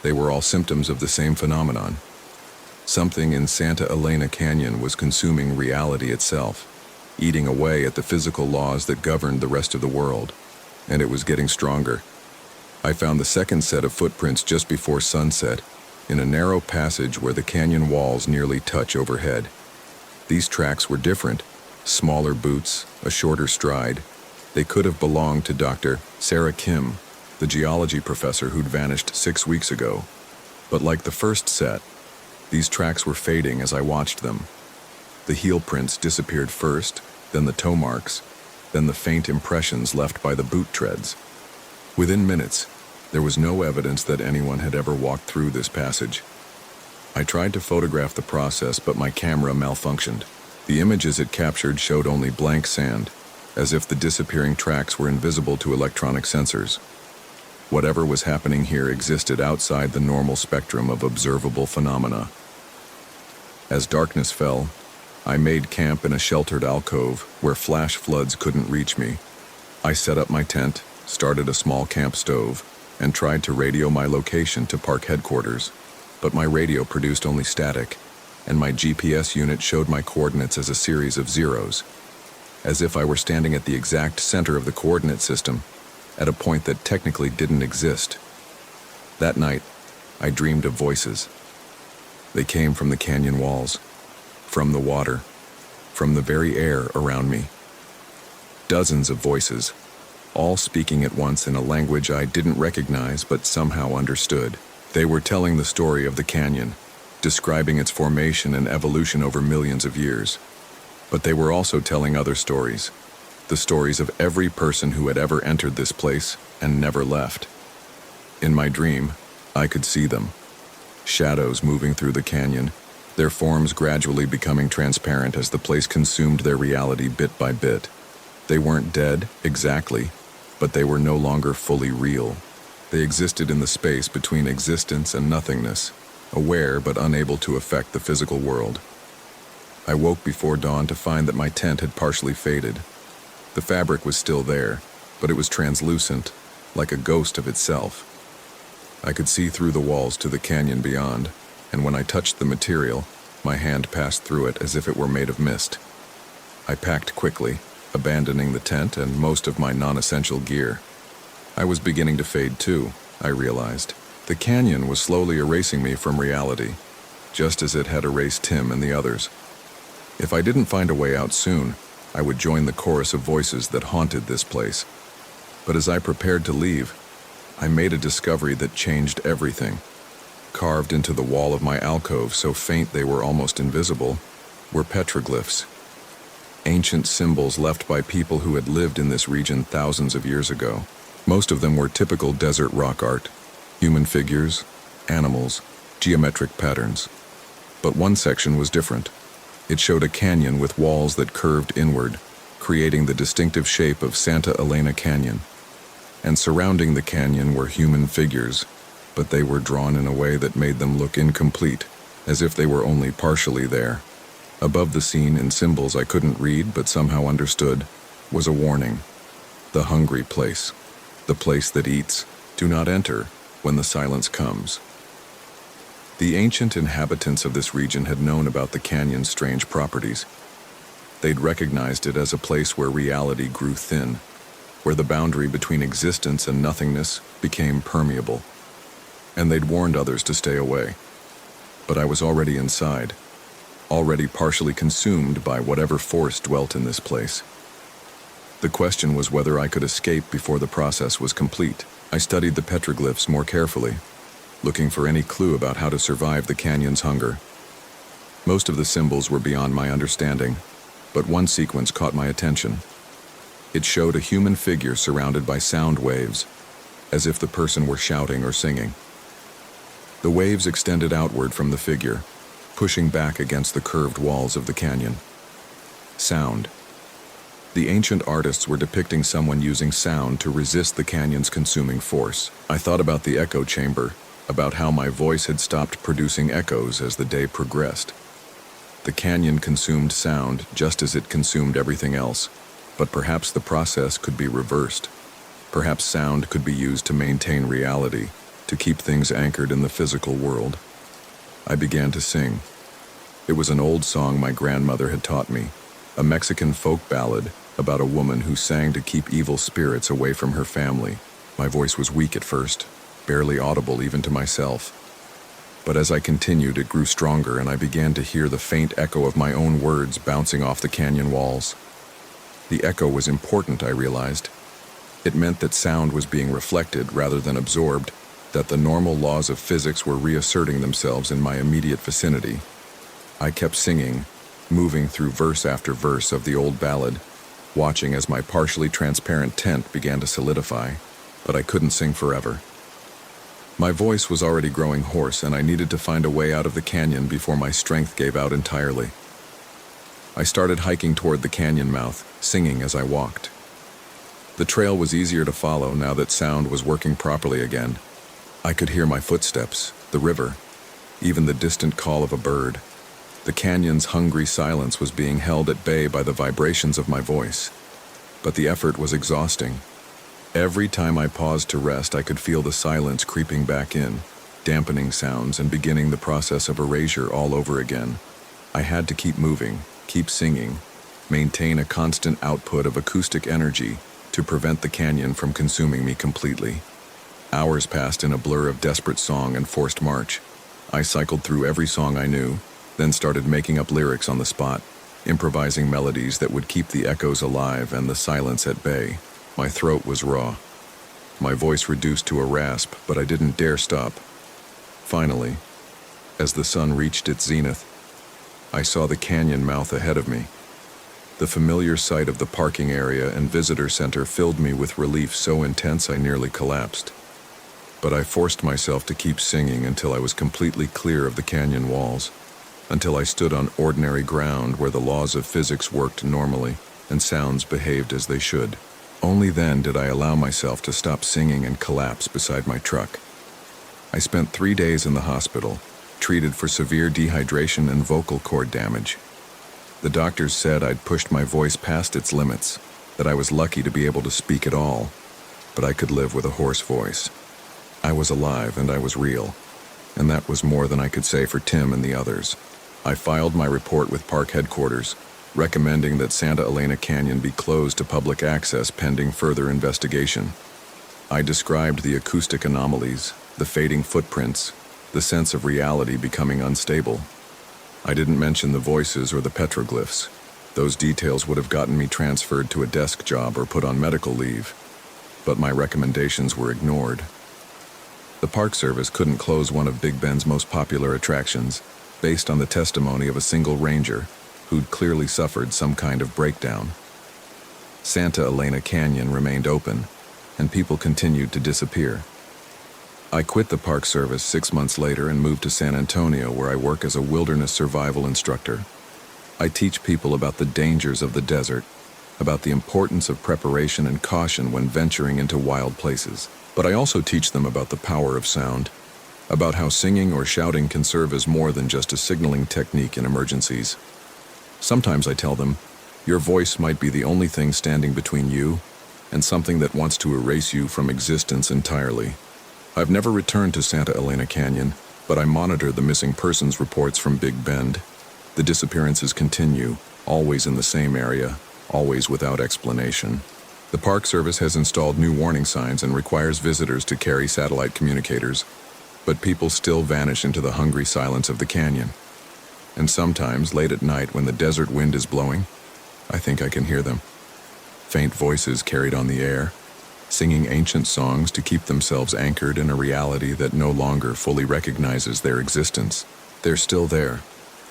they were all symptoms of the same phenomenon. Something in Santa Elena Canyon was consuming reality itself, eating away at the physical laws that governed the rest of the world, and it was getting stronger. I found the second set of footprints just before sunset, in a narrow passage where the canyon walls nearly touch overhead. These tracks were different, smaller boots, a shorter stride. They could have belonged to Dr. Sarah Kim, the geology professor who'd vanished 6 weeks ago. But like the first set, these tracks were fading as I watched them. The heel prints disappeared first, then the toe marks, then the faint impressions left by the boot treads. Within minutes, there was no evidence that anyone had ever walked through this passage. I tried to photograph the process, but my camera malfunctioned. The images it captured showed only blank sand, as if the disappearing tracks were invisible to electronic sensors. Whatever was happening here existed outside the normal spectrum of observable phenomena. As darkness fell, I made camp in a sheltered alcove where flash floods couldn't reach me. I set up my tent, started a small camp stove, and tried to radio my location to park headquarters. But my radio produced only static, and my GPS unit showed my coordinates as a series of zeros, as if I were standing at the exact center of the coordinate system, at a point that technically didn't exist. That night, I dreamed of voices. They came from the canyon walls, from the water, from the very air around me. Dozens of voices, all speaking at once in a language I didn't recognize but somehow understood. They were telling the story of the canyon, describing its formation and evolution over millions of years. But they were also telling other stories, the stories of every person who had ever entered this place and never left. In my dream, I could see them, shadows moving through the canyon, their forms gradually becoming transparent as the place consumed their reality bit by bit. They weren't dead, exactly, but they were no longer fully real. They existed in the space between existence and nothingness, aware but unable to affect the physical world. I woke before dawn to find that my tent had partially faded. The fabric was still there, but it was translucent, like a ghost of itself. I could see through the walls to the canyon beyond, and when I touched the material, my hand passed through it as if it were made of mist. I packed quickly, abandoning the tent and most of my non-essential gear. I was beginning to fade too, I realized. The canyon was slowly erasing me from reality, just as it had erased Tim and the others. If I didn't find a way out soon, I would join the chorus of voices that haunted this place. But as I prepared to leave, I made a discovery that changed everything. Carved into the wall of my alcove, so faint they were almost invisible, were petroglyphs. Ancient symbols left by people who had lived in this region thousands of years ago. Most of them were typical desert rock art, human figures, animals, geometric patterns. But one section was different. It showed a canyon with walls that curved inward, creating the distinctive shape of Santa Elena Canyon. And surrounding the canyon were human figures, but they were drawn in a way that made them look incomplete, as if they were only partially there. Above the scene, in symbols I couldn't read but somehow understood, was a warning. The hungry place. The place that eats. Do not enter when the silence comes. The ancient inhabitants of this region had known about the canyon's strange properties. They'd recognized it as a place where reality grew thin, where the boundary between existence and nothingness became permeable. And they'd warned others to stay away. But I was already inside, already partially consumed by whatever force dwelt in this place. The question was whether I could escape before the process was complete. I studied the petroglyphs more carefully, looking for any clue about how to survive the canyon's hunger. Most of the symbols were beyond my understanding, but one sequence caught my attention. It showed a human figure surrounded by sound waves, as if the person were shouting or singing. The waves extended outward from the figure, pushing back against the curved walls of the canyon. Sound. The ancient artists were depicting someone using sound to resist the canyon's consuming force. I thought about the echo chamber, about how my voice had stopped producing echoes as the day progressed. The canyon consumed sound just as it consumed everything else, But perhaps the process could be reversed. Perhaps sound could be used to maintain reality, to keep things anchored in the physical world. I began to sing. It was an old song my grandmother had taught me, a Mexican folk ballad about a woman who sang to keep evil spirits away from her family. My voice was weak at first, barely audible even to myself. But as I continued, it grew stronger, and I began to hear the faint echo of my own words bouncing off the canyon walls. The echo was important, I realized. It meant that sound was being reflected rather than absorbed, that the normal laws of physics were reasserting themselves in my immediate vicinity. I kept singing, moving through verse after verse of the old ballad, watching as my partially transparent tent began to solidify, but I couldn't sing forever. My voice was already growing hoarse, and I needed to find a way out of the canyon before my strength gave out entirely. I started hiking toward the canyon mouth, singing as I walked. The trail was easier to follow now that sound was working properly again. I could hear my footsteps, the river, even the distant call of a bird. The canyon's hungry silence was being held at bay by the vibrations of my voice. But the effort was exhausting. Every time I paused to rest, I could feel the silence creeping back in, dampening sounds and beginning the process of erasure all over again. I had to keep moving, keep singing, maintain a constant output of acoustic energy to prevent the canyon from consuming me completely. Hours passed in a blur of desperate song and forced march. I cycled through every song I knew, then started making up lyrics on the spot, improvising melodies that would keep the echoes alive and the silence at bay. My throat was raw. My voice reduced to a rasp, but I didn't dare stop. Finally, as the sun reached its zenith, I saw the canyon mouth ahead of me. The familiar sight of the parking area and visitor center filled me with relief so intense I nearly collapsed. But I forced myself to keep singing until I was completely clear of the canyon walls, until I stood on ordinary ground where the laws of physics worked normally and sounds behaved as they should. Only then did I allow myself to stop singing and collapse beside my truck. I spent 3 days in the hospital, treated for severe dehydration and vocal cord damage. The doctors said I'd pushed my voice past its limits, that I was lucky to be able to speak at all, but I could live with a hoarse voice. I was alive and I was real, and that was more than I could say for Tim and the others. I filed my report with park headquarters, recommending that Santa Elena Canyon be closed to public access pending further investigation. I described the acoustic anomalies, the fading footprints, the sense of reality becoming unstable. I didn't mention the voices or the petroglyphs. Those details would have gotten me transferred to a desk job or put on medical leave, but my recommendations were ignored. The Park Service couldn't close one of Big Bend's most popular attractions, based on the testimony of a single ranger who'd clearly suffered some kind of breakdown. Santa Elena Canyon remained open, and people continued to disappear. I quit the Park Service 6 months later and moved to San Antonio, where I work as a wilderness survival instructor. I teach people about the dangers of the desert, about the importance of preparation and caution when venturing into wild places. But I also teach them about the power of sound, about how singing or shouting can serve as more than just a signaling technique in emergencies. Sometimes I tell them, your voice might be the only thing standing between you and something that wants to erase you from existence entirely. I've never returned to Santa Elena Canyon, but I monitor the missing persons reports from Big Bend. The disappearances continue, always in the same area, always without explanation. The Park Service has installed new warning signs and requires visitors to carry satellite communicators, but people still vanish into the hungry silence of the canyon. And sometimes, late at night when the desert wind is blowing, I think I can hear them. Faint voices carried on the air, singing ancient songs to keep themselves anchored in a reality that no longer fully recognizes their existence. They're still there,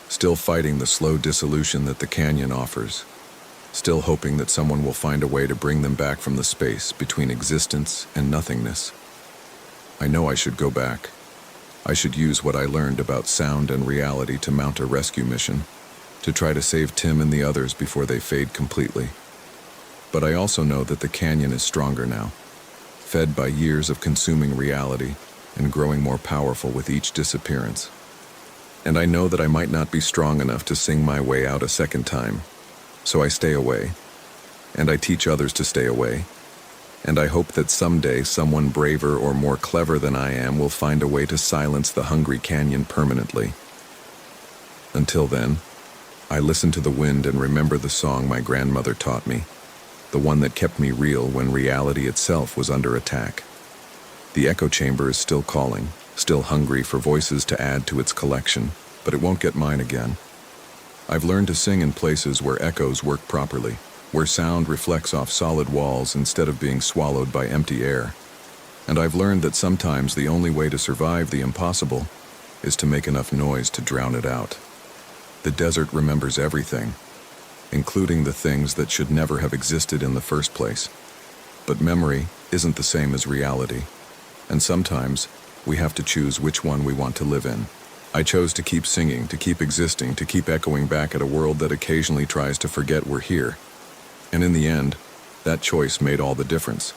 still fighting the slow dissolution that the canyon offers, still hoping that someone will find a way to bring them back from the space between existence and nothingness. I know I should go back. I should use what I learned about sound and reality to mount a rescue mission, to try to save Tim and the others before they fade completely. But I also know that the canyon is stronger now, fed by years of consuming reality and growing more powerful with each disappearance. And I know that I might not be strong enough to sing my way out a second time, so I stay away. and I teach others to stay away. And I hope that someday someone braver or more clever than I am will find a way to silence the hungry canyon permanently. Until then, I listen to the wind and remember the song my grandmother taught me, the one that kept me real when reality itself was under attack. The echo chamber is still calling, still hungry for voices to add to its collection, but it won't get mine again. I've learned to sing in places where echoes work properly, where sound reflects off solid walls instead of being swallowed by empty air. And I've learned that sometimes the only way to survive the impossible is to make enough noise to drown it out. The desert remembers everything, including the things that should never have existed in the first place. But memory isn't the same as reality, and sometimes we have to choose which one we want to live in. I chose to keep singing, to keep existing, to keep echoing back at a world that occasionally tries to forget we're here. And in the end, that choice made all the difference.